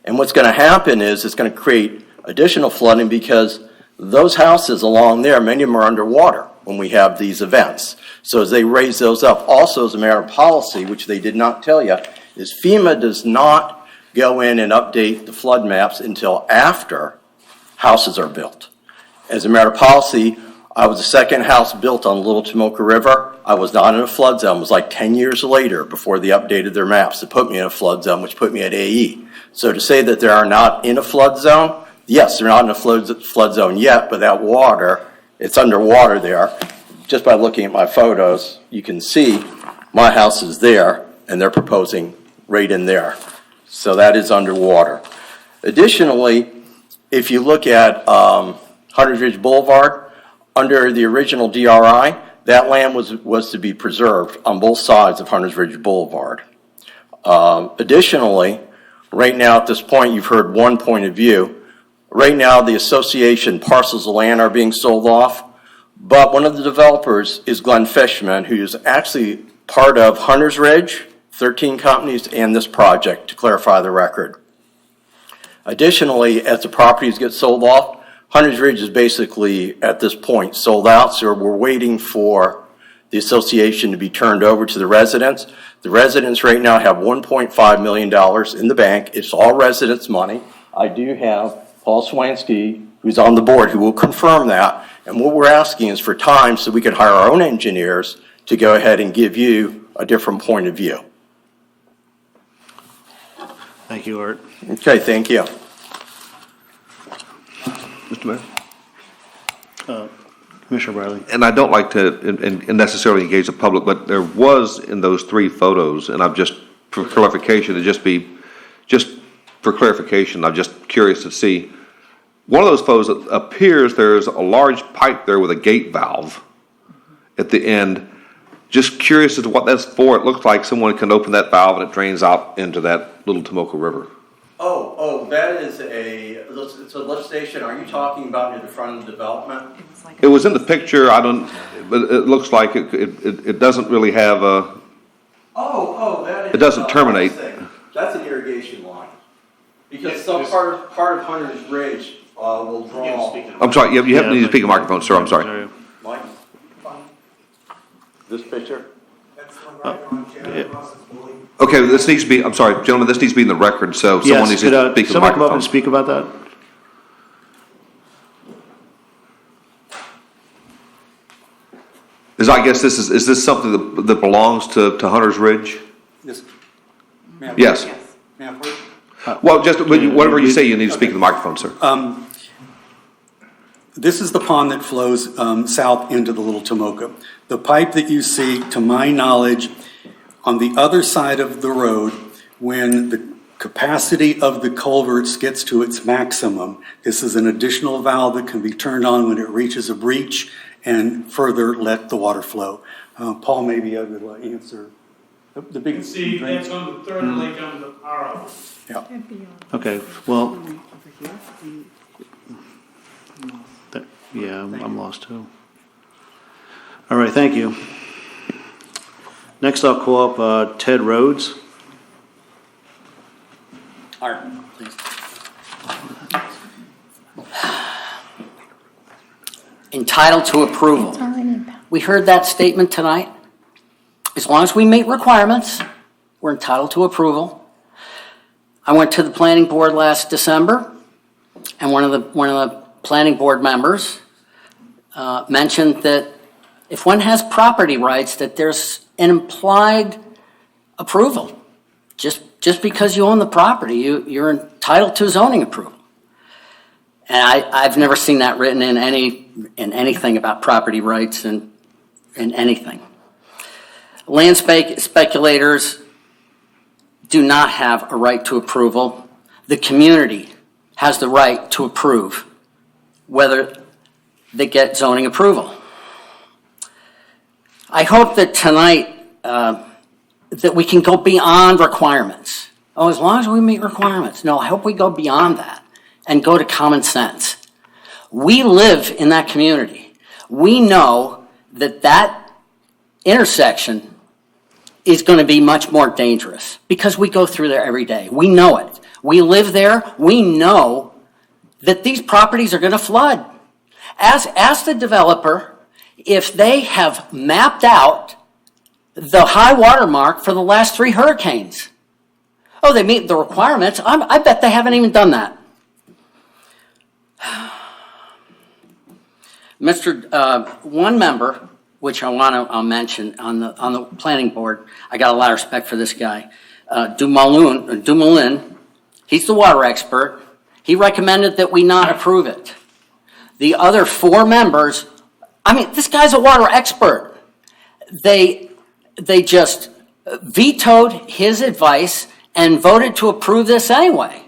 L: And what's going to happen is it's going to create additional flooding because those houses along there, many of them are underwater when we have these events. So as they raise those up, also as a matter of policy, which they did not tell you, is FEMA does not go in and update the flood maps until after houses are built. As a matter of policy, I was the second house built on Little Tomoka River. I was not in a flood zone. It was like 10 years later before they updated their maps to put me in a flood zone, which put me at AE. So to say that they are not in a flood zone, yes, they're not in a flood zone yet, but that water, it's underwater there. Just by looking at my photos, you can see my house is there, and they're proposing right in there. So that is underwater. Additionally, if you look at Hunters Ridge Boulevard, under the original DRI, that land was to be preserved on both sides of Hunters Ridge Boulevard. Additionally, right now at this point, you've heard one point of view. Right now, the association parcels of land are being sold off, but one of the developers is Glenn Fishman, who is actually part of Hunters Ridge, 13 companies, and this project, to clarify the record. Additionally, as the properties get sold off, Hunters Ridge is basically, at this point, sold out, so we're waiting for the association to be turned over to the residents. The residents right now have $1.5 million in the bank. It's all residents' money. I do have Paul Swansky, who's on the board, who will confirm that. And what we're asking is for time so we can hire our own engineers to go ahead and give you a different point of view.
A: Thank you, Art.
L: Okay, thank you.
G: Mr. Mayor?
A: Commissioner Riley.
G: And I don't like to necessarily engage the public, but there was in those 3 photos, and I'm just, for clarification, I'm just curious to see. One of those photos appears there's a large pipe there with a gate valve at the end. Just curious as to what that's for. It looks like someone can open that valve and it drains out into that Little Tomoka River.
L: Oh, that is it's a lift station. Are you talking about near the front of the development?
G: It was in the picture. But it looks like it doesn't really have a.
L: That is.
G: It doesn't terminate.
L: That's an irrigation line. Because some part of Hunters Ridge will draw.
G: I'm sorry. You have to speak a microphone, sir. I'm sorry.
L: Mike? This picture?
K: That's the one right on Janet Ross's building.
G: Okay, this needs to be. I'm sorry, gentlemen. This needs to be in the record. So someone needs to speak to the
A: someone come up
G: microphone.
A: and speak about that?
G: I guess is this something that belongs to Hunters Ridge?
K: Yes.
G: Yes.
K: May I approach?
G: Well, just whatever you say, you need to speak to the microphone, sir.
K: This is the pond that flows south into the Little Tomoka. The pipe that you see, to my knowledge, on the other side of the road, when the capacity of the culverts gets to its maximum, this is an additional valve that can be turned on when it reaches a breach and further let the water flow. Paul, maybe I will answer. The big
E: See, that's on the third link on the power.
K: Yeah.
A: Okay, well. I'm lost too. All right, thank you. Next, I'll call up Ted Rhodes.
V: Art, please. Entitled to approval. We heard that statement tonight. As long as we meet requirements, we're entitled to approval. I went to the planning board last December, and one of the planning board members mentioned that if one has property rights, that there's an implied approval. Just because you own the property, you're entitled to zoning approval. And I've never seen that written in anything about property rights and anything. Land speculators do not have a right to approval. The community has the right to approve whether they get zoning approval. I hope that tonight that we can go beyond requirements. Oh, as long as we meet requirements. No, I hope we go beyond that and go to common sense. We live in that community. We know that that intersection is going to be much more dangerous because we go through there every day. We know it. We live there. We know that these properties are going to flood. Ask the developer if they have mapped out the high water mark for the last 3 hurricanes. Oh, they meet the requirements. I bet they haven't even done that. One member, which I'll mention on the planning board, I got a lot of respect for this guy, Dumoulin. He's the water expert. He recommended that we not approve it. The other 4 members, this guy's a water expert. They just vetoed his advice and voted to approve this anyway.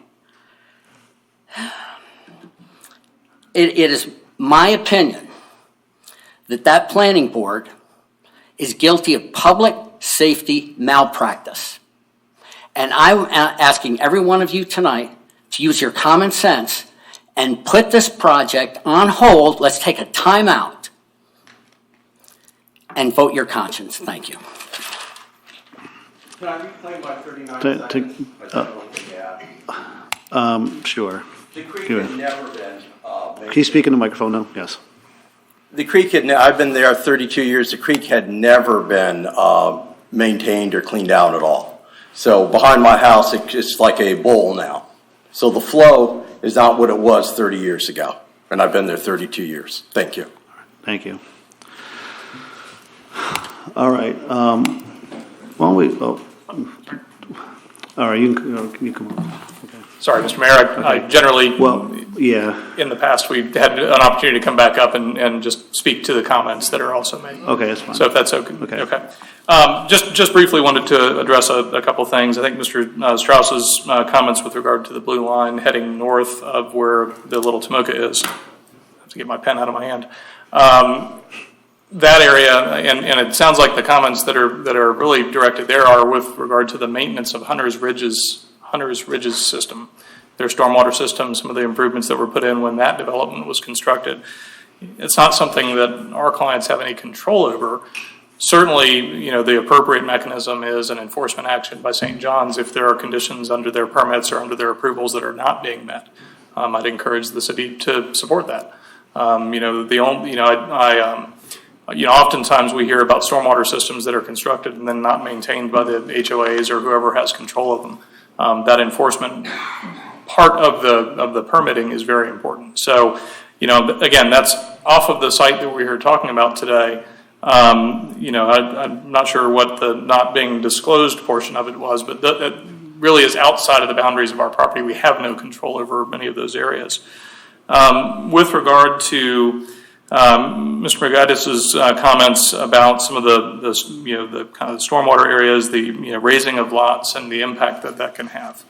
V: It is my opinion that planning board is guilty of public safety malpractice. And I'm asking every one of you tonight to use your common sense and put this project on hold. Let's take a timeout and vote your conscience. Thank you.
S: Can I reclaim my 39 seconds?
A: Sure.
S: The creek
A: Go
S: had
A: ahead.
S: never been
A: Can you speak in the microphone now? Yes.
L: The creek I've been there 32 years. The creek had never been maintained or cleaned out at all. So behind my house, it's like a bowl now. So the flow is not what it was 30 years ago. And I've been there 32 years. Thank you.
A: Thank you. All right. Why don't we? All right. You come on. Okay.
J: Sorry, Mr. Mayor, I generally, in the past, we've had an opportunity to come back up and just speak to the comments that are also made.
A: Okay, that's fine.
J: So if that's okay. Okay. Just briefly wanted to address a couple things. I think Mr. Strauss's comments with regard to the blue line heading north of where the Little Tomoka is. I have to get my pen out of my hand. That area, and it sounds like the comments that are really directed there are with regard to the maintenance of Hunter's Ridge's system, their stormwater system, some of the improvements that were put in when that development was constructed. It's not something that our clients have any control over. Certainly, the appropriate mechanism is an enforcement action by St. John's if there are conditions under their permits or under their approvals that are not being met. I'd encourage the city to support that. Oftentimes we hear about stormwater systems that are constructed and then not maintained by the HOAs or whoever has control of them. That enforcement part of the permitting is very important. So, again, that's off of the site that we're here talking about today. I'm not sure what the not being disclosed portion of it was, but that really is outside of the boundaries of our property. We have no control over many of those areas. With regard to Mr. McGuinness's comments about some of the kind of stormwater areas, the raising of lots and the impact that can have.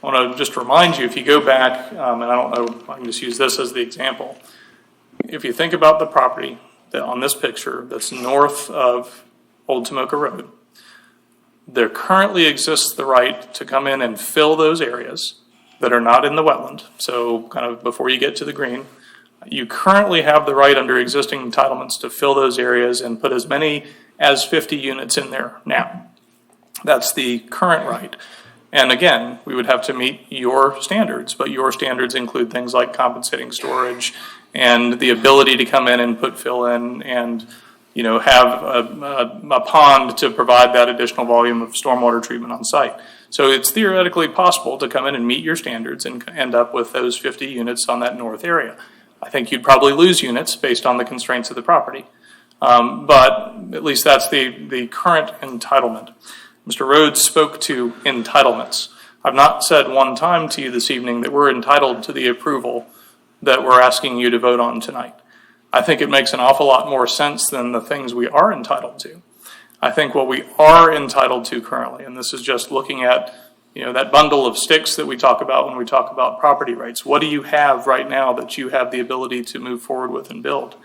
J: I want to just remind you, if you go back, and I don't know, I can just use this as the example. If you think about the property that on this picture that's north of Old Tomoka Road, there currently exists the right to come in and fill those areas that are not in the wetland. So kind of before you get to the green, you currently have the right under existing entitlements to fill those areas and put as many as 50 units in there now. That's the current right. And again, we would have to meet your standards, but your standards include things like compensating storage and the ability to come in and put fill in and have a pond to provide that additional volume of stormwater treatment on site. So it's theoretically possible to come in and meet your standards and end up with those 50 units on that north area. I think you'd probably lose units based on the constraints of the property. But at least that's the current entitlement. Mr. Rhodes spoke to entitlements. I've not said one time to you this evening that we're entitled to the approval that we're asking you to vote on tonight. I think it makes an awful lot more sense than the things we are entitled to. I think what we are entitled to currently, and this is just looking at, that bundle of sticks that we talk about when we talk about property rights. What do you have right now that you have the ability to move forward with and build?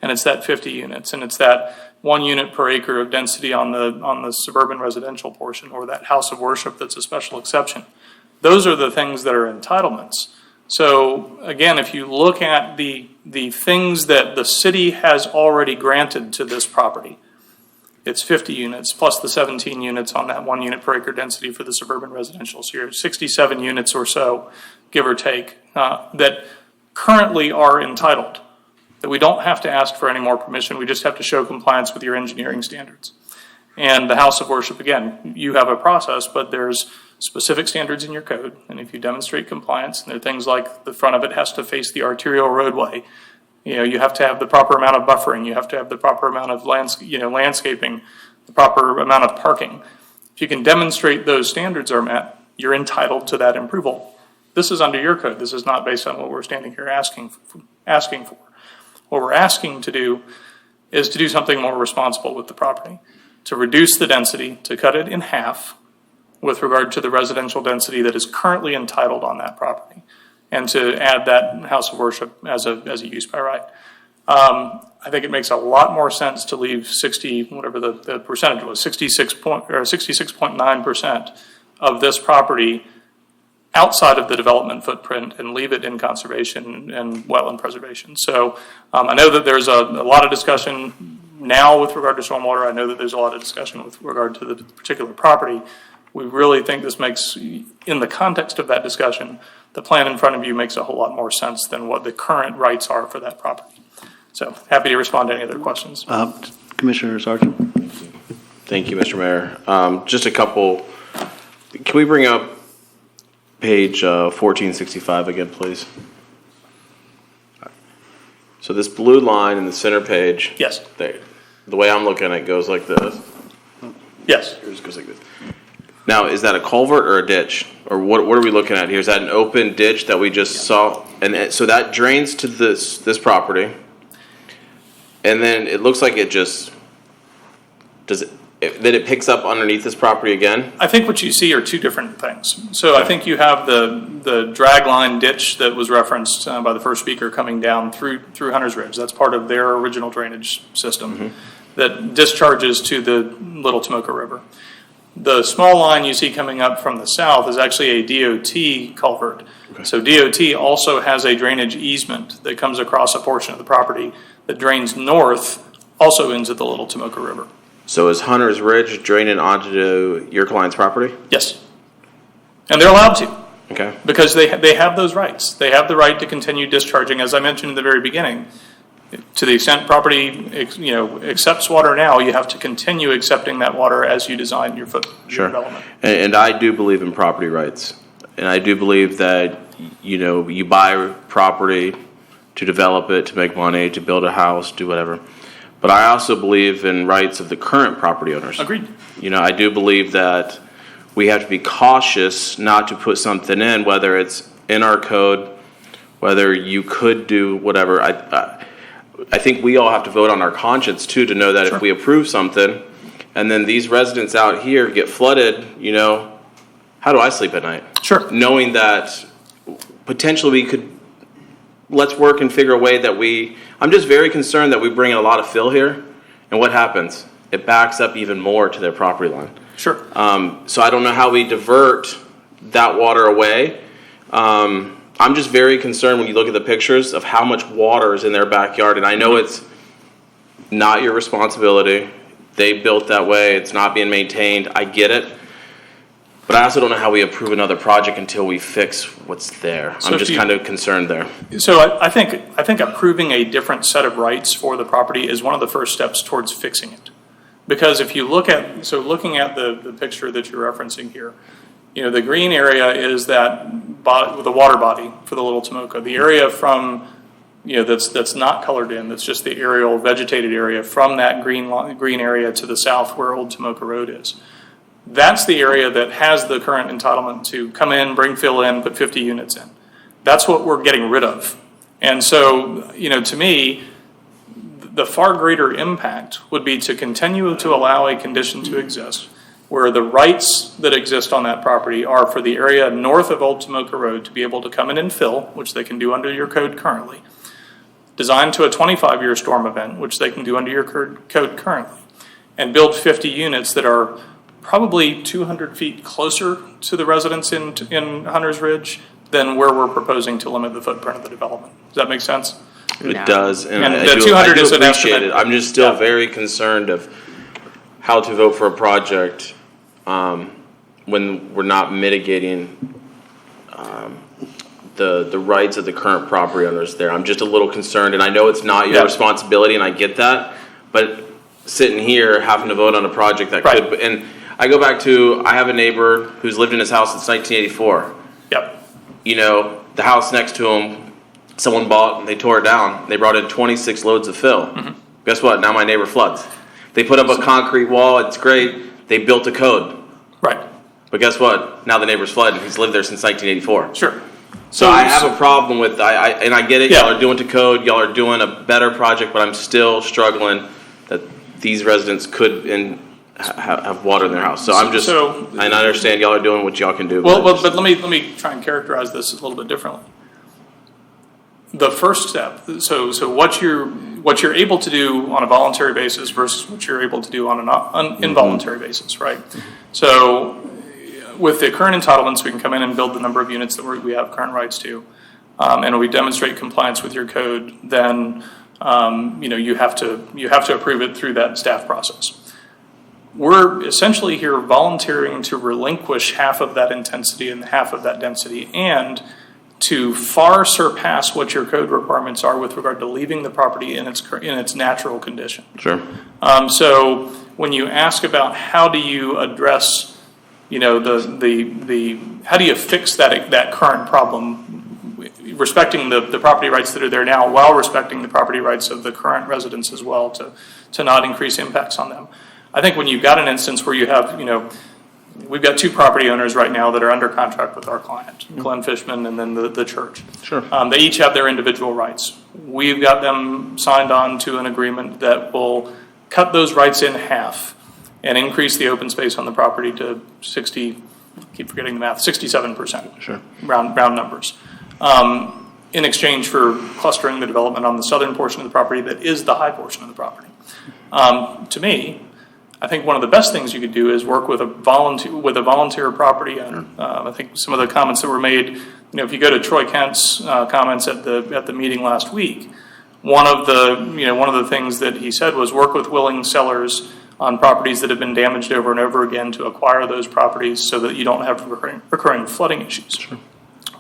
J: And it's that 50 units, and it's that 1 unit per acre of density on the suburban residential portion, or that house of worship that's a special exception. Those are the things that are entitlements. So again, if you look at the things that the city has already granted to this property, it's 50 units plus the 17 units on that 1 unit per acre density for the suburban residential. So you're 67 units or so, give or take, that currently are entitled. That we don't have to ask for any more permission. We just have to show compliance with your engineering standards. And the house of worship, again, you have a process, but there's specific standards in your code. And if you demonstrate compliance, and there are things like the front of it has to face the arterial roadway. You have to have the proper amount of buffering. You have to have the proper amount of landscaping, the proper amount of parking. If you can demonstrate those standards are met, you're entitled to that approval. This is under your code. This is not based on what we're standing here asking for. What we're asking to do is to do something more responsible with the property, to reduce the density, to cut it in half with regard to the residential density that is currently entitled on that property, and to add that house of worship as a use by right. I think it makes a lot more sense to leave 60, whatever the percentage was, 66.9% of this property outside of the development footprint and leave it in conservation and wetland preservation. So I know that there's a lot of discussion now with regard to stormwater. I know that there's a lot of discussion with regard to the particular property. We really think this makes, in the context of that discussion, the plan in front of you makes a whole lot more sense than what the current rights are for that property. So happy to respond to any other questions.
A: Commissioner Sargent.
C: Thank you, Mr. Mayor. Just a couple, can we bring up page 1465 again, please? So this blue line in the center page.
J: Yes.
C: The way I'm looking at it goes like this.
J: Yes.
C: Yours goes like this. Now, is that a culvert or a ditch? Or what are we looking at here? Is that an open ditch that we just saw? And so that drains to this property. And then it looks like it just, then it picks up underneath this property again?
J: I think what you see are two different things. So I think you have the drag line ditch that was referenced by the first speaker coming down through Hunter's Ridge. That's part of their original drainage system that discharges to the Little Tomoka River. The small line you see coming up from the south is actually a DOT culvert. Okay. So DOT also has a drainage easement that comes across a portion of the property that drains north, also into the Little Tomoka River.
C: So is Hunter's Ridge draining onto your client's property?
J: Yes. And they're allowed to.
C: Okay.
J: Because they have those rights. They have the right to continue discharging, as I mentioned in the very beginning. To the extent property, accepts water now, you have to continue accepting that water as you design your development.
C: And I do believe in property rights. And I do believe that, you buy property to develop it, to make money, to build a house, do whatever. But I also believe in rights of the current property owners.
J: Agreed.
C: I do believe that we have to be cautious not to put something in, whether it's in our code, whether you could do whatever. I think we all have to vote on our conscience too, to know that if we approve something and then these residents out here get flooded, how do I sleep at night?
J: Sure.
C: Knowing that potentially we could, let's work and figure a way that I'm just very concerned that we bring in a lot of fill here, and what happens? It backs up even more to their property line.
J: Sure.
C: So I don't know how we divert that water away. I'm just very concerned when you look at the pictures of how much water is in their backyard. And I know it's not your responsibility. They built that way. It's not being maintained. I get it. But I also don't know how we approve another project until we fix what's there. I'm just kind of concerned there.
J: So I think approving a different set of rights for the property is one of the first steps towards fixing it. Because if you looking at the picture that you're referencing here, the green area is the water body for the Little Tomoka. The area from, that's not colored in, that's just the aerial vegetated area from that green area to the south where Old Tomoka Road is. That's the area that has the current entitlement to come in, bring fill in, put 50 units in. That's what we're getting rid of. And so, to me, The far greater impact would be to continue to allow a condition to exist where the rights that exist on that property are for the area north of Old Tomoka Road to be able to come in and fill, which they can do under your code currently, designed to a 25-year storm event, which they can do under your code currently, and build 50 units that are probably 200 feet closer to the residents in Hunter's Ridge than where we're proposing to limit the footprint of the development. Does that make sense?
C: It does, and
J: the 200 is an
C: appreciate
J: estimate.
C: it. I'm just still very concerned of how to vote for a project when we're not mitigating the rights of the current property owners there. I'm just a little concerned, and I know it's not your responsibility, and I get that, but sitting here having to vote on a project that could, and I go back to, I have a neighbor who's lived in his house since 1984.
J: Yep.
C: You know, the house next to him, someone bought and they tore it down. They brought in 26 loads of fill.
J: Mm-hmm.
C: Guess what? Now my neighbor floods. They put up a concrete wall. It's great. They built a code.
J: Right.
C: But guess what? Now the neighbor's flooding. He's lived there since 1984.
J: Sure.
C: So I have a problem with, and I get it. Y'all are doing to code. Y'all are doing a better project, but I'm still struggling that these residents could have water in their house. So I'm just, and I understand y'all are doing what y'all can do.
J: But let me try and characterize this a little bit differently. The first step, so what you're able to do on a voluntary basis versus what you're able to do on an involuntary basis, right? So with the current entitlements, we can come in and build the number of units that we have current rights to, and we demonstrate compliance with your code. Then you have to approve it through that staff process. We're essentially here volunteering to relinquish half of that intensity and half of that density, and to far surpass what your code requirements are with regard to leaving the property in its natural condition.
C: Sure.
J: So when you ask about how do you address, the how do you fix that current problem, respecting the property rights that are there now while respecting the property rights of the current residents as well, to not increase impacts on them. I think when you've got an instance where you have, we've got two property owners right now that are under contract with our client, Glenn Fishman and then the church.
C: Sure.
J: They each have their individual rights. We've got them signed on to an agreement that will cut those rights in half and increase the open space on the property to 67%.
C: Sure.
J: Round numbers. In exchange for clustering the development on the southern portion of the property that is the high portion of the property. To me, I think one of the best things you could do is work with a volunteer property owner. I think some of the comments that were made, if you go to Troy Kent's comments at the meeting last week, one of the things that he said was work with willing sellers on properties that have been damaged over and over again to acquire those properties so that you don't have recurring flooding issues.
C: Sure.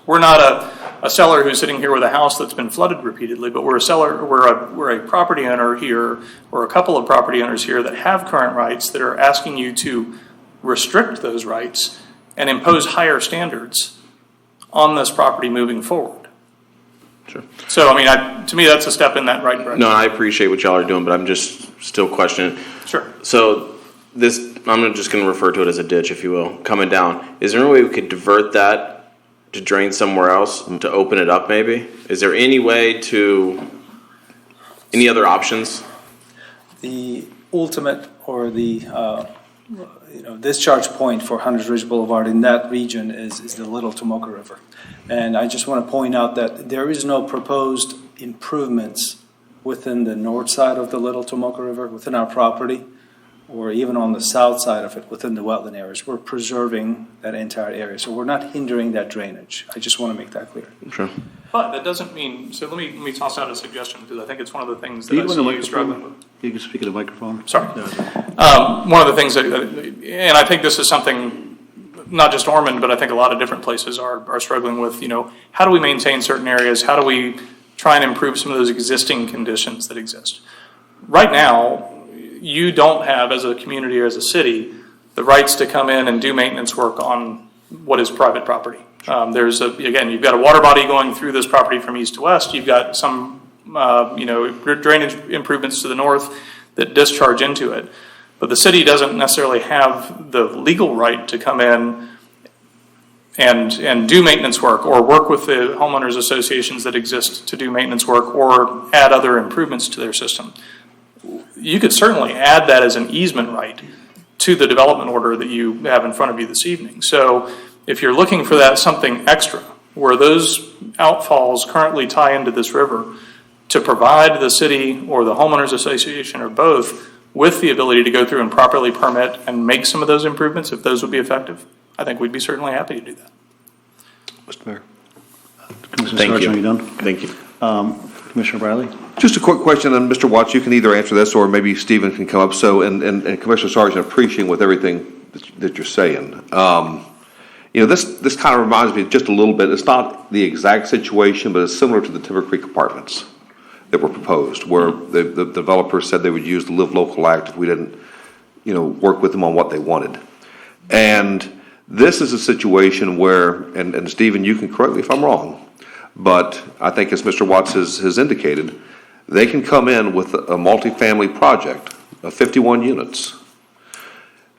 J: We're not a seller who's sitting here with a house that's been flooded repeatedly, but we're a property owner here, or a couple of property owners here that have current rights that are asking you to restrict those rights and impose higher standards on this property moving forward.
C: Sure.
J: So, to me, that's a step in that right direction.
C: No, I appreciate what y'all are doing, but I'm just still questioning.
J: Sure.
C: So I'm just going to refer to it as a ditch, if you will, coming down. Is there any way we could divert that to drain somewhere else and to open it up maybe? Is there any other options?
D: The ultimate or the discharge point for Hunters Ridge Boulevard in that region is the Little Tomoka River. And I just want to point out that there is no proposed improvements within the north side of the Little Tomoka River, within our property, or even on the south side of it within the wetland areas. We're preserving that entire area. So we're not hindering that drainage. I just want to make that clear.
C: Sure.
J: But that doesn't mean, so let me toss out a suggestion, because I think it's one of the things that I see you struggling with.
A: You can speak in the microphone.
J: Sorry. One of the things that, and I think this is something, not just Ormond, but I think a lot of different places are struggling with, how do we maintain certain areas? How do we try and improve some of those existing conditions that exist? Right now, you don't have, as a community or as a city, the rights to come in and do maintenance work on what is private property. You've got a water body going through this property from east to west. You've got some, drainage improvements to the north that discharge into it. But the city doesn't necessarily have the legal right to come in and do maintenance work, or work with the homeowners associations that exist to do maintenance work, or add other improvements to their system. you could certainly add that as an easement right to the development order that you have in front of you this evening. So if you're looking for that something extra, where those outfalls currently tie into this river, to provide the city or the homeowners association or both with the ability to go through and properly permit and make some of those improvements, if those would be effective, I think we'd be certainly happy to do that.
G: Mr. Mayor.
A: Commissioner
C: Thank
A: Sargent,
C: you.
A: are you done?
C: Thank you.
A: Commissioner Bradley?
G: Just a quick question, and Mr. Watts, you can either answer this or maybe Stephen can come up. So, and Commissioner Sargent, appreciating with everything that you're saying. This kind of reminds me just a little bit. It's not the exact situation, but it's similar to the Timber Creek apartments that were proposed, where the developers said they would use the Live Local Act if we didn't, work with them on what they wanted. And this is a situation where, and Stephen, you can correct me if I'm wrong, but I think as Mr. Watts has indicated, they can come in with a multifamily project of 51 units,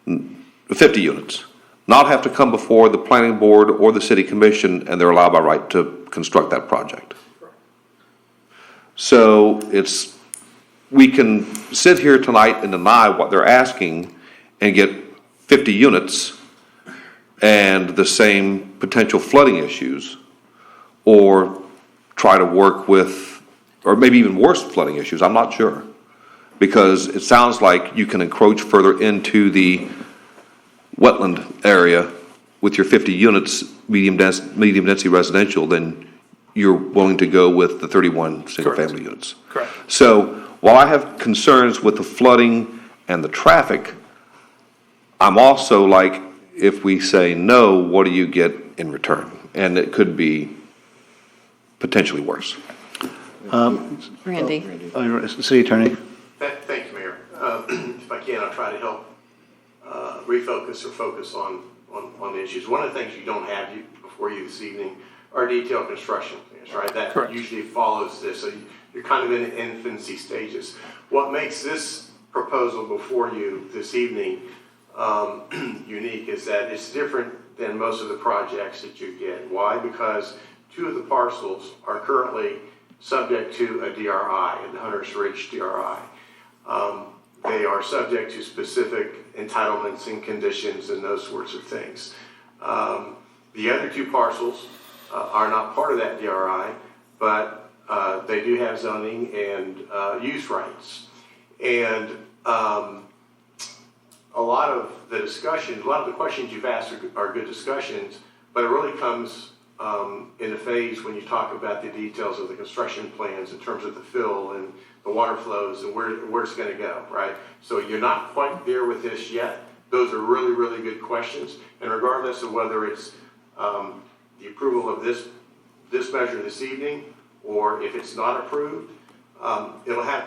G: 50 units, not have to come before the planning board or the city commission, and they're allowed by right to construct that project. So we can sit here tonight and deny what they're asking and get 50 units and the same potential flooding issues, or try to work with, or maybe even worse flooding issues, I'm not sure. Because it sounds like you can encroach further into the wetland area with your 50 units, medium density residential, than you're willing to go with the 31 single family units.
J: Correct.
G: So while I have concerns with the flooding and the traffic, I'm also like, if we say no, what do you get in return? And it could be potentially worse.
B: Randy.
A: City Attorney?
S: Thank you, Mayor. If I can, I'll try to help refocus or focus on the issues. One of the things you don't have before you this evening are detailed construction plans, right? That
J: Correct.
S: usually follows this. So you're kind of in infancy stages. What makes this proposal before you this evening unique is that it's different than most of the projects that you get. Why? Because two of the parcels are currently subject to a DRI, the Hunters Ridge DRI. They are subject to specific entitlements and conditions and those sorts of things. The other two parcels are not part of that DRI, but they do have zoning and use rights. And a lot of the questions you've asked are good discussions, but it really comes in a phase when you talk about the details of the construction plans in terms of the fill and the water flows and where it's going to go, right? So you're not quite there with this yet. Those are really, really good questions. And regardless of whether it's the approval of this measure this evening, or if it's not approved,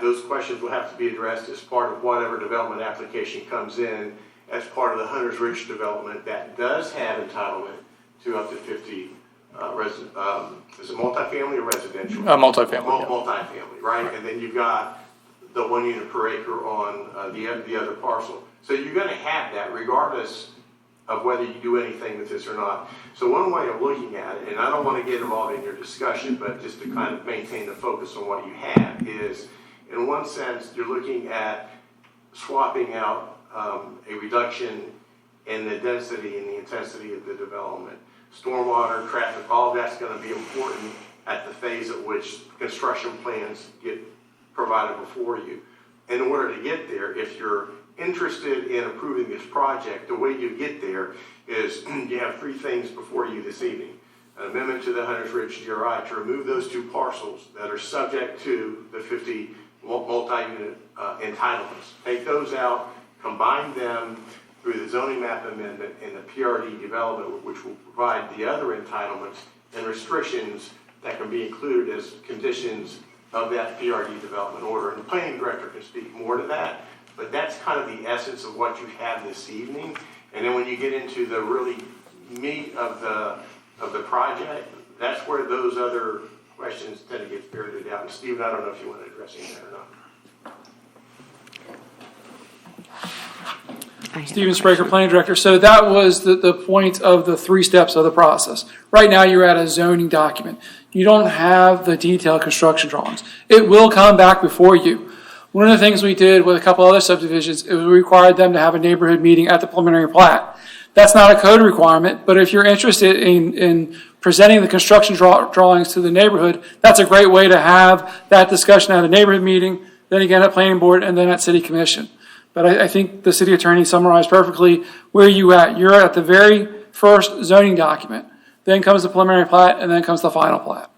S: those questions will have to be addressed as part of whatever development application comes in as part of the Hunters Ridge development that does have entitlement to up to 50 is it multifamily or residential?
J: Multifamily.
S: Multifamily, right? And then you've got the 1 unit per acre on the other parcel. So you're going to have that regardless of whether you do anything with this or not. So one way of looking at it, and I don't want to get involved in your discussion, but just to kind of maintain the focus on what you have, is in one sense you're looking at swapping out a reduction in the density and the intensity of the development. Stormwater, traffic, all of that's going to be important at the phase at which construction plans get provided before you. In order to get there, if you're interested in approving this project, the way you get there is you have three things before you this evening. An amendment to the Hunters Ridge DRI to remove those two parcels that are subject to the 50 multi-unit entitlements. Take those out, combine them through the zoning map amendment and the PRD development, which will provide the other entitlements and restrictions that can be included as conditions of that PRD development order. And the planning director can speak more to that, but that's kind of the essence of what you have this evening. And then when you get into the really meat of the project, that's where those other questions tend to get ferreted out. And Stephen, I don't know if you want to address any of that or not.
E: Stephen Spraker, Planning Director. So that was the point of the 3 steps of the process. Right now, you're at a zoning document. You don't have the detailed construction drawings. It will come back before you. One of the things we did with a couple other subdivisions, is we required them to have a neighborhood meeting at the preliminary plat. That's not a code requirement, but if you're interested in presenting the construction drawings to the neighborhood, that's a great way to have that discussion at a neighborhood meeting, then again at planning board, and then at city commission. But I think the city attorney summarized perfectly where you at. You're at the very first zoning document. Then comes the preliminary plat, and then comes the final plat.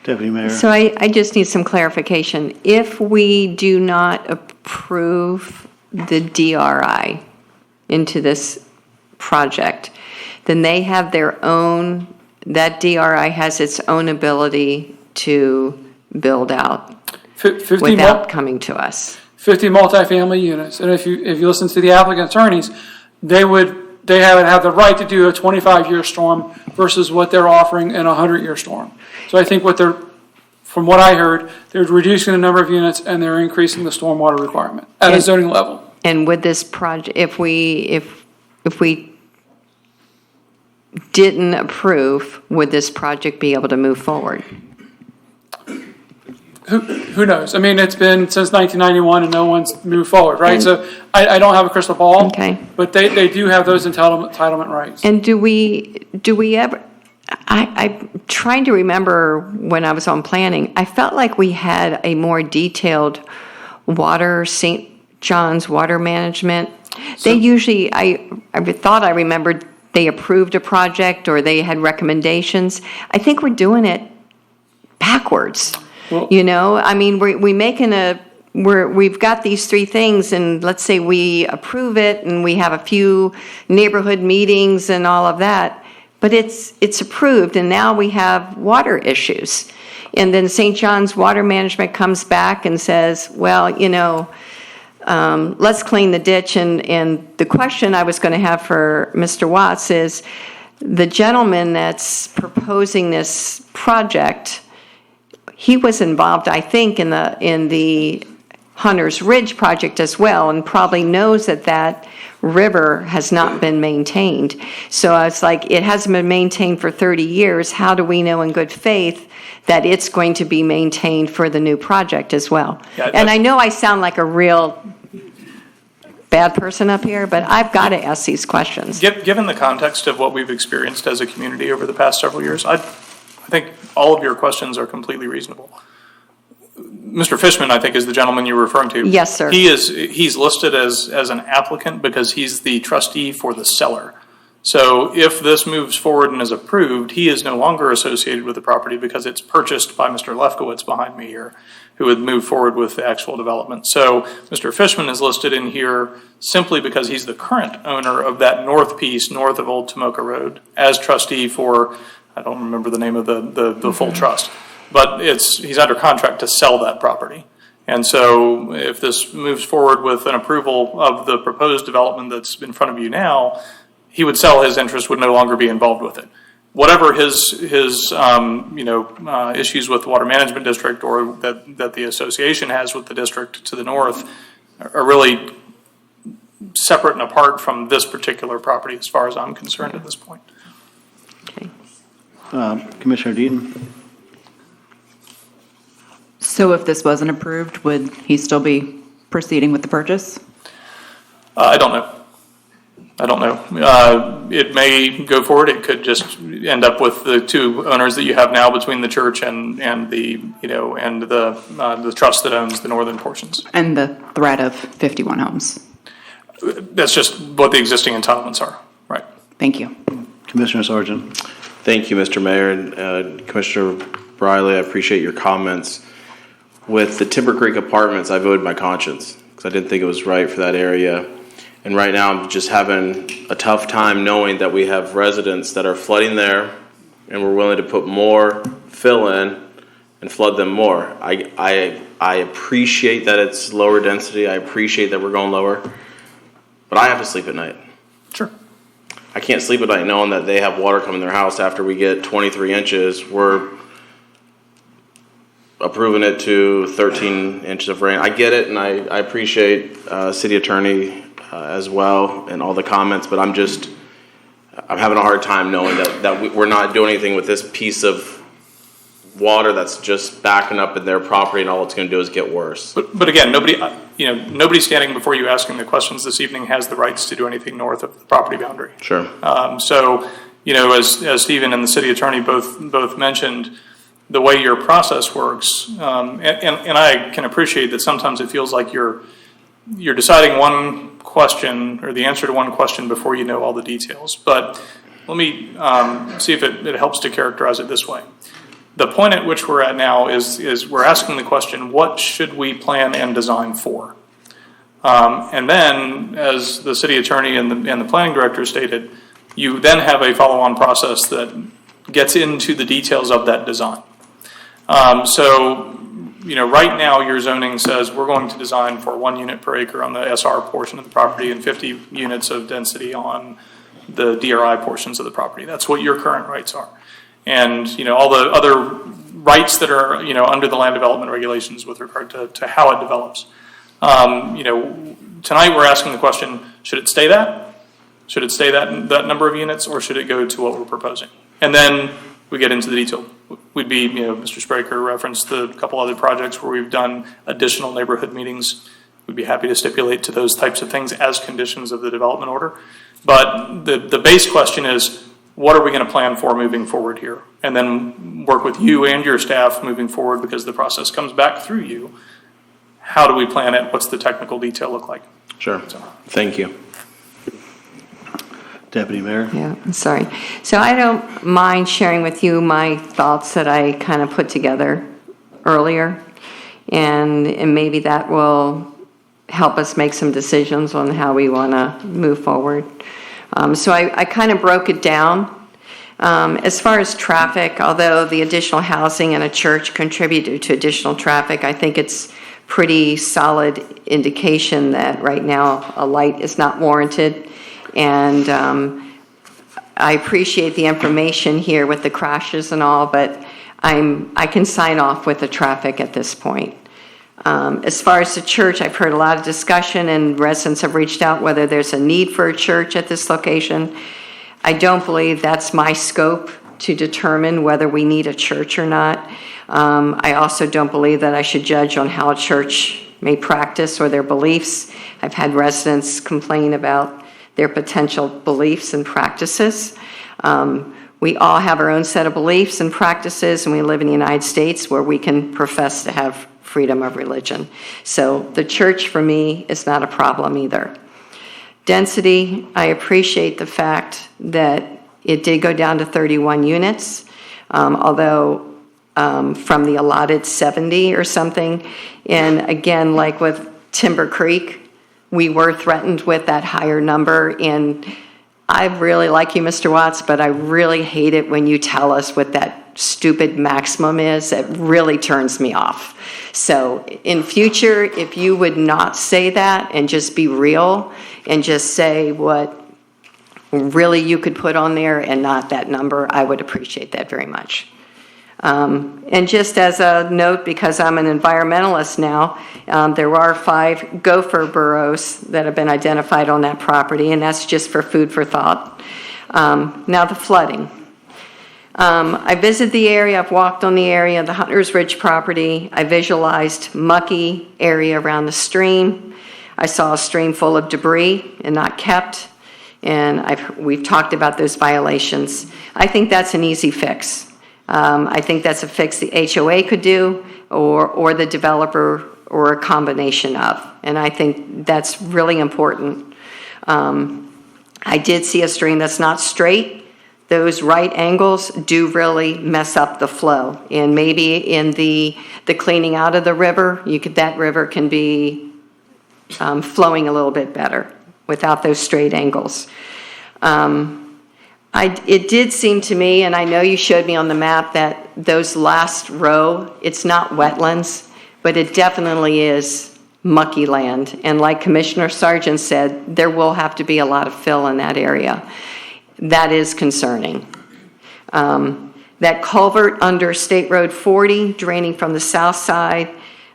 A: Deputy Mayor.
B: So I just need some clarification. If we do not approve the DRI into this project, then they have their own, that DRI has its own ability to build out without coming to us.
E: 50 multifamily units, and if you listen to the applicant attorneys, they have the right to do a 25-year storm versus what they're offering in a 100-year storm. So I think from what I heard, they're reducing the number of units and they're increasing the stormwater requirement at a zoning level.
B: And with this project, if we didn't approve, would this project be able to move forward?
E: Who knows? I mean, it's been since 1991 and no one's moved forward, right? So I don't have a crystal ball, but they do have those entitlement rights.
B: And do we ever, I'm trying to remember when I was on planning, I felt like we had a more detailed St. John's water management. They usually, I thought I remembered they approved a project or they had recommendations. I think we're doing it backwards. Well, I mean, we've got these three things, and let's say we approve it, and we have a few neighborhood meetings and all of that, but it's approved, and now we have water issues. And then St. John's Water Management comes back and says, well, let's clean the ditch. And the question I was going to have for Mr. Watts is, the gentleman that's proposing this project, he was involved, I think, in the Hunter's Ridge project as well, and probably knows that river has not been maintained. So it's like, it hasn't been maintained for 30 years. How do we know in good faith that it's going to be maintained for the new project as well? Yeah, and I know I sound like a real bad person up here, but I've got to ask these questions.
J: Given the context of what we've experienced as a community over the past several years, I think all of your questions are completely reasonable. Mr. Fishman, I think, is the gentleman you're referring to.
B: Yes, sir.
J: He's listed as an applicant because he's the trustee for the seller. So if this moves forward and is approved, he is no longer associated with the property because it's purchased by Mr. Lefkowitz behind me here, who would move forward with the actual development. So Mr. Fishman is listed in here simply because he's the current owner of that north piece north of Old Tomoka Road as trustee for, I don't remember the name of the full trust, but he's under contract to sell that property. And so if this moves forward with an approval of the proposed development that's in front of you now, he would sell his interest, would no longer be involved with it. Whatever his issues with the Water Management District or that the association has with the district to the north are really separate and apart from this particular property as far as I'm concerned at this point.
B: Okay.
A: Commissioner Deaton?
I: So if this wasn't approved, would he still be proceeding with the purchase?
J: I don't know. It may go forward. It could just end up with the two owners that you have now between the church and the trust that owns the northern portions.
I: And the threat of 51 homes.
J: That's just what the existing entitlements are. Right.
I: Thank you.
A: Commissioner Sargent.
C: Thank you, Mr. Mayor. And Commissioner Briley, I appreciate your comments. With the Timber Creek Apartments, I voted my conscience because I didn't think it was right for that area. And right now I'm just having a tough time knowing that we have residents that are flooding there and we're willing to put more fill in and flood them more. I appreciate that it's lower density. I appreciate that we're going lower. But I have to sleep at night.
J: Sure.
C: I can't sleep at night knowing that they have water coming in their house after we get 23 inches. We're approving it to 13 inches of rain. I get it, and I appreciate city attorney as well and all the comments, but I'm having a hard time knowing that we're not doing anything with this piece of water that's just backing up in their property, and all it's going to do is get worse.
J: But again, nobody standing before you asking the questions this evening has the rights to do anything north of the property boundary.
C: Sure.
J: So, as Stephen and the city attorney both mentioned, the way your process works, and I can appreciate that sometimes it feels like you're deciding one question or the answer to one question before you know all the details. But let me see if it helps to characterize it this way. The point at which we're at now is we're asking the question, what should we plan and design for? And then, as the city attorney and the planning director stated, you then have a follow-on process that gets into the details of that design. Right now your zoning says we're going to design for 1 unit per acre on the SR portion of the property and 50 units of density on the DRI portions of the property. That's what your current rights are. And, all the other rights that are, under the land development regulations with regard to how it develops. Tonight we're asking the question, should it stay that? Should it stay that number of units, or should it go to what we're proposing? And then we get into the detail. We'd be, Mr. Spraker referenced the couple other projects where we've done additional neighborhood meetings. We'd be happy to stipulate to those types of things as conditions of the development order. But the base question is, what are we going to plan for moving forward here? And then work with you and your staff moving forward, because the process comes back through you. How do we plan it? What's the technical detail look like?
C: Sure. Thank you.
A: Deputy Mayor?
B: Yeah, I'm sorry. So I don't mind sharing with you my thoughts that I kind of put together earlier. And maybe that will help us make some decisions on how we want to move forward. So I kind of broke it down. As far as traffic, although the additional housing and a church contributed to additional traffic, I think it's pretty solid indication that right now a light is not warranted. And I appreciate the information here with the crashes and all, but I can sign off with the traffic at this point. As far as the church, I've heard a lot of discussion, and residents have reached out whether there's a need for a church at this location. I don't believe that's my scope to determine whether we need a church or not. I also don't believe that I should judge on how a church may practice or their beliefs. I've had residents complain about their potential beliefs and practices. We all have our own set of beliefs and practices, and we live in the United States where we can profess to have freedom of religion. So the church for me is not a problem either. Density, I appreciate the fact that it did go down to 31 units, although from the allotted 70 or something. And again, like with Timber Creek, we were threatened with that higher number. And I really like you, Mr. Watts, but I really hate it when you tell us what that stupid maximum is. It really turns me off. So in future, if you would not say that and just be real and just say what really you could put on there and not that number, I would appreciate that very much. And just as a note, because I'm an environmentalist now, there are 5 gopher burrows that have been identified on that property, and that's just for food for thought. Now the flooding. I visited the area, I've walked on the area, the Hunter's Ridge property. I visualized mucky area around the stream. I saw a stream full of debris and not kept, and we've talked about those violations. I think that's an easy fix. I think that's a fix the HOA could do, or the developer, or a combination of. And I think that's really important. I did see a stream that's not straight. Those right angles do really mess up the flow. And maybe in the cleaning out of the river, that river can be flowing a little bit better without those straight angles. It did seem to me, and I know you showed me on the map, that those last row, it's not wetlands, but it definitely is mucky land. And like Commissioner Sargent said, there will have to be a lot of fill in that area. That is concerning. That culvert under State Road 40, draining from the south side,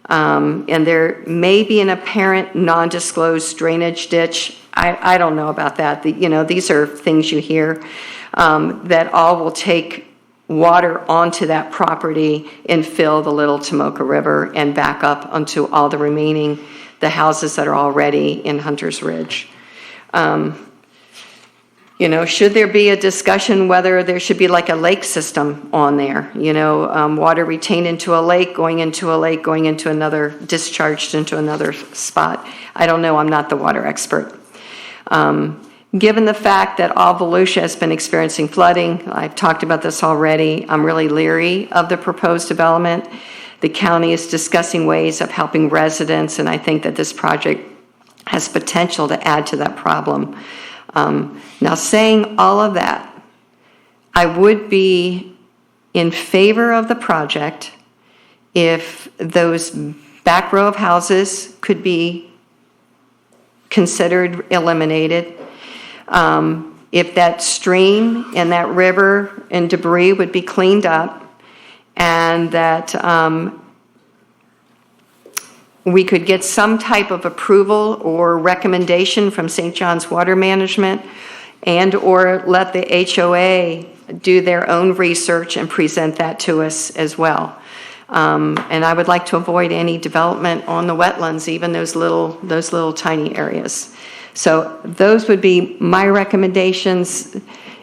B: and there may be an apparent non-disclosed drainage ditch. I don't know about that. These are things you hear that all will take water onto that property and fill the Little Tomoka River and back up onto all the houses that are already in Hunter's Ridge. Should there be a discussion whether there should be like a lake system on there? Water retained into a lake, going into another, discharged into another spot. I don't know, I'm not the water expert. Given the fact that all Volusia has been experiencing flooding, I've talked about this already, I'm really leery of the proposed development. The county is discussing ways of helping residents, and I think that this project has potential to add to that problem. Now, saying all of that, I would be in favor of the project if those back row of houses could be considered eliminated. If that stream and that river and debris would be cleaned up, and that we could get some type of approval or recommendation from St. John's Water Management, and or let the HOA do their own research and present that to us as well. And I would like to avoid any development on the wetlands, even those little tiny areas. So those would be my recommendations.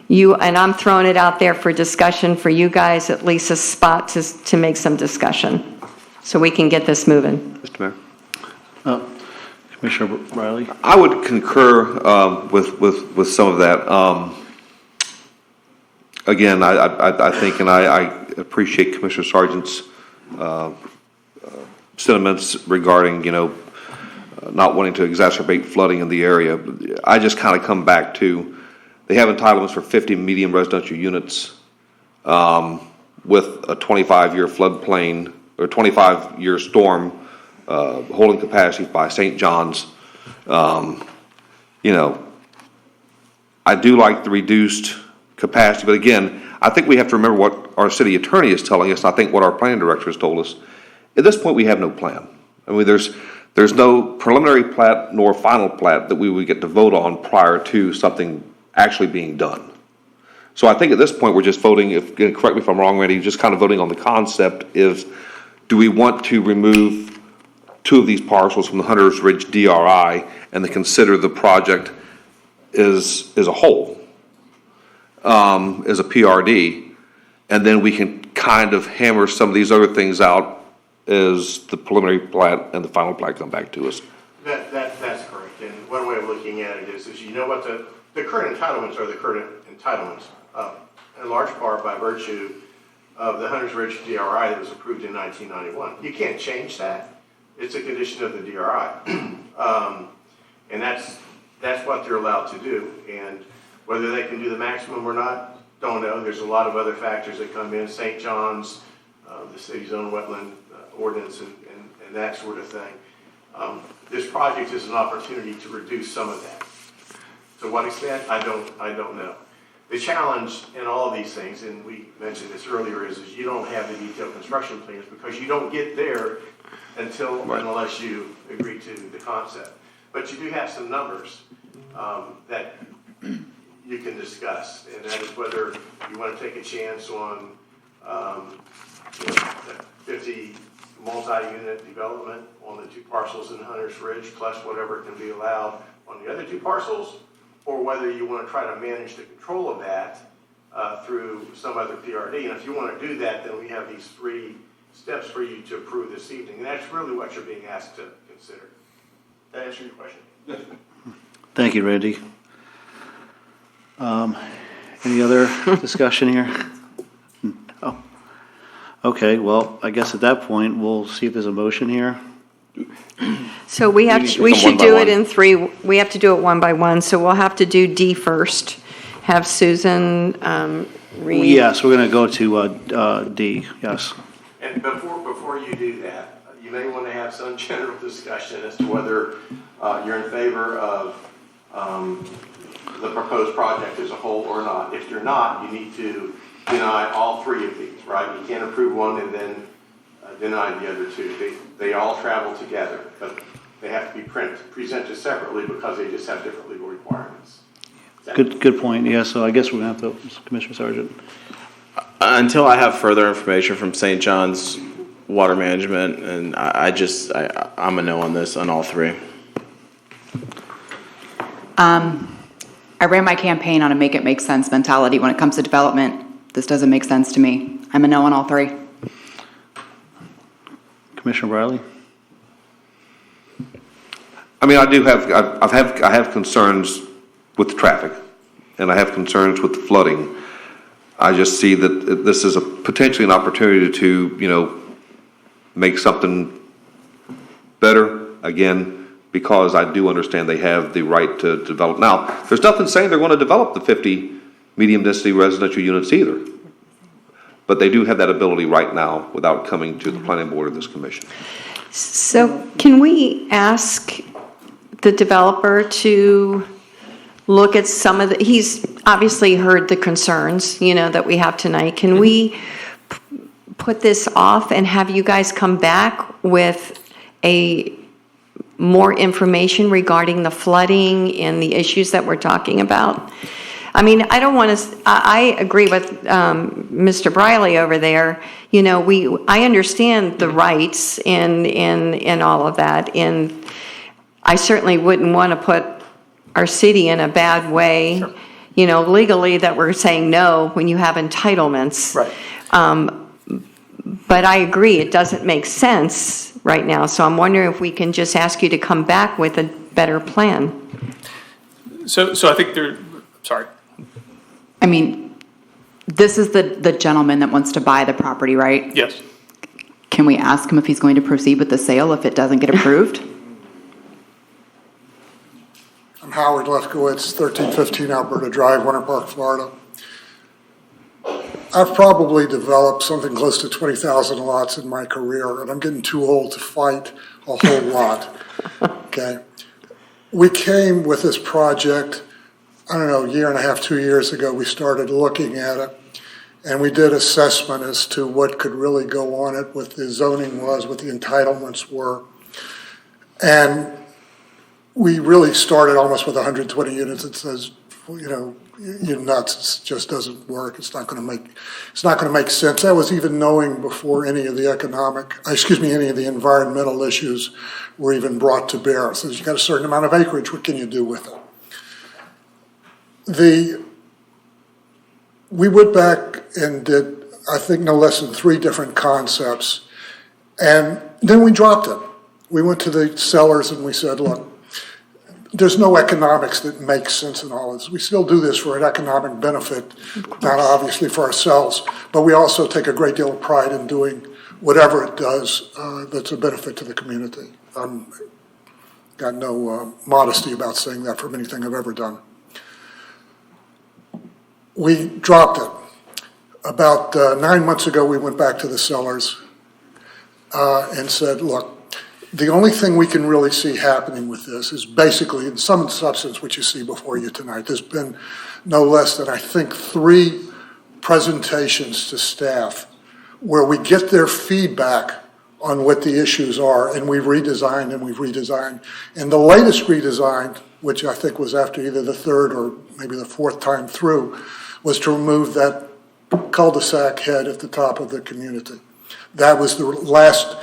B: And I'm throwing it out there for discussion for you guys, at least a spot to make some discussion, so we can get this moving.
G: Mr. Mayor?
A: Commissioner Riley?
G: I would concur with some of that. Again, I think, and I appreciate Commissioner Sargent's sentiments regarding, not wanting to exacerbate flooding in the area. I just kind of come back to, they have entitlements for 50 medium residential units with a 25-year floodplain or 25-year storm holding capacity by St. John's. I do like the reduced capacity, but again, I think we have to remember what our city attorney is telling us, and I think what our planning director has told us. At this point, we have no plan. I mean, there's no preliminary plat nor final plat that we would get to vote on prior to something actually being done. So I think at this point, we're just voting, correct me if I'm wrong, Randy, just kind of voting on the concept is, do we want to remove two of these parcels from the Hunter's Ridge DRI and to consider the project as a whole, as a PRD, and then we can kind of hammer some of these other things out as the preliminary plat and the final plat come back to us.
S: That's correct. And one way of looking at it is what the current entitlements are the current entitlements, in large part by virtue of the Hunter's Ridge DRI that was approved in 1991. You can't change that. It's a condition of the DRI. And that's what they're allowed to do. And whether they can do the maximum or not, don't know. There's a lot of other factors that come in, St. John's, the city's own wetland ordinance and that sort of thing. This project is an opportunity to reduce some of that. To what extent, I don't know. The challenge in all of these things, and we mentioned this earlier, is you don't have the detailed construction plans because you don't get there until and unless you agree to the concept. But you do have some numbers that you can discuss, and that is whether you want to take a chance on 50 multi-unit development on the two parcels in Hunter's Ridge, plus whatever can be allowed on the other two parcels, or whether you want to try to manage the control of that through some other PRD. And if you want to do that, then we have these 3 steps for you to approve this evening. And that's really what you're being asked to consider. Did that answer your question?
A: Thank you, Randy. Any other discussion here? Oh. Okay, well, I guess at that point, we'll see if there's a motion here.
B: So we should do it in 3. We have to do it one by one. So we'll have to do D first. Have Susan read.
A: Yes, we're going to go to D. Yes.
S: And before you do that, you may want to have some general discussion as to whether you're in favor of the proposed project as a whole or not. If you're not, you need to deny all 3 of these, right? You can't approve one and then deny the other 2. They all travel together, but they have to be presented separately because they just have different legal requirements.
A: Good point. Yeah, so I guess we're going to have to, Commissioner Sargent.
C: Until I have further information from St. John's Water Management, and I'm a no on this, on all three.
I: I ran my campaign on a make it make sense mentality. When it comes to development, this doesn't make sense to me. I'm a no on all three.
A: Commissioner Briley?
G: I mean, I have concerns with the traffic, and I have concerns with the flooding. I just see that this is potentially an opportunity to, make something better, again, because I do understand they have the right to develop. Now, there's nothing saying they're going to develop the 50 medium-density residential units either, but they do have that ability right now without coming to the planning board or this commission.
B: So can we ask the developer to look at some of he's obviously heard the concerns, that we have tonight. Can we put this off and have you guys come back with more information regarding the flooding and the issues that we're talking about? I mean, I don't want to, I agree with Mr. Briley over there. I understand the rights in all of that, and I certainly wouldn't want to put our city in a bad way, sure. Legally that we're saying no when you have entitlements.
J: Right.
B: But I agree, it doesn't make sense right now. So I'm wondering if we can just ask you to come back with a better plan.
J: So I think sorry.
I: I mean, this is the gentleman that wants to buy the property, right?
J: Yes.
I: Can we ask him if he's going to proceed with the sale if it doesn't get approved?
O: I'm Howard Lefkowitz, 1315 Alberta Drive, Winter Park, Florida. I've probably developed something close to 20,000 lots in my career, and I'm getting too old to fight a whole lot. Okay. We came with this project, I don't know, a year and a half, 2 years ago. We started looking at it, and we did assessment as to what could really go on it, what the zoning was, what the entitlements were. And we really started almost with 120 units. It says, you're nuts. It just doesn't work. It's not going to make sense. That was even knowing before any of the any of the environmental issues were even brought to bear. So you got a certain amount of acreage. What can you do with it? We went back and did, I think, no less than 3 different concepts, and then we dropped it. We went to the sellers and we said, look, there's no economics that makes sense in all this. We still do this for an economic benefit, not obviously for ourselves, but we also take a great deal of pride in doing whatever it does that's a benefit to the community. Got no modesty about saying that from anything I've ever done. We dropped it. About 9 months ago, we went back to the sellers and said, look, the only thing we can really see happening with this is basically, in some substance, what you see before you tonight. There's been no less than, I think, 3 presentations to staff where we get their feedback on what the issues are, and we've redesigned and we've redesigned. And the latest redesign, which I think was after either the 3rd or maybe the 4th time through, was to remove that cul-de-sac head at the top of the community. That was the last,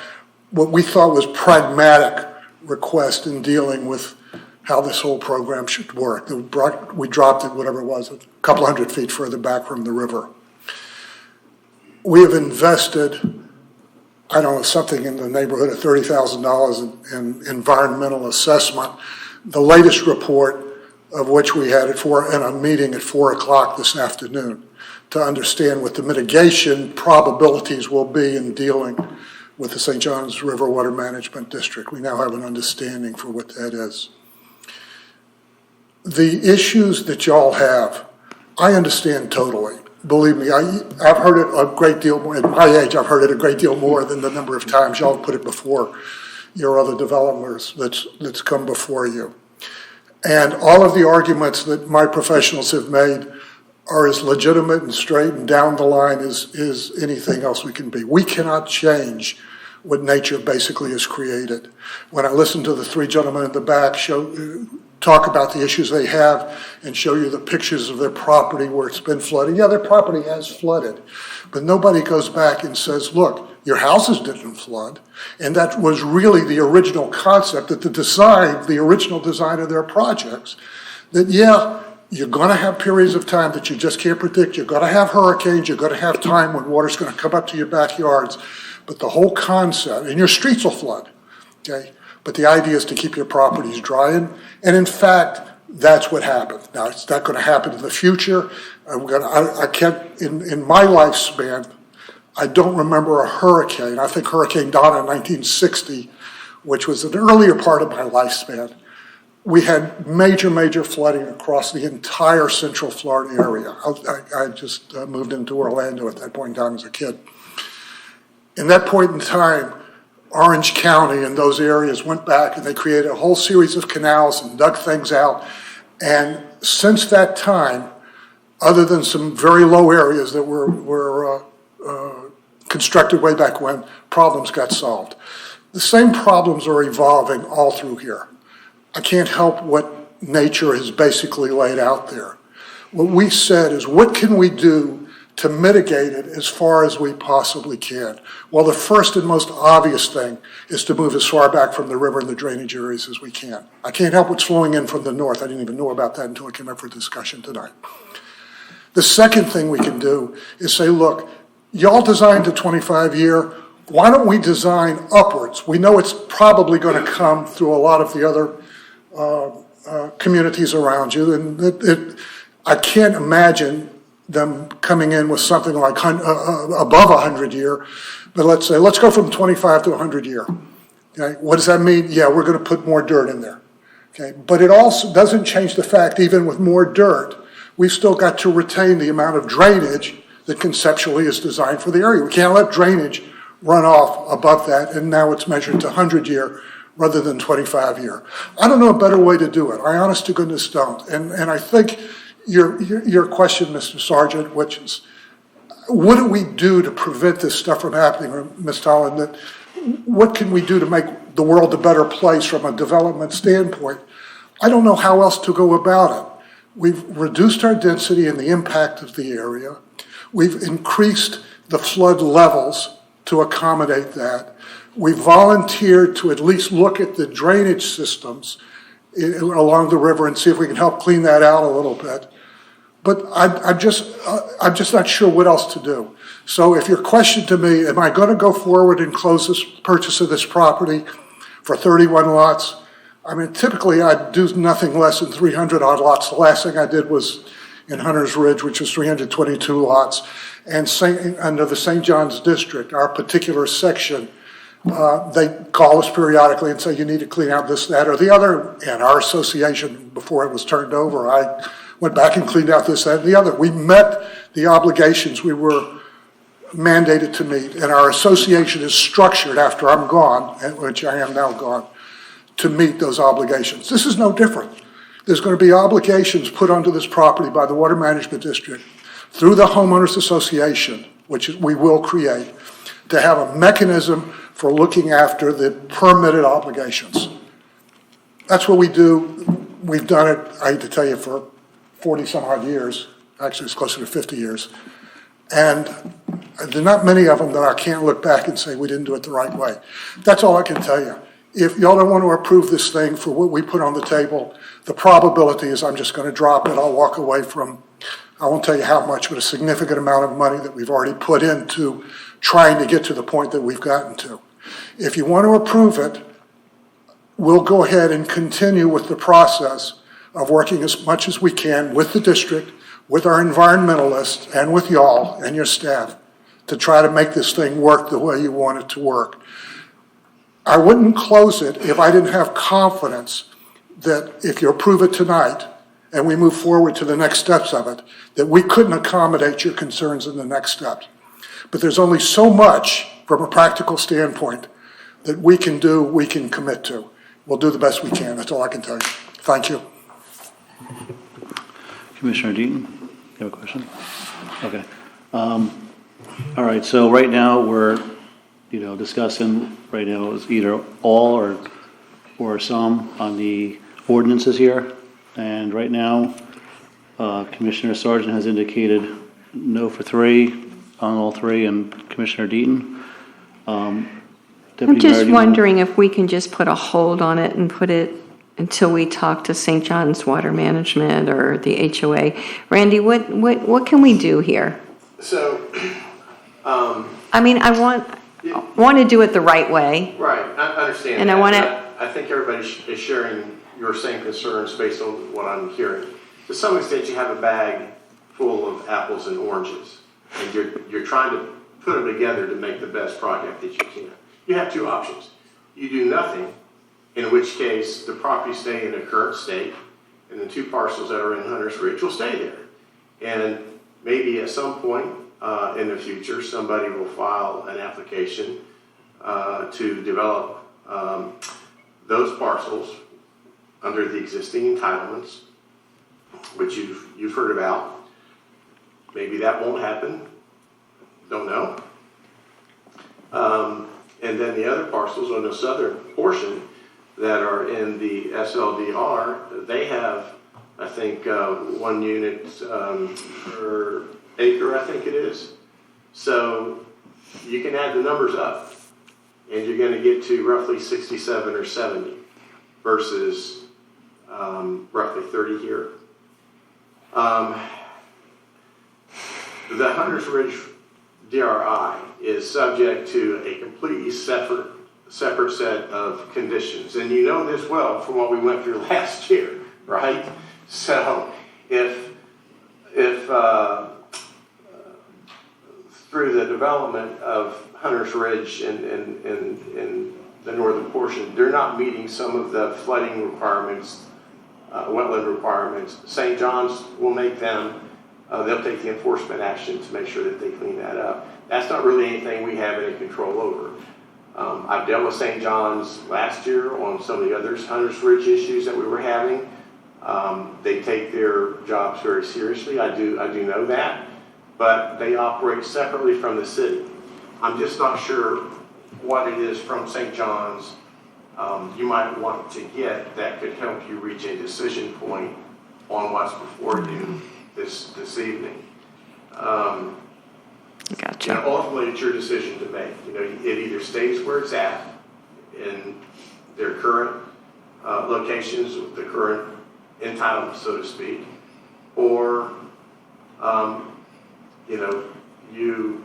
O: what we thought was pragmatic request in dealing with how this whole program should work. We dropped it, whatever it was, a couple hundred feet further back from the river. We have invested, I don't know, something in the neighborhood of $30,000 in environmental assessment. The latest report of which we had in a meeting at 4 o'clock this afternoon to understand what the mitigation probabilities will be in dealing with the St. John's River Water Management District. We now have an understanding for what that is. The issues that y'all have, I understand totally. Believe me, I've heard it a great deal more. At my age, I've heard it a great deal more than the number of times y'all put it before your other developers that's come before you. And all of the arguments that my professionals have made are as legitimate and straight and down the line as anything else we can be. We cannot change what nature basically has created. When I listened to the 3 gentlemen in the back talk about the issues they have and show you the pictures of their property where it's been flooded. Yeah, their property has flooded, but nobody goes back and says, look, your houses didn't flood. And that was really the original concept, that the original design of their projects, that yeah, you're gonna have periods of time that you just can't predict. You're gonna have hurricanes, you're gonna have time when water's gonna come up to your backyards. But the whole concept, and your streets will flood, okay? But the idea is to keep your properties dry. And in fact, that's what happened. Now, it's not gonna happen in the future. I can't, in my lifespan, I don't remember a hurricane. I think Hurricane Donna in 1960, which was an earlier part of my lifespan. We had major flooding across the entire Central Florida area. I just moved into Orlando at that point in time as a kid. In that point in time, Orange County and those areas went back and they created a whole series of canals and dug things out. And since that time, other than some very low areas that were constructed way back when, problems got solved. The same problems are evolving all through here. I can't help what nature has basically laid out there. What we said is, what can we do to mitigate it as far as we possibly can? Well, the first and most obvious thing is to move as far back from the river and the drainage areas as we can. I can't help what's flowing in from the north. I didn't even know about that until I came up for discussion tonight. The second thing we can do is say, look, y'all designed a 25-year. Why don't we design upwards? We know it's probably going to come through a lot of the other communities around you, and I can't imagine them coming in with something like above 100-year. But let's say, let's go from 25 to 100-year. Okay, what does that mean? Yeah, we're going to put more dirt in there. Okay, but it also doesn't change the fact, even with more dirt, we've still got to retain the amount of drainage that conceptually is designed for the area. We can't let drainage run off above that, and now it's measured to 100-year rather than 25-year. I don't know a better way to do it. I honest to goodness don't. And I think your question, Mr. Sargent, which is, what do we do to prevent this stuff from happening, or Ms. Toland, that what can we do to make the world a better place from a development standpoint? I don't know how else to go about it. We've reduced our density and the impact of the area. We've increased the flood levels to accommodate that. We volunteered to at least look at the drainage systems along the river and see if we can help clean that out a little bit. But I'm just not sure what else to do. So if your question to me, am I going to go forward and close this purchase of this property for 31 lots? I mean, typically I'd do nothing less than 300 odd lots. The last thing I did was in Hunter's Ridge, which was 322 lots. And under the St. John's District, our particular section, they call us periodically and say, you need to clean out this, that, or the other. And our association, before it was turned over, I went back and cleaned out this, that, and the other. We met the obligations we were mandated to meet. And our association is structured after I'm gone, which I am now gone, to meet those obligations. This is no different. There's going to be obligations put onto this property by the Water Management District through the Homeowners Association, which we will create, to have a mechanism for looking after the permitted obligations. That's what we do. We've done it, I hate to tell you, for 40 some odd years. Actually, it's closer to 50 years. And there are not many of them that I can't look back and say we didn't do it the right way. That's all I can tell you. If y'all don't want to approve this thing for what we put on the table, the probability is I'm just going to drop it. I'll walk away from, I won't tell you how much, but a significant amount of money that we've already put into trying to get to the point that we've gotten to. If you want to approve it, we'll go ahead and continue with the process of working as much as we can with the district, with our environmentalists, and with y'all and your staff to try to make this thing work the way you want it to work. I wouldn't close it if I didn't have confidence that if you approve it tonight and we move forward to the next steps of it, that we couldn't accommodate your concerns in the next steps. But there's only so much from a practical standpoint that we can do, we can commit to. We'll do the best we can. That's all I can tell you. Thank you.
A: Commissioner Deaton, you have a question? Okay. All right, so right now we're, discussing right now is either all or some on the ordinances here. And right now, Commissioner Sargent has indicated no for 3 on all 3, and Commissioner Deaton.
B: I'm
A: Deputy
B: just
A: Mayor, do you
B: wondering if we can just put a hold on it and put it until we talk to St. John's Water Management or the HOA. Randy, what can we do here?
S: So,
B: I mean, I want to do it the right way.
S: right, I understand
B: And
S: that.
B: I wanna-
S: I think everybody is sharing your same concerns based on what I'm hearing. To some extent, you have a bag full of apples and oranges, and you're trying to put them together to make the best project that you can. You have 2 options. You do nothing, in which case the property stay in the current state, and the 2 parcels that are in Hunter's Ridge will stay there. And maybe at some point in the future, somebody will file an application to develop those parcels under the existing entitlements, which you've heard about. Maybe that won't happen. Don't know. And then the other parcels on the southern portion that are in the SLDR, they have, I think, 1 unit per acre, I think it is. So you can add the numbers up, and you're going to get to roughly 67 or 70 versus roughly 30 here. The Hunters Ridge DRI is subject to a completely separate set of conditions. And you know this well from what we went through last year, right? So if through the development of Hunters Ridge in the northern portion, they're not meeting some of the flooding requirements, wetland requirements, St. John's will make them. They'll take the enforcement action to make sure that they clean that up. That's not really anything we have any control over. I've dealt with St. John's last year on some of the other Hunters Ridge issues that we were having. They take their jobs very seriously. I do know that, but they operate separately from the city. I'm just not sure what it is from St. John's you might want to get that could help you reach a decision point on what's before you this evening.
B: Gotcha.
S: Ultimately, it's your decision to make. It either stays where it's at in their current locations with the current entitlement, so to speak, or you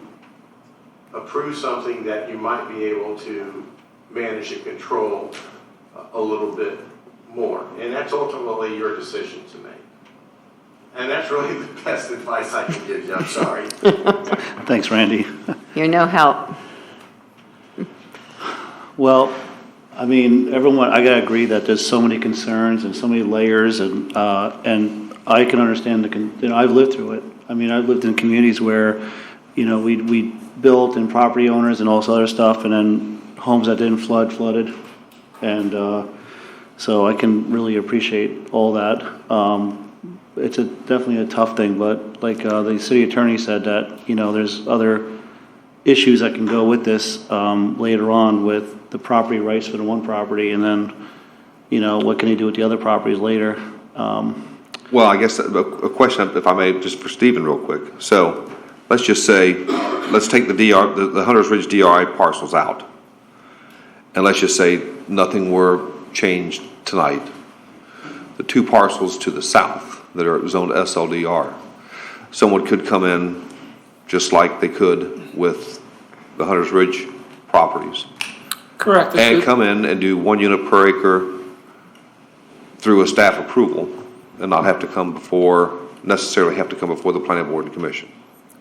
S: approve something that you might be able to manage and control a little bit more. And that's ultimately your decision to make. And that's really the best advice I can give you. I'm sorry.
A: Thanks, Randy.
B: You're no help.
A: Well, I mean, everyone, I gotta agree that there's so many concerns and so many layers, and I can understand I've lived through it. I mean, I've lived in communities where, we built and property owners and all this other stuff, and then homes that didn't flooded, and so I can really appreciate all that. It's definitely a tough thing, but like the city attorney said that, there's other issues that can go with this later on with the property rights for the one property, and then, what can he do with the other properties later?
G: Well, I guess a question, if I may, just for Stephen real quick. So let's just say, let's take the Hunters Ridge DRI parcels out. And let's just say nothing were changed tonight. The 2 parcels to the south that are zoned SLDR, someone could come in just like they could with the Hunters Ridge properties.
E: Correct.
G: And come in and do 1 unit per acre through a staff approval and not necessarily have to come before the planning board and commission.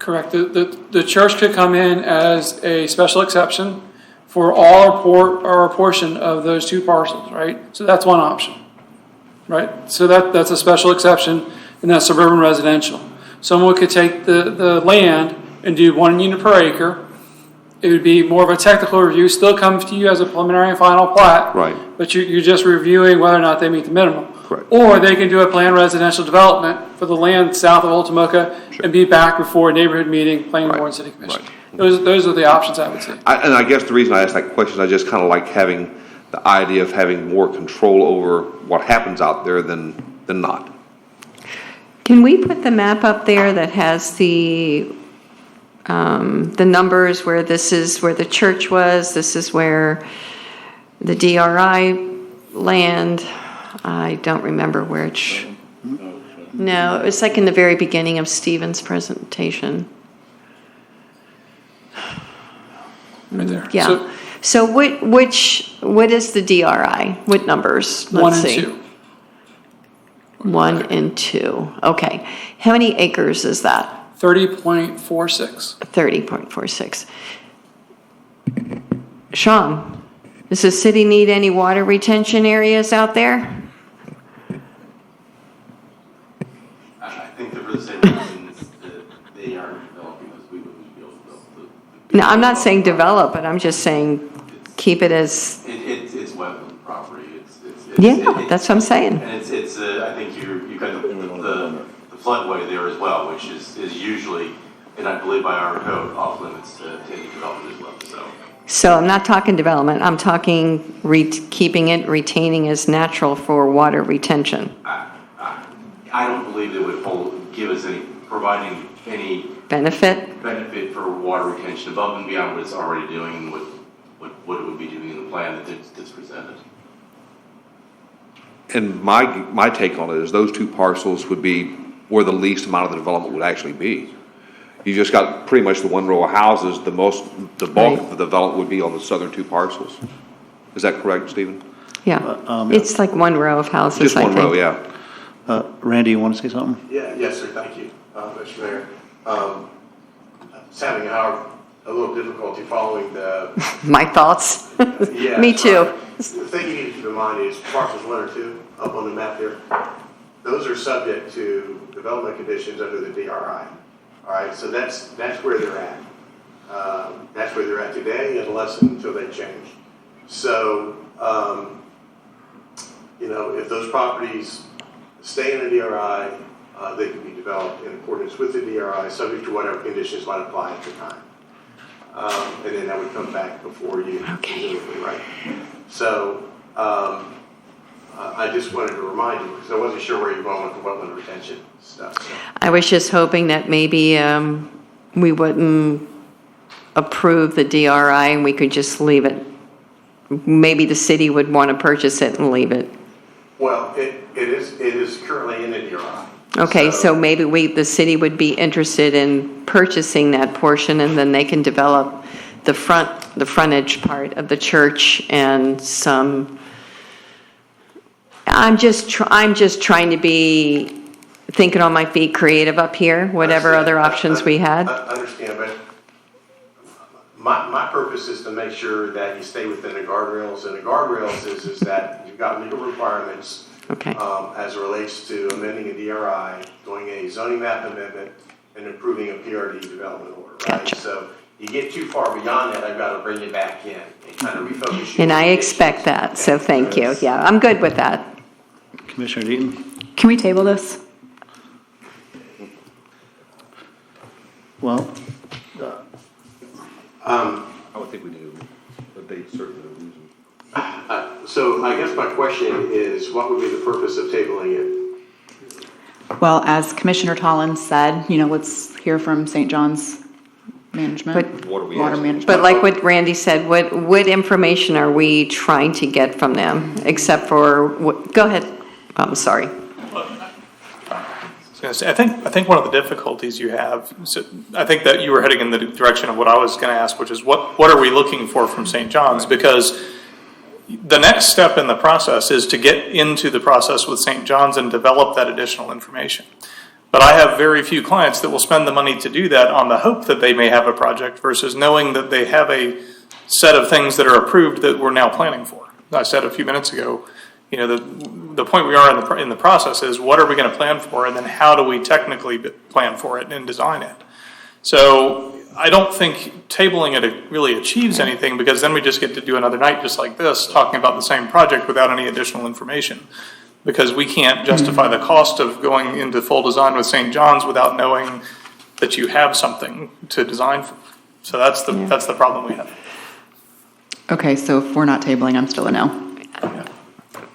E: Correct. The church could come in as a special exception for all or a portion of those 2 parcels, right? So that's one option, right? So that's a special exception, and that's suburban residential. Someone could take the land and do 1 unit per acre. It would be more of a technical review, still comes to you as a preliminary and final plat.
G: Right.
E: But you're just reviewing whether or not they meet the minimum.
G: Correct.
E: Or they can do a planned residential development for the land south of Ultimoka and be back before a neighborhood meeting, planning board and city commission.
G: Right.
E: Those are the options I would say.
G: And I guess the reason I asked that question is I just kind of like having the idea of having more control over what happens out there than not.
B: Can we put the map up there that has the numbers where this is where the church was, this is where the DRI land, I don't remember which. No, it was like in the very beginning of Stephen's presentation.
E: Right there.
B: Yeah. So what is the DRI? What numbers? Let's see.
E: 1 and 2.
B: 1 and 2. Okay. How many acres is that?
E: 30.46.
B: 30.46. Sean, does the city need any water retention areas out there?
P: I think that for the same reasons that they are developing this, we wouldn't be able to develop
B: No, I'm not saying develop, but I'm just saying keep it as.
P: It's wetland property.
B: That's what I'm saying.
P: And it's I think you got the floodway there as well, which is usually, and I believe by our code, off limits to any development as well.
B: So I'm not talking development. I'm talking keeping it, retaining as natural for water retention.
P: I don't believe they would give us providing any
B: benefit
P: for water retention above and beyond what it's already doing and what it would be doing in the plan that's presented.
G: And my take on it is those two parcels would be where the least amount of the development would actually be. You just got pretty much the one row of houses. The bulk of the development would be on the southern two parcels. Is that correct, Stephen?
B: Yeah. It's like one row of houses.
G: Just one
B: I think.
G: row, yeah.
A: Randy, you want to say something?
S: Yes, sir. Thank you, Mr. Mayor. I was having a little difficulty following the.
B: My thoughts.
S: Yeah,
B: Me too.
S: The thing you need to keep in mind is parcels 1 or 2 up on the map there. Those are subject to development conditions under the DRI. All right, so that's where they're at. That's where they're at today, unless until they change. So, if those properties stay in the DRI, they can be developed in accordance with the DRI, subject to whatever conditions might apply at the time. And then that would come back before you. Okay. Right. So, I just wanted to remind you, because I wasn't sure where you're going with the wetland retention stuff. So.
B: I was just hoping that maybe we wouldn't approve the DRI and we could just leave it. Maybe the city would want to purchase it and leave it.
S: Well, it is currently in the DRI.
B: Okay, so maybe the city would be interested in purchasing that portion, and then they can develop the frontage part of the church and some. I'm just trying to be thinking on my feet, creative up here. Whatever other options we had.
S: I understand, but my purpose is to make sure that you stay within the guardrails, and the guardrails is that you've got legal requirements.
B: Okay.
S: As it relates to amending a DRI, doing a zoning map amendment, and approving a PRD development order, right?
B: Gotcha.
S: So you get too far beyond that, I've got to bring you back in and kind of refocus you.
B: And I expect that, so thank you. Yeah, I'm good with that.
A: Commissioner Deaton?
I: Can we table this?
A: Well,
G: I would think we do a date certain of reason.
S: So I guess my question is, what would be the purpose of tabling it?
I: Well, as Commissioner Tollins said, let's hear from St. John's management, water management.
B: But like what Randy said, what information are we trying to get from them, except for go ahead. I'm sorry.
J: I think one of the difficulties you have, I think that you were heading in the direction of what I was going to ask, which is what are we looking for from St. John's? Because the next step in the process is to get into the process with St. John's and develop that additional information. But I have very few clients that will spend the money to do that on the hope that they may have a project versus knowing that they have a set of things that are approved that we're now planning for. I said a few minutes ago, the point we are in the process is what are we going to plan for, and then how do we technically plan for it and design it. So I don't think tabling it really achieves anything, because then we just get to do another night just like this, talking about the same project without any additional information. Because we can't justify the cost of going into full design with St. John's without knowing that you have something to design for. So that's the problem we have.
I: Okay, so if we're not tabling, I'm still a no.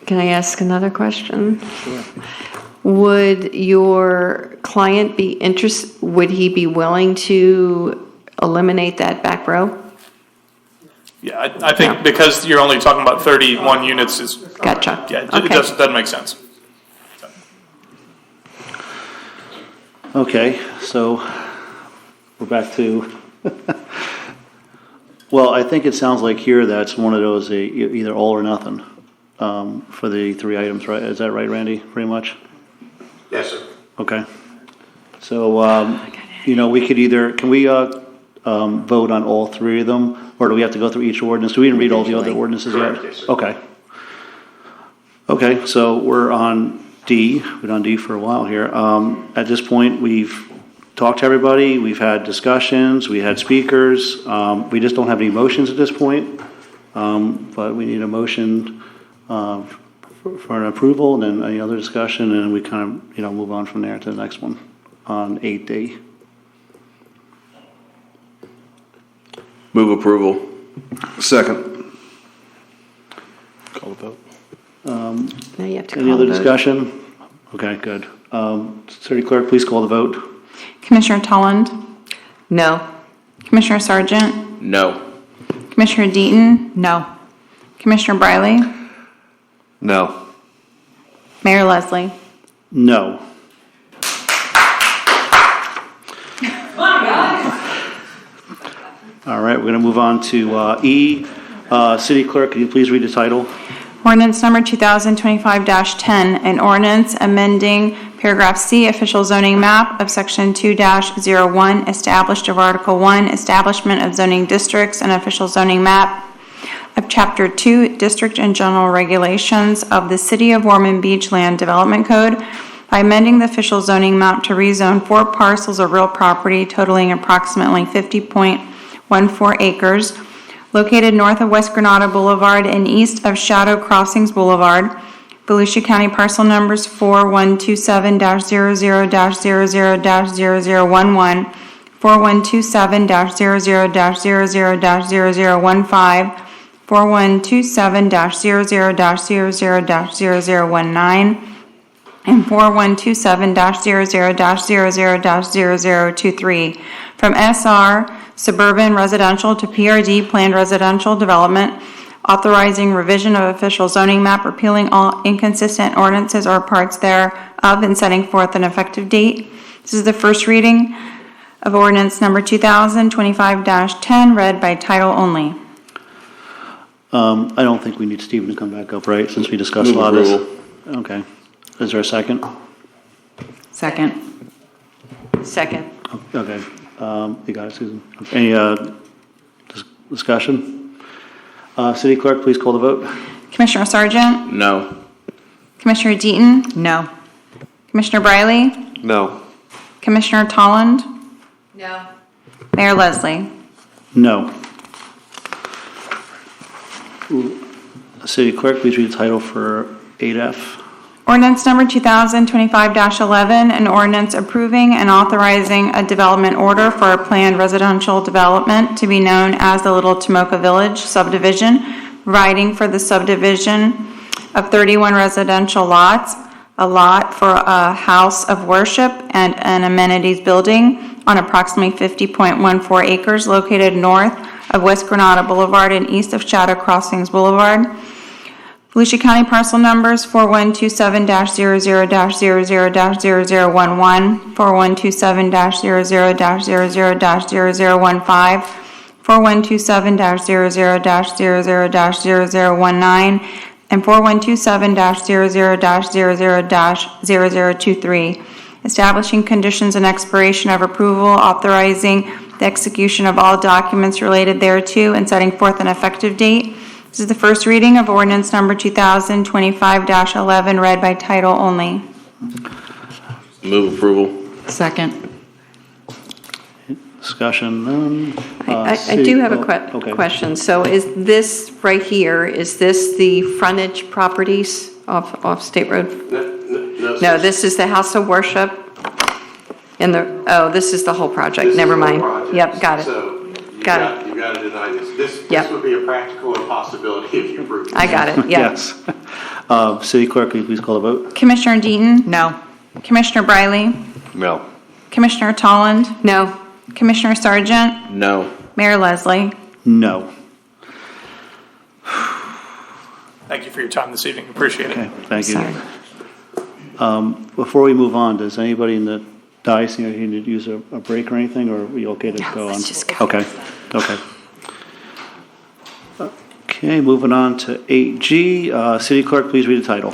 B: Can I ask another question? Would your client would he be willing to eliminate that back row?
J: Yeah, I think because you're only talking about 31 units is.
B: Gotcha.
J: Yeah, it
B: Okay.
J: doesn't make sense.
A: Okay, so we're back to, well, I think it sounds like here that's one of those, either all or nothing, for the three items, right? Is that right, Randy, pretty much?
P: Yes, sir.
A: Okay. So, we could either, can we vote on all three of them, or do we have to go through each ordinance? Do we didn't read all the other ordinances yet?
P: Correct, yes, sir.
A: Okay. Okay, so we're on D. We've been on D for a while here. At this point, we've talked to everybody, we've had discussions, we had speakers. We just don't have any motions at this point, but we need a motion for an approval, and then any other discussion, and we kind of, move on from there to the next one on 8D.
C: Move approval.
G: Second.
C: Call the vote.
B: Now you have to
A: Any
B: call
A: other
B: the vote.
A: discussion? Okay, good. City Clerk, please call the vote.
T: Commissioner Tolland,
B: No.
T: Commissioner Sargent,
C: No.
T: Commissioner Deaton,
I: No.
T: Commissioner Briley,
G: No.
T: Mayor Leslie.
A: No. All right, we're going to move on to E. City Clerk, can you please read the title?
T: Ordinance number 2025-10, an ordinance amending paragraph C, official zoning map of section 2-01, established of Article 1, establishment of zoning districts and official zoning map of Chapter 2, District and General Regulations of the City of Ormond Beach Land Development Code by amending the official zoning map to rezone 4 parcels of real property totaling approximately 50.14 acres located north of West Granada Boulevard and east of Shadow Crossings Boulevard, Volusia County parcel numbers 4127-00-00-0011, 4127-00-00-0015, 4127-00-00-0019, and 4127-00-00-0023 from SR Suburban Residential to PRD Planned Residential Development, authorizing revision of official zoning map, repealing all inconsistent ordinances or parts thereof, and setting forth an effective date. This is the first reading of ordinance number 2025-10, read by title only.
A: I don't think we need Stephen to come back up, right, since we discussed a lot of this? Okay. Is there a second?
I: Second.
B: Second.
A: Okay. You got it, Susan. Any discussion? City Clerk, please call the vote.
T: Commissioner Sargent,
C: No.
T: Commissioner Deaton,
I: No.
T: Commissioner Briley,
G: No.
T: Commissioner Tolland,
B: No.
T: Mayor Leslie.
A: No. City Clerk, please read the title for 8F.
T: Ordinance number 2025-11, an ordinance approving and authorizing a development order for a planned residential development to be known as the Little Tomoka Village subdivision, providing for the subdivision of 31 residential lots, a lot for a house of worship and an amenities building on approximately 50.14 acres located north of West Granada Boulevard and east of Shadow Crossings Boulevard. Volusia County parcel numbers 4127-00-00-0011, 4127-00-00-0015, 4127-00-00-0019, and 4127-00-00-0023, establishing conditions and expiration of approval, authorizing the execution of all documents related thereto, and setting forth an effective date. This is the first reading of ordinance number 2025-11, read by title only.
C: Move approval.
I: Second.
A: Discussion, none.
B: I do have a
A: Okay.
B: question. So is this right here, is this the frontage properties off State Road? No, this is the house of worship? This is the whole project, never mind. Yep, got it.
P: So
B: Got it.
P: you got to deny this. This
B: Yep.
P: would be a practical impossibility if you approve.
B: I got it, yeah.
A: Yes. City Clerk, will you please call the vote?
T: Commissioner Deaton?
I: No.
T: Commissioner Briley?
G: No.
T: Commissioner Tolland?
B: No.
T: Commissioner Sargent?
C: No.
T: Mayor Leslie?
A: No.
J: Thank you for your time this evening. Appreciate it.
A: Okay, thank you.
B: Sorry.
A: Before we move on, does anybody in the dais need to use a break or anything, or are we okay to go on?
B: let's just go.
A: Okay, okay. Okay, moving on to 8G. City Clerk, please read the title.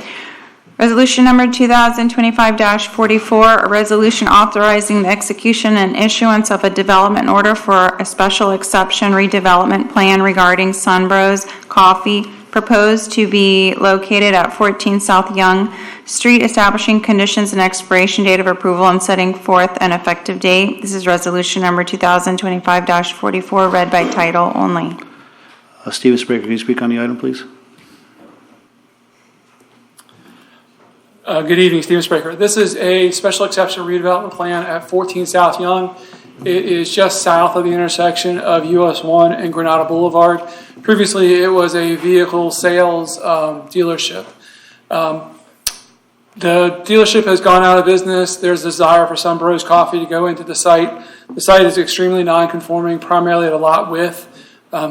T: Resolution number 2025-44, a resolution authorizing the execution and issuance of a development order for a special exception redevelopment plan regarding Sunbros Coffee, proposed to be located at 14 South Young Street, establishing conditions and expiration date of approval and setting forth an effective date. This is resolution number 2025-44, read by title only.
A: Stephen Spraker, can you speak on the item, please?
E: Good evening, Stephen Spraker. This is a special exception redevelopment plan at 14 South Young. It is just south of the intersection of US 1 and Granada Boulevard. Previously, it was a vehicle sales dealership. The dealership has gone out of business. There's a desire for Sunbros Coffee to go into the site. The site is extremely non-conforming, primarily at a lot width.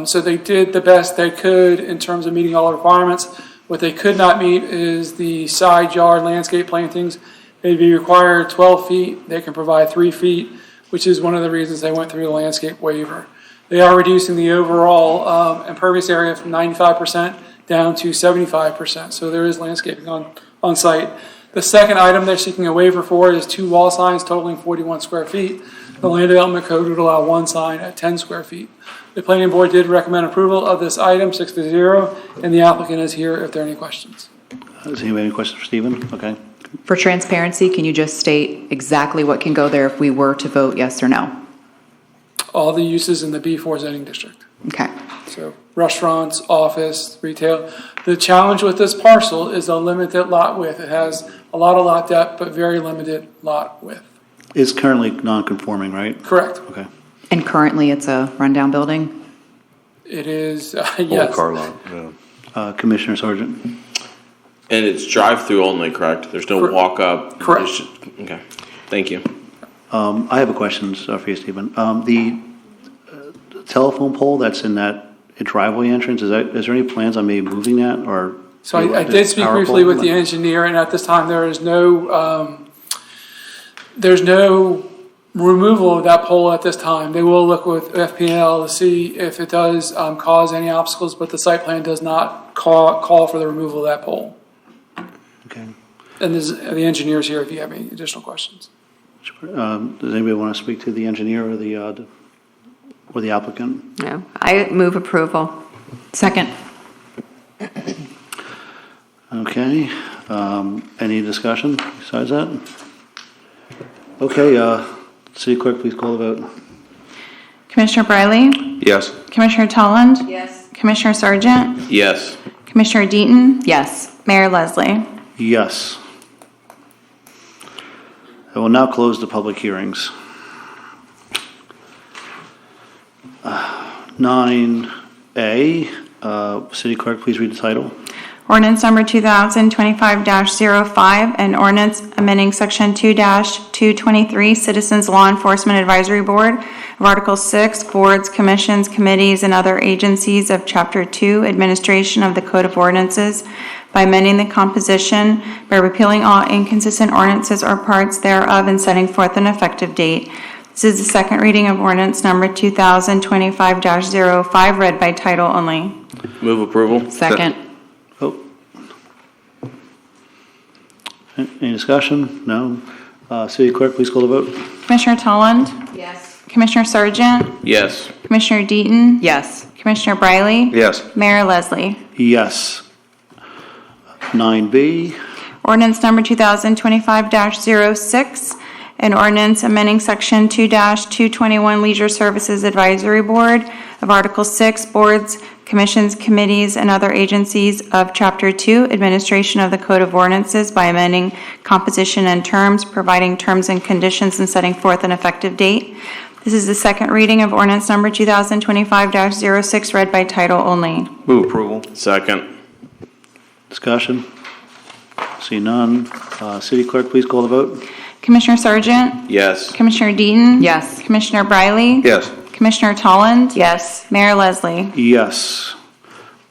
E: So they did the best they could in terms of meeting all the requirements. What they could not meet is the side yard landscape plantings. They'd be required 12 feet. They can provide 3 feet, which is one of the reasons they went through the landscape waiver. They are reducing the overall impervious area from 95% down to 75%. So there is landscaping on site. The second item they're seeking a waiver for is 2 wall signs totaling 41 square feet. The Land Development Code would allow 1 sign at 10 square feet. The Planning Board did recommend approval of this item 6-0, and the applicant is here if there are any questions.
A: Does anybody have any questions for Stephen? Okay.
I: For transparency, can you just state exactly what can go there if we were to vote yes or no?
E: All the uses in the B4 zoning district.
I: Okay.
E: So restaurants, office, retail. The challenge with this parcel is a limited lot width. It has a lot of lot depth, but very limited lot width.
A: It's currently non-conforming, right?
E: Correct.
A: Okay.
I: And currently it's a rundown building?
E: It is, yes.
G: Old car lot, yeah.
A: Commissioner Sargent.
C: And it's drive-through only, correct? There's no walk-up?
E: Correct.
C: Okay, thank you.
A: I have a question for you, Stephen. The telephone pole that's in that driveway entrance, is there any plans on maybe moving that, or?
E: So I did speak briefly with the engineer, and at this time there is there's no removal of that pole at this time. They will look with FPL to see if it does cause any obstacles, but the site plan does not call for the removal of that pole.
A: Okay.
E: And the engineer's here if you have any additional questions.
A: Does anybody want to speak to the engineer or the applicant?
B: No. I move approval.
I: Second.
A: Okay. Any discussion besides that? Okay. City Clerk, please call the vote.
T: Commissioner Briley?
G: Yes.
T: Commissioner Tolland?
B: Yes.
T: Commissioner Sargent?
C: Yes.
T: Commissioner Deaton?
I: Yes.
T: Mayor Leslie?
A: Yes. I will now close the public hearings. 9A, City Clerk, please read the title.
T: Ordinance number 2025-05, an ordinance amending Section 2-223, Citizens Law Enforcement Advisory Board of Article 6, Boards, Commissions, Committees, and Other Agencies of Chapter 2, Administration of the Code of Ordinances, by amending the composition, by repealing all inconsistent ordinances or parts thereof, and setting forth an effective date. This is the second reading of ordinance number 2025-05, read by title only.
C: Move approval.
I: Second.
A: Oh. Any discussion? No. City Clerk, please call the vote.
T: Commissioner Tolland?
B: Yes.
T: Commissioner Sargent?
C: Yes.
T: Commissioner Deaton?
I: Yes.
T: Commissioner Briley?
G: Yes.
T: Mayor Leslie?
A: Yes. 9B,
T: Ordinance number 2025-06, an ordinance amending Section 2-221 Leisure Services Advisory Board of Article 6, Boards, Commissions, Committees, and Other Agencies of Chapter 2, Administration of the Code of Ordinances, by amending composition and terms, providing terms and conditions, and setting forth an effective date. This is the second reading of ordinance number 2025-06, read by title only.
G: Move approval.
C: Second.
A: discussion? See none. City Clerk, please call the vote.
T: Commissioner Sargent?
C: Yes.
T: Commissioner Deaton?
B: Yes.
T: Commissioner Briley?
G: Yes.
T: Commissioner Tolland?
B: Yes.
T: Mayor Leslie?
A: Yes.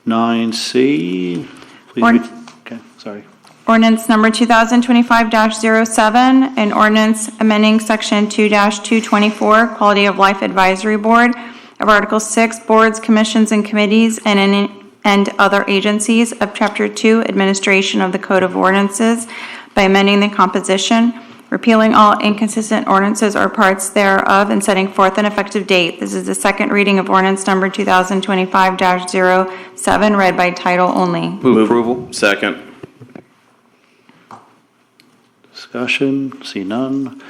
A: 9C, please
T: Or-
A: read. Okay, sorry.
T: Ordinance number 2025-07, an ordinance amending section 2-224, Quality of Life Advisory Board of Article 6, Boards, Commissions, and Committees and other agencies of Chapter 2, Administration of the Code of Ordinances by amending the composition, repealing all inconsistent ordinances or parts thereof, and setting forth an effective date. This is the second reading of ordinance number 2025-07, read by title only.
G: Move approval.
C: Second.
A: Discussion, see none.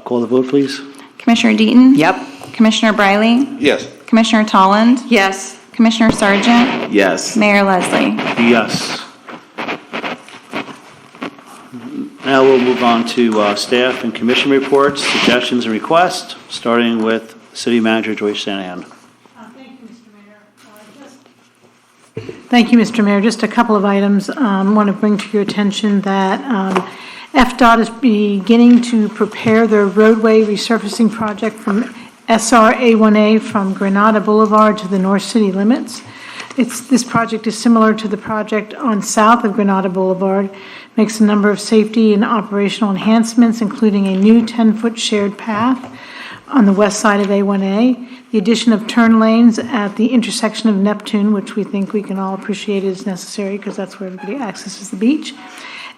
A: Call the vote, please.
T: Commissioner Deaton?
B: Yep.
T: Commissioner Briley?
G: Yes.
T: Commissioner Tolland?
B: Yes.
T: Commissioner Sargent?
C: Yes.
T: Mayor Leslie?
A: Yes. Now we'll move on to staff and commission reports, suggestions, and requests, starting with City Manager Joyce Shanahan.
R: Thank you, Mr. Mayor. Just a couple of items. I want to bring to your attention that FDOT is beginning to prepare their roadway resurfacing project from SRA1A from Granada Boulevard to the North City limits. This project is similar to the project on south of Granada Boulevard, makes a number of safety and operational enhancements, including a new 10-foot shared path on the west side of A1A, the addition of turn lanes at the intersection of Neptune, which we think we can all appreciate is necessary because that's where everybody accesses the beach,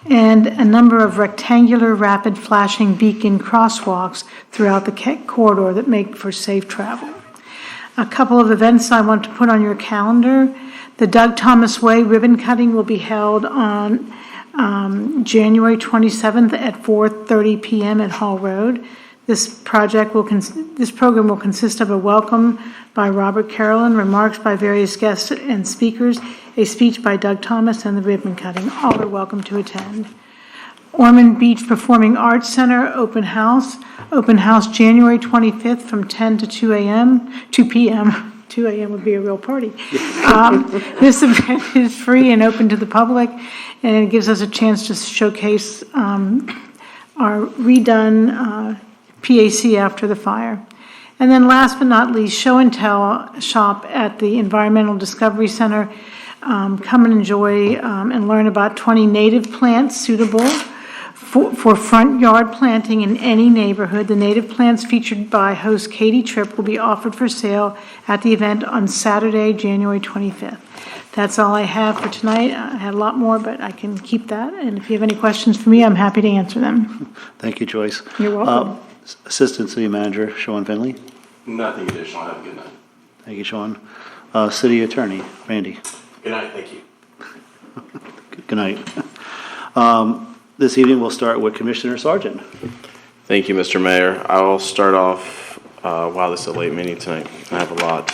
R: and a number of rectangular rapid flashing beacon crosswalks throughout the corridor that make for safe travel. A couple of events I want to put on your calendar. The Doug Thomas Way ribbon cutting will be held on January 27th at 4:30 p.m. at Hall Road. This program will consist of a welcome by Robert Carolyn, remarks by various guests and speakers, a speech by Doug Thomas, and the ribbon cutting. All are welcome to attend. Ormond Beach Performing Arts Center open house January 25th from 10 to 2 p.m. 2 a.m. would be a real party. This event is free and open to the public, and it gives us a chance to showcase our redone PAC after the fire. And then last but not least, show and tell shop at the Environmental Discovery Center. Come and enjoy and learn about 20 native plants suitable for front yard planting in any neighborhood. The native plants featured by host Katie Tripp will be offered for sale at the event on Saturday, January 25th. That's all I have for tonight. I had a lot more, but I can keep that. And if you have any questions for me, I'm happy to answer them.
A: Thank you, Joyce.
R: You're welcome.
A: Assistant City Manager Sean Finley.
P: Nothing additional. Have a good night.
A: Thank you, Sean. City Attorney Randy.
P: Good night. Thank you.
A: Good night. This evening we'll start with Commissioner Sargent.
C: Thank you, Mr. Mayor. I will start off, wow, this is a late meeting tonight. I have a lot.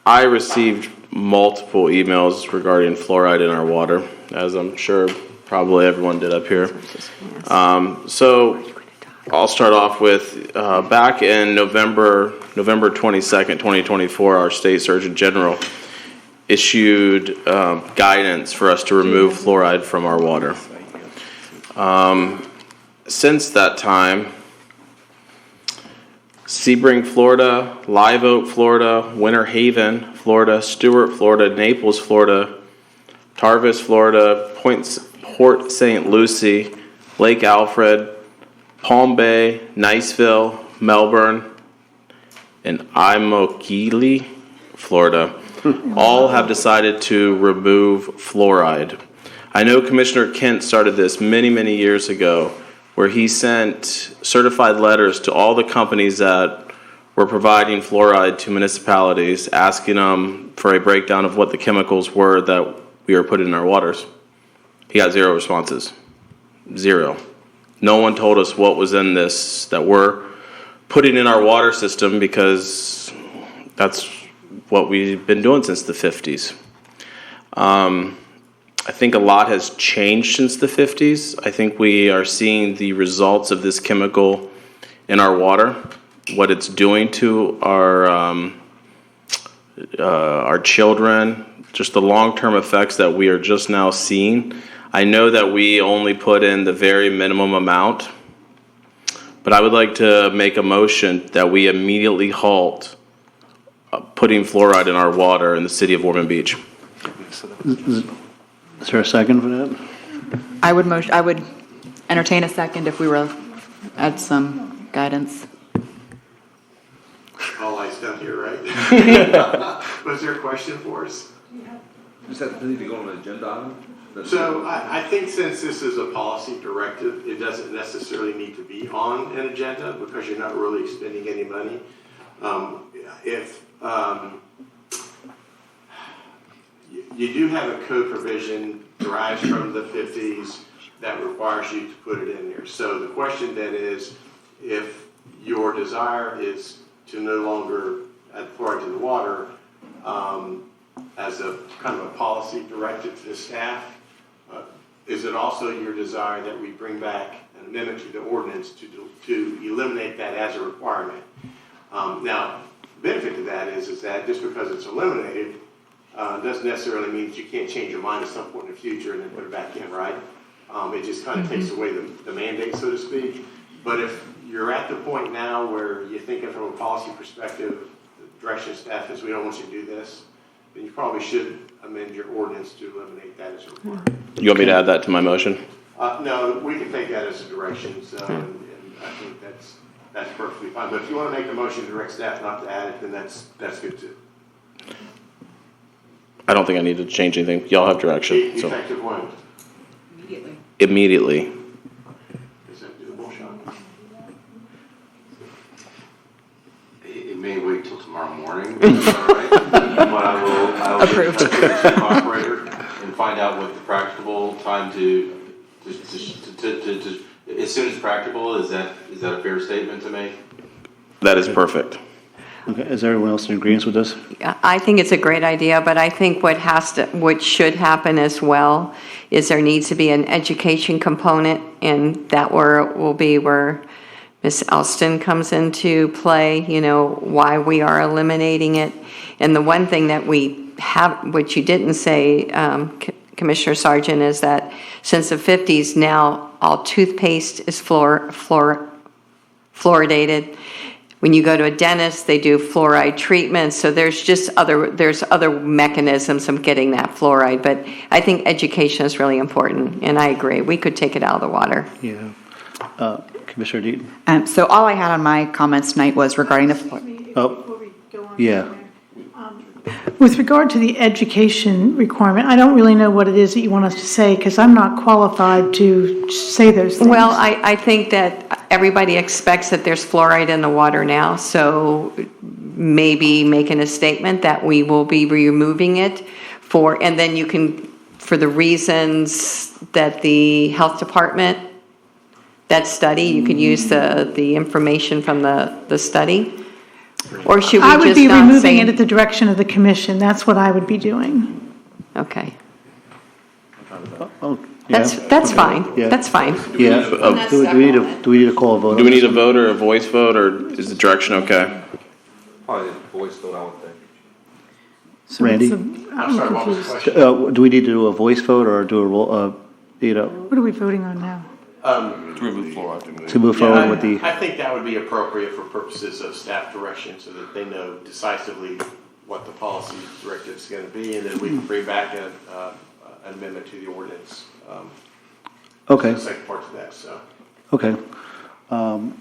C: I received multiple emails regarding fluoride in our water, as I'm sure probably everyone did up here. So I'll start off with, back in November 22nd, 2024, our State Surgeon General issued guidance for us to remove fluoride from our water. Since that time, Sebring, Florida, Live Oak, Florida, Winter Haven, Florida, Stuart, Florida, Naples, Florida, Tarvis, Florida, Port St. Lucie, Lake Alfred, Palm Bay, Niceville, Melbourne, and Immokalee, Florida, all have decided to remove fluoride. I know Commissioner Kent started this many, many years ago, where he sent certified letters to all the companies that were providing fluoride to municipalities, asking them for a breakdown of what the chemicals were that we were putting in our waters. He got 0 responses. 0. No one told us what was in this that we're putting in our water system, because that's what we've been doing since the 50s. I think a lot has changed since the 50s. I think we are seeing the results of this chemical in our water, what it's doing to our children, just the long-term effects that we are just now seeing. I know that we only put in the very minimum amount, but I would like to make a motion that we immediately halt putting fluoride in our water in the city of Ormond Beach.
A: Is there a second for that?
I: I would entertain a second if we were at some guidance.
S: All eyes down here, right? Was there a question for us?
G: Does that need to go on an agenda item?
S: So I think since this is a policy directive, it doesn't necessarily need to be on an agenda because you're not really expending any money. You do have a code provision derived from the 50s that requires you to put it in there. So the question then is, if your desire is to no longer add fluoride to the water, as a kind of a policy directive to the staff, is it also your desire that we bring back an amendment to the ordinance to eliminate that as a requirement? Now, benefit to that is that just because it's eliminated doesn't necessarily mean that you can't change your mind at some point in the future and then put it back in, right? It just kind of takes away the mandate, so to speak. But if you're at the point now where you're thinking from a policy perspective, the direction of staff is we don't want you to do this, then you probably should amend your ordinance to eliminate that as a requirement.
C: You want me to add that to my motion?
S: No, we can take that as a direction, so and I think that's perfectly fine. But if you want to make a motion to direct staff not to add it, then that's good too.
C: I don't think I need to change anything. Y'all have direction. So.
S: Effective when?
C: Immediately.
S: Is that doable, Sean?
P: It may wait till tomorrow morning, all right? But I will
I: Approved.
P: get in touch with the operator and find out what the practicable time to as soon as practical, is that a fair statement to make?
C: That is perfect.
A: Okay, is everyone else in agreement with this?
B: I think it's a great idea, but I think what should happen as well is there needs to be an education component, and that will be where Ms. Elston comes into play, why we are eliminating it. And the one thing that we have, which you didn't say, Commissioner Sargent, is that since the 50s now, all toothpaste is fluoridated. When you go to a dentist, they do fluoride treatments. So there's other mechanisms of getting that fluoride. But I think education is really important, and I agree. We could take it out of the water.
A: Yeah. Commissioner Deaton?
I: So all I had on my comments tonight was regarding the fluoride.
A: Oh, yeah.
R: With regard to the education requirement, I don't really know what it is that you want us to say, because I'm not qualified to say those things.
B: Well, I think that everybody expects that there's fluoride in the water now, so maybe making a statement that we will be removing it and then you can, for the reasons that the health department, that study, you could use the information from the study. Or should we
R: I would
B: just
R: be
B: not
R: removing
B: say
R: it at the direction of the commission. That's what I would be doing.
B: Okay.
A: Oh, yeah.
B: That's fine.
A: Yeah.
B: That's fine.
A: Yeah. Do we need a call vote?
C: Do we need a vote or a voice vote, or is the direction okay?
G: Probably a voice vote, I would think.
R: So
A: Randy?
R: I'm confused.
A: Do we need to do a voice vote or do a roll?
R: What are we voting on now?
G: To remove fluoride.
A: To move forward with the.
S: I think that would be appropriate for purposes of staff direction so that they know decisively what the policy directive is going to be, and then we can bring back an amendment to the ordinance.
A: Okay.
S: The second part of that, so.
A: Okay. Do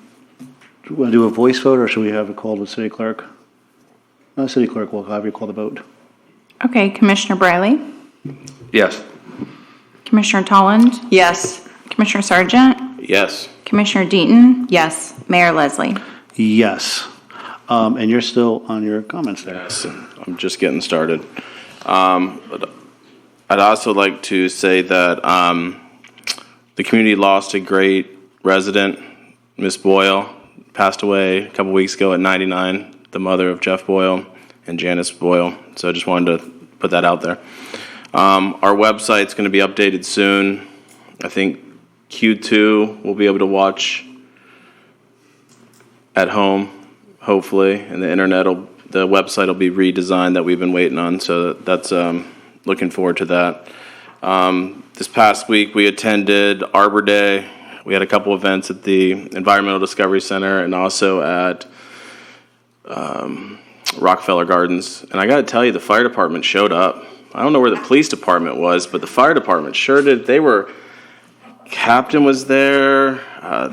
A: we want to do a voice vote or should we have it called with city clerk? No, city clerk will have you call the vote.
T: Okay, Commissioner Briley?
G: Yes.
T: Commissioner Tolland?
B: Yes.
T: Commissioner Sargent?
C: Yes.
T: Commissioner Deaton? Yes. Mayor Leslie?
A: Yes. And you're still on your comments there.
C: Yes. I'm just getting started. But I'd also like to say that the community lost a great resident, Miss Boyle, passed away a couple weeks ago at 99, the mother of Jeff Boyle and Janice Boyle. So I just wanted to put that out there. Our website's going to be updated soon. I think Q2 we'll be able to watch at home, hopefully, and the website will be redesigned that we've been waiting on. So that's looking forward to that. This past week, we attended Arbor Day. We had a couple events at the Environmental Discovery Center and also at Rockefeller Gardens. And I got to tell you, the fire department showed up. I don't know where the police department was, but the fire department sure did. Captain was there,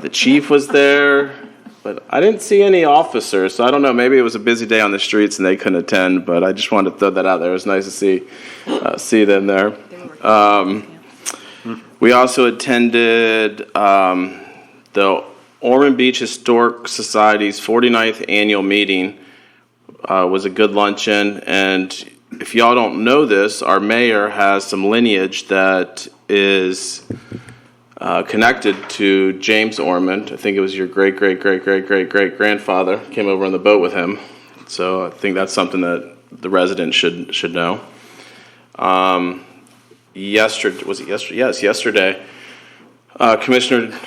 C: the chief was there, but I didn't see any officers, so I don't know, maybe it was a busy day on the streets and they couldn't attend, but I just wanted to throw that out there. It was nice to see them there. We also attended the Ormond Beach Historic Society's 49th annual meeting. Was a good luncheon, and if y'all don't know this, our mayor has some lineage that is connected to James Ormond. I think it was your great-great-great-great-great-great-grandfather came over on the boat with him. So I think that's something that the residents should know. Yesterday, Commissioner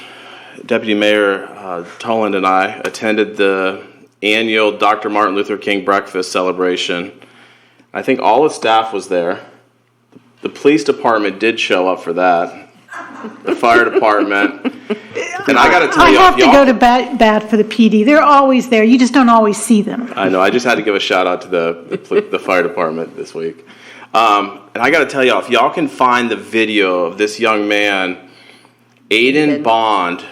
C: Deputy Mayor Tulland and I attended the annual Dr. Martin Luther King breakfast celebration. I think all the staff was there. The police department did show up for that. The fire department. And I got to tell you,
R: I have to go to bat for the PD. They're always there. You just don't always see them.
C: I know. I just had to give a shout out to the fire department this week. And I got to tell y'all, if y'all can find the video of this young man, Aiden Bond,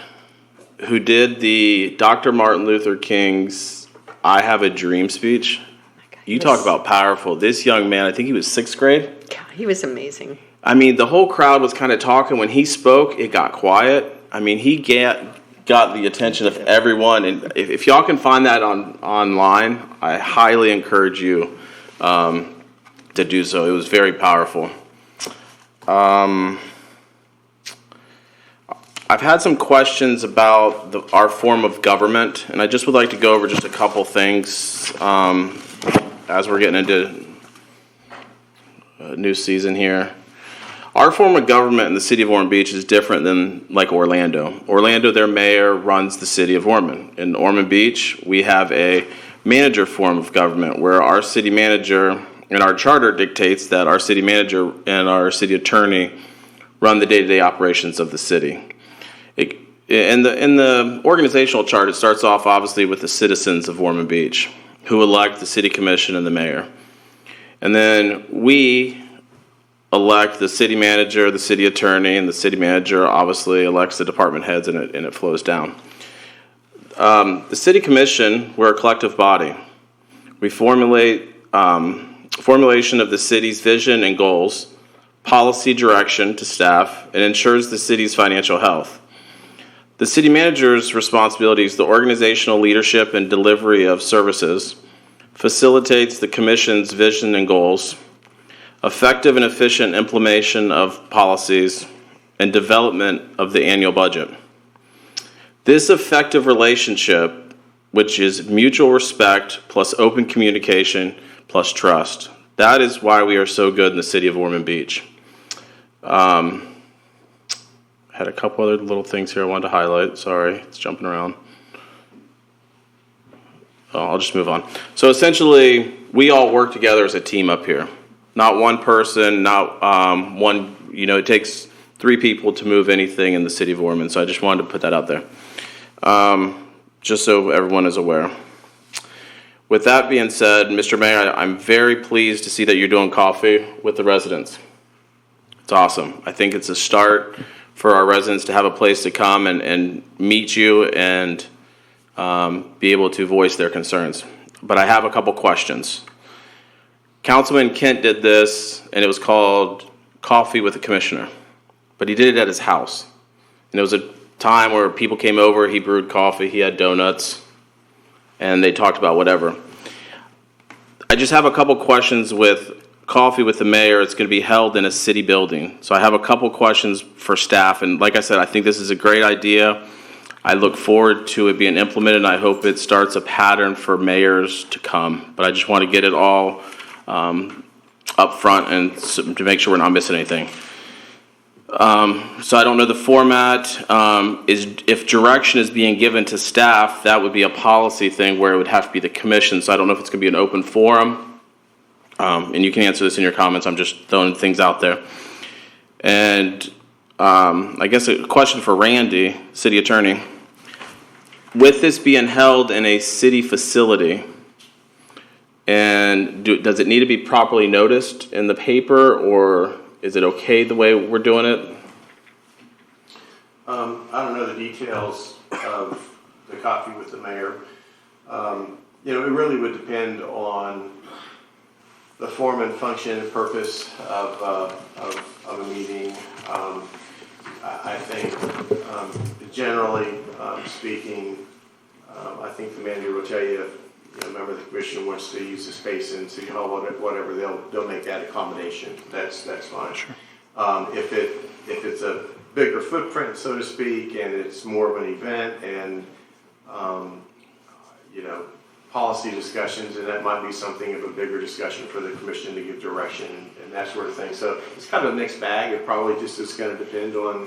C: who did the Dr. Martin Luther King's I Have a Dream speech. You talk about powerful. This young man, I think he was 6th grade.
B: God, he was amazing.
C: I mean, the whole crowd was kind of talking. When he spoke, it got quiet. I mean, he got the attention of everyone. And if y'all can find that online, I highly encourage you to do so. It was very powerful. I've had some questions about our form of government, and I just would like to go over just a couple things as we're getting into a new season here. Our form of government in the city of Ormond Beach is different than like Orlando. Orlando, their mayor runs the city of Ormond. In Ormond Beach, we have a manager form of government where our city manager and our charter dictates that our city manager and our city attorney run the day-to-day operations of the city. In the organizational chart, it starts off obviously with the citizens of Ormond Beach who elect the city commission and the mayor. And then we elect the city manager, the city attorney, and the city manager obviously elects the department heads, and it flows down. The city commission, we're a collective body. We formulation of the city's vision and goals, policy direction to staff, and ensures the city's financial health. The city manager's responsibility is the organizational leadership and delivery of services, facilitates the commission's vision and goals, effective and efficient implementation of policies, and development of the annual budget. This effective relationship, which is mutual respect plus open communication plus trust, that is why we are so good in the city of Ormond Beach. Had a couple other little things here I wanted to highlight. Sorry, it's jumping around. I'll just move on. So essentially, we all work together as a team up here. Not one person, not one, it takes 3 people to move anything in the city of Ormond. So I just wanted to put that out there, just so everyone is aware. With that being said, Mr. Mayor, I'm very pleased to see that you're doing coffee with the residents. It's awesome. I think it's a start for our residents to have a place to come and meet you and be able to voice their concerns. But I have a couple questions. Councilman Kent did this, and it was called Coffee with the Commissioner. But he did it at his house. And it was a time where people came over, he brewed coffee, he had donuts, and they talked about whatever. I just have a couple questions with Coffee with the Mayor. It's going to be held in a city building. So I have a couple questions for staff. And like I said, I think this is a great idea. I look forward to it being implemented, and I hope it starts a pattern for mayors to come. But I just want to get it all up front and to make sure we're not missing anything. So I don't know the format. If direction is being given to staff, that would be a policy thing where it would have to be the commission. So I don't know if it's going to be an open forum. And you can answer this in your comments. I'm just throwing things out there. And I guess a question for Randy, city attorney. With this being held in a city facility, and does it need to be properly noticed in the paper, or is it okay the way we're doing it?
S: I don't know the details of the coffee with the mayor. It really would depend on the form and function and purpose of a meeting. I think, generally speaking, I think the manager will tell you, if a member of the commission wants to use the space in City Hall, whatever, they'll make that accommodation. That's fine. Sure. If it's a bigger footprint, so to speak, and it's more of an event, and policy discussions, and that might be something of a bigger discussion for the commission to give direction and that sort of thing. So it's kind of a mixed bag. It probably just is going to depend on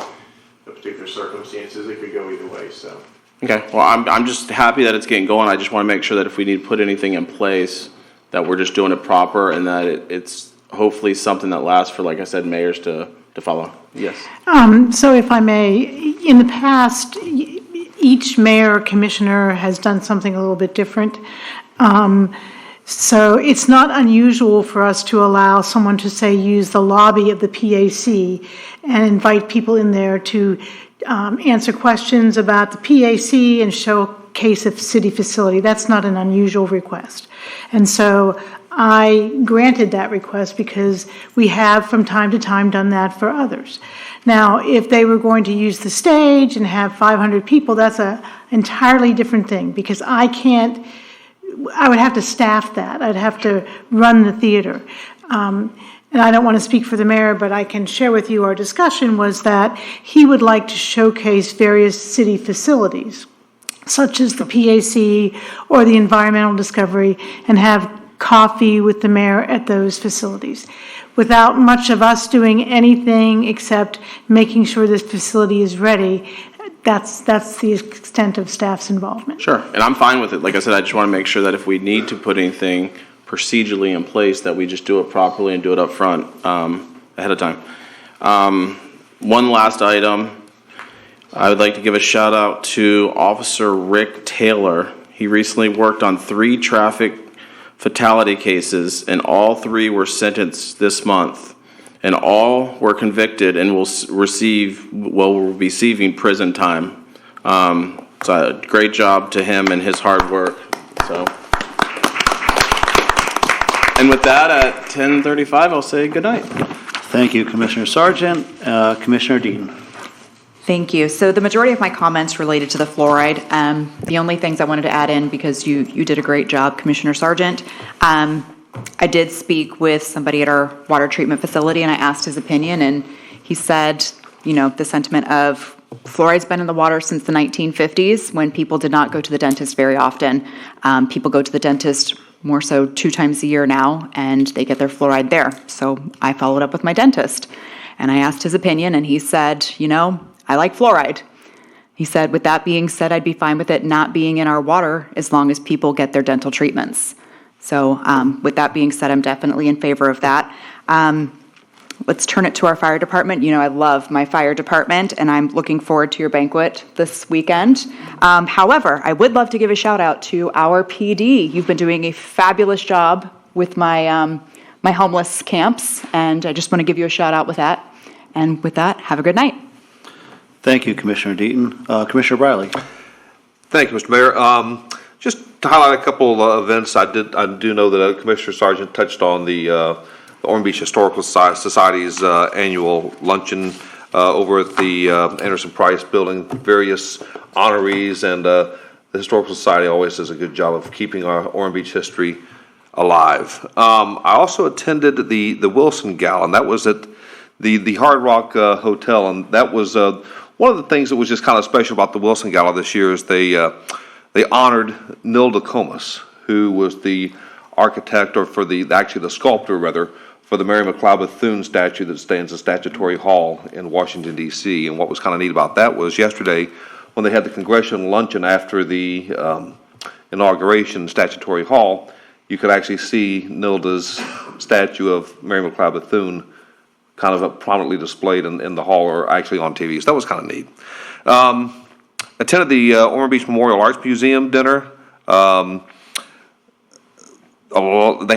S: the particular circumstances. It could go either way. So.
C: Okay. Well, I'm just happy that it's getting going. I just want to make sure that if we need to put anything in place, that we're just doing it proper, and that it's hopefully something that lasts for, like I said, mayors to follow. Yes.
R: So if I may, in the past, each mayor or commissioner has done something a little bit different. So it's not unusual for us to allow someone to, say, use the lobby of the PAC and invite people in there to answer questions about the PAC and showcase a city facility. That's not an unusual request. And so I granted that request because we have from time to time done that for others. Now, if they were going to use the stage and have 500 people, that's an entirely different thing, because I would have to staff that. I'd have to run the theater. And I don't want to speak for the mayor, but I can share with you our discussion was that he would like to showcase various city facilities, such as the PAC or the environmental discovery, and have coffee with the mayor at those facilities, without much of us doing anything except making sure this facility is ready. That's the extent of staff's involvement.
C: Sure, and I'm fine with it. Like I said, I just want to make sure that if we need to put anything procedurally in place, that we just do it properly and do it up front ahead of time. One last item. I would like to give a shout out to Officer Rick Taylor. He recently worked on 3 traffic fatality cases, and all 3 were sentenced this month, and all were convicted and will be receiving prison time. So a great job to him and his hard work. So, and with that, at 10:35, I'll say good night.
A: Thank you, Commissioner Sargent. Commissioner Dean.
I: Thank you. So the majority of my comments related to the fluoride. The only things I wanted to add in, because you did a great job, Commissioner Sargent. I did speak with somebody at our water treatment facility, and I asked his opinion, and he said, the sentiment of fluoride's been in the water since the 1950s, when people did not go to the dentist very often. People go to the dentist more so 2 times a year now, and they get their fluoride there. So I followed up with my dentist, and I asked his opinion, and he said, I like fluoride. He said, with that being said, I'd be fine with it not being in our water as long as people get their dental treatments. So with that being said, I'm definitely in favor of that. Let's turn it to our fire department. I love my fire department, and I'm looking forward to your banquet this weekend. However, I would love to give a shout out to our PD. You've been doing a fabulous job with my homeless camps, and I just want to give you a shout out with that. And with that, have a good night.
A: Thank you, Commissioner Deaton. Commissioner Briley.
G: Thank you, Mr. Mayor. Just to highlight a couple of events, I do know that Commissioner Sargent touched on the Ormond Beach Historical Society's annual luncheon over at the Anderson Price Building. Various honorees, and the Historical Society always does a good job of keeping our Ormond Beach history alive. I also attended the Wilson Gala, and that was at the Hard Rock Hotel, and that was one of the things that was just kind of special about the Wilson Gala this year is they honored Nilda Comas, who was the architect, or actually the sculptor rather, for the Mary McLeod Bethune statue that stands in Statutory Hall in Washington, D.C. And what was kind of neat about that was yesterday when they had the congressional luncheon after the inauguration in Statutory Hall, you could actually see Nilda's statue of Mary McLeod Bethune kind of prominently displayed in the hall or actually on TV. So that was kind of neat. Attended the Ormond Beach Memorial Arts Museum dinner. They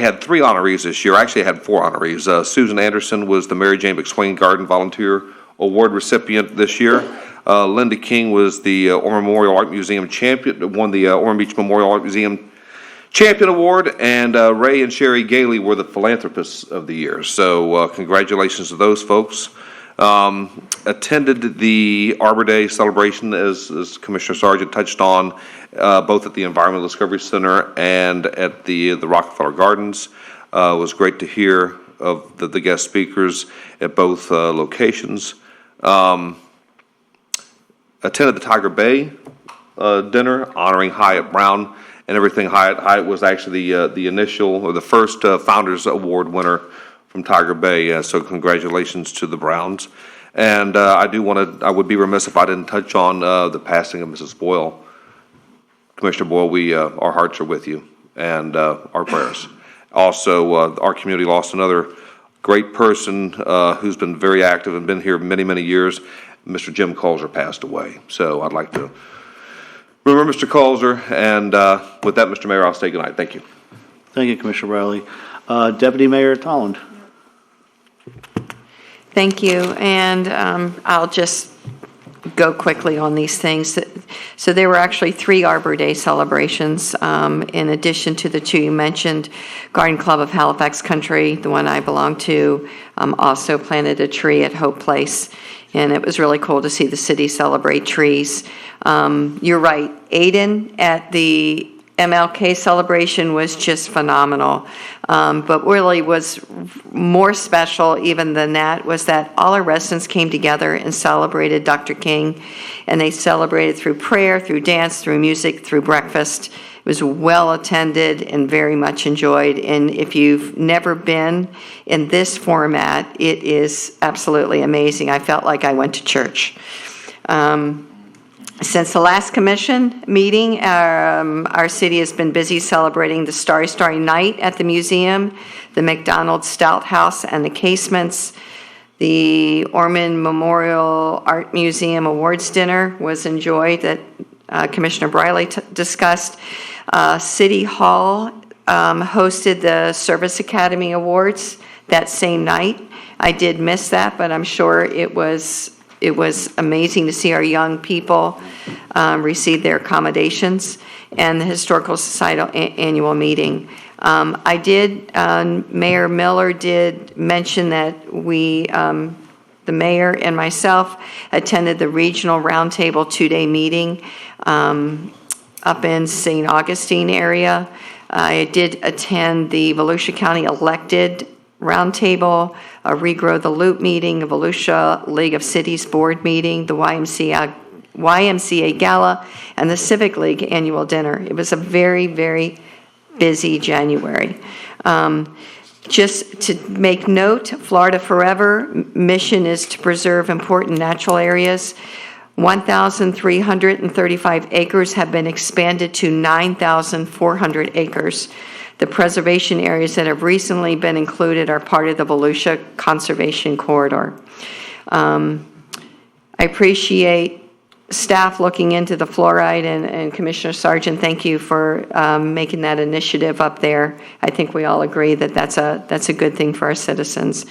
G: had 3 honorees this year. Actually, I had 4 honorees. Susan Anderson was the Mary Jane McSwain Garden Volunteer Award recipient this year. Linda King was the Ormond Memorial Art Museum champion, won the Ormond Beach Memorial Art Museum Champion Award, and Ray and Sherry Gailey were the Philanthropists of the Year. So congratulations to those folks. Attended the Arbor Day celebration, as Commissioner Sargent touched on, both at the Environmental Discovery Center and at the Rockefeller Gardens. It was great to hear of the guest speakers at both locations. Attended the Tiger Bay dinner, honoring Hyatt Brown and everything. Hyatt was actually the initial or the first Founders Award winner from Tiger Bay. So congratulations to the Browns. And I would be remiss if I didn't touch on the passing of Mrs. Boyle. Commissioner Boyle, our hearts are with you and our prayers. Also, our community lost another great person who's been very active and been here many, many years. Mr. Jim Colzer passed away. So I'd like to remember Mr. Colzer. And with that, Mr. Mayor, I'll say goodnight. Thank you.
A: Thank you, Commissioner Riley. Deputy Mayor Tolland.
B: Thank you, and I'll just go quickly on these things. So there were actually 3 Arbor Day celebrations, in addition to the 2 you mentioned. Garden Club of Halifax Country, the one I belong to, also planted a tree at Hope Place, and it was really cool to see the city celebrate trees. You're right, Aiden at the MLK celebration was just phenomenal. But really was more special even than that was that all our residents came together and celebrated Dr. King. And they celebrated through prayer, through dance, through music, through breakfast. It was well attended and very much enjoyed. And if you've never been in this format, it is absolutely amazing. I felt like I went to church. Since the last commission meeting, our city has been busy celebrating the Starry Starry Night at the museum, the McDonald's Stout House and the Casements. The Ormond Memorial Art Museum Awards Dinner was enjoyed that Commissioner Briley discussed. City Hall hosted the Service Academy Awards that same night. I did miss that, but I'm sure it was amazing to see our young people receive their accommodations, and the Historical Society annual meeting. Mayor Miller did mention that we, the mayor and myself, attended the Regional Roundtable 2-day meeting up in St. Augustine area. I did attend the Volusia County Elected Roundtable, a Regrow the Loop meeting, a Volusia League of Cities Board meeting, the YMCA Gala, and the Civic League annual dinner. It was a very, very busy January. Just to make note, Florida Forever mission is to preserve important natural areas. 1,335 acres have been expanded to 9,400 acres. The preservation areas that have recently been included are part of the Volusia Conservation Corridor. I appreciate staff looking into the fluoride, and Commissioner Sargent, thank you for making that initiative up there. I think we all agree that that's a good thing for our citizens.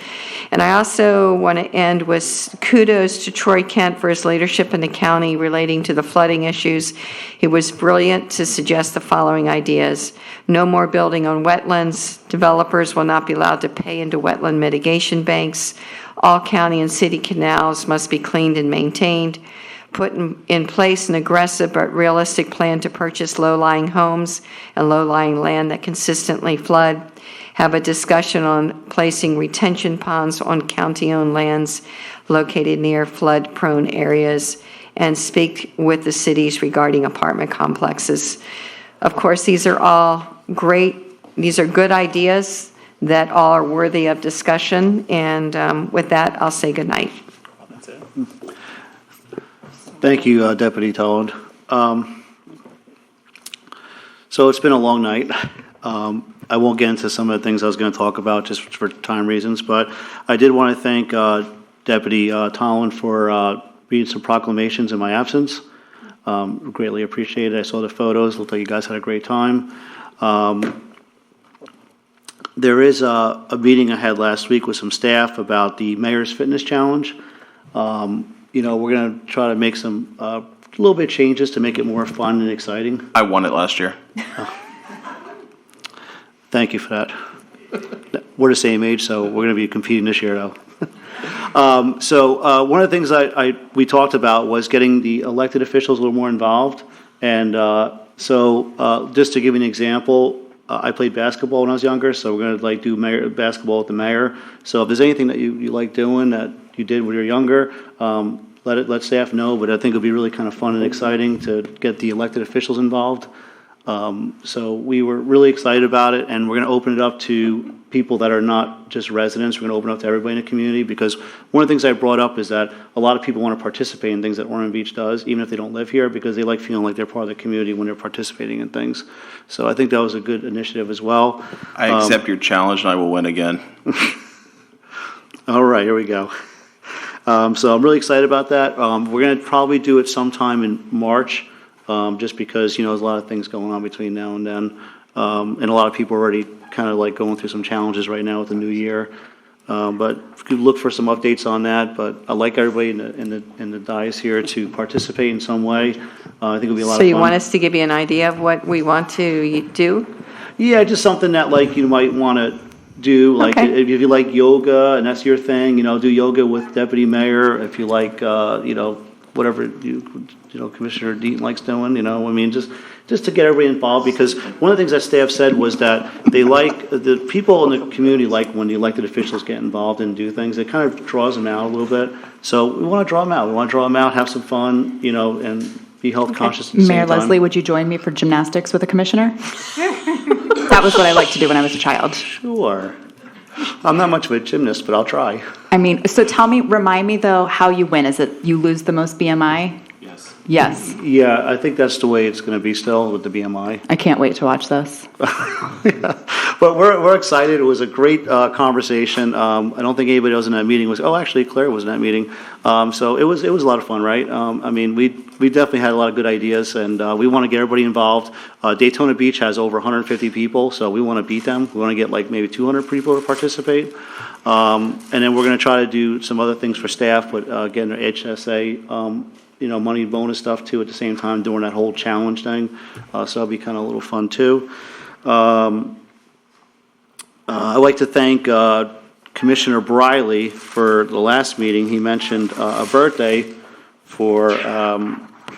B: And I also want to end with kudos to Troy Kent for his leadership in the county relating to the flooding issues. He was brilliant to suggest the following ideas. No more building on wetlands. Developers will not be allowed to pay into wetland mitigation banks. All county and city canals must be cleaned and maintained. Put in place an aggressive but realistic plan to purchase low-lying homes and low-lying land that consistently flood. Have a discussion on placing retention ponds on county-owned lands located near flood-prone areas, and speak with the cities regarding apartment complexes. Of course, these are all these are good ideas that all are worthy of discussion, and with that, I'll say good night.
J: That's it.
A: Thank you, Deputy Tolland. So it's been a long night. I won't get into some of the things I was going to talk about just for time reasons, but I did want to thank Deputy Tolland for reading some proclamations in my absence. Greatly appreciated. I saw the photos. Looked like you guys had a great time. There is a meeting I had last week with some staff about the Mayor's Fitness Challenge. We're going to try to make some a little bit changes to make it more fun and exciting.
C: I won it last year.
A: Thank you for that. We're the same age, so we're going to be competing this year, though. One of the things we talked about was getting the elected officials a little more involved. And just to give you an example, I played basketball when I was younger, so we're going to do basketball with the mayor. So if there's anything that you like doing that you did when you were younger, let staff know. But I think it'll be really kind of fun and exciting to get the elected officials involved. So we were really excited about it, and we're going to open it up to people that are not just residents. We're going to open it up to everybody in the community, because one of the things I brought up is that a lot of people want to participate in things that Ormond Beach does, even if they don't live here, because they like feeling like they're part of the community when they're participating in things. So I think that was a good initiative as well.
C: I accept your challenge, and I will win again.
A: All right, here we go. So I'm really excited about that. We're going to probably do it sometime in March. Just because, there's a lot of things going on between now and then. And a lot of people are already kind of like going through some challenges right now with the new year. But you could look for some updates on that. But I'd like everybody in the dais here to participate in some way. I think it'll be a lot of fun.
B: So you want us to give you an idea of what we want to do?
A: Yeah, just something that you might want to do. Like if you like yoga and that's your thing, do yoga with Deputy Mayor. If you like, whatever Commissioner Deaton likes doing, just to get everybody involved, because one of the things that staff said was that they like, the people in the community like when the elected officials get involved and do things. It kind of draws them out a little bit. So we want to draw them out. We want to draw them out, have some fun, and be health conscious at the same
I: Mayor
A: time.
I: Leslie, would you join me for gymnastics with the commissioner? That was what I liked to do when I was a child.
A: Sure. I'm not much of a gymnast, but I'll try.
I: So remind me though, how you win. Is it you lose the most BMI? Yes.
A: Yeah, I think that's the way it's going to be still with the BMI.
I: I can't wait to watch this.
A: But we're excited. It was a great conversation. I don't think anybody else in that meeting was. Oh, actually, Claire was in that meeting. So it was a lot of fun, right? We definitely had a lot of good ideas, and we want to get everybody involved. Daytona Beach has over 150 people, so we want to beat them. We want to get maybe 200 people to participate, and then we're going to try to do some other things for staff. But again, their HSA. Money bonus stuff too at the same time, doing that whole challenge thing. So it'll be kind of a little fun too. I'd like to thank Commissioner Briley for the last meeting. He mentioned a birthday for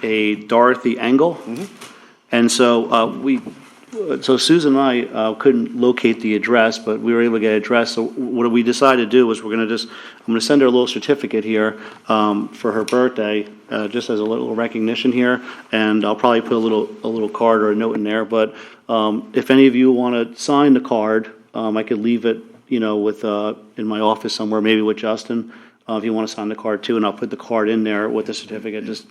A: a Dorothy Engel. And so Susan and I couldn't locate the address, but we were able to get an address. So what we decided to do was I'm going to send her a little certificate here for her birthday, just as a little recognition here. And I'll probably put a little card or a note in there. But if any of you want to sign the card, I could leave it, in my office somewhere, maybe with Justin. If you want to sign the card too, and I'll put the card in there with the certificate, just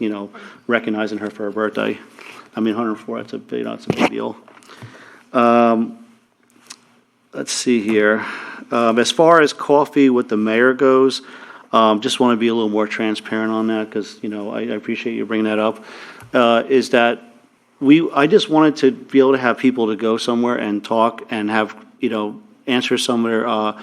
A: recognizing her for her birthday. 104. That's a big deal. Let's see here. As far as coffee with the mayor goes, just want to be a little more transparent on that, because I appreciate you bringing that up. Is that I just wanted to be able to have people to go somewhere and talk and have answer some of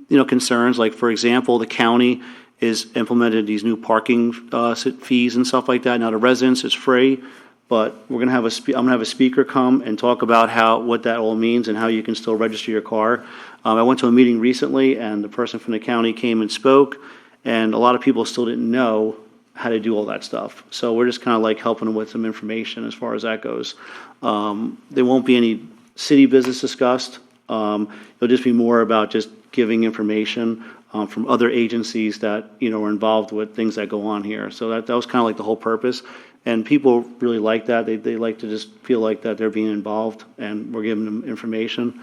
A: their concerns. Like, for example, the county is implemented these new parking fees and stuff like that. Now the residents is free. But I'm gonna have a speaker come and talk about what that all means and how you can still register your car. I went to a meeting recently, and the person from the county came and spoke, and a lot of people still didn't know how to do all that stuff. So we're just kind of helping them with some information as far as that goes. There won't be any city business discussed. It'll just be more about just giving information from other agencies that are involved with things that go on here. So that was kind of the whole purpose. And people really like that. They like to just feel like that they're being involved, and we're giving them information.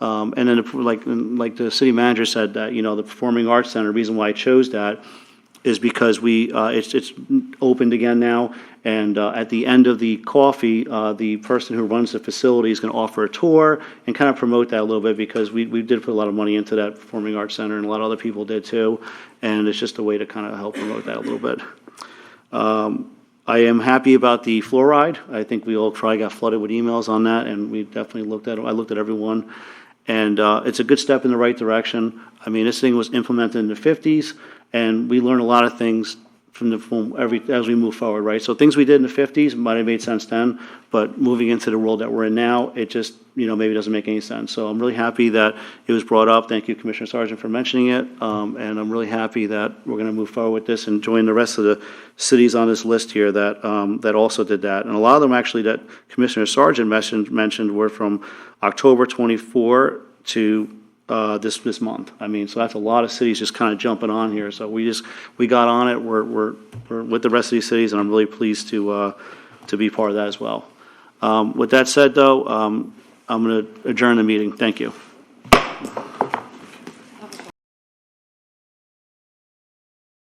A: And then, like the city manager said, that the Performing Arts Center, the reason why I chose that is because it's opened again now, and at the end of the coffee, the person who runs the facility is going to offer a tour and kind of promote that a little bit, because we did put a lot of money into that Performing Arts Center, and a lot of other people did too, and it's just a way to kind of help promote that a little bit. I am happy about the fluoride. I think we all probably got flooded with emails on that, and we definitely looked at it. I looked at everyone, and it's a good step in the right direction. I mean, this thing was implemented in the 50s, and we learn a lot of things as we move forward, right? So things we did in the 50s might have made sense then, but moving into the world that we're in now, it just, maybe doesn't make any sense. So I'm really happy that it was brought up. Thank you, Commissioner Sargent, for mentioning it. And I'm really happy that we're going to move forward with this and join the rest of the cities on this list here that also did that. And a lot of them actually that Commissioner Sargent mentioned were from October 24 to this month. I mean, so that's a lot of cities just kind of jumping on here. So we got on it. We're with the rest of these cities, and I'm really pleased to be part of that as well. With that said, though, I'm going to adjourn the meeting. Thank you.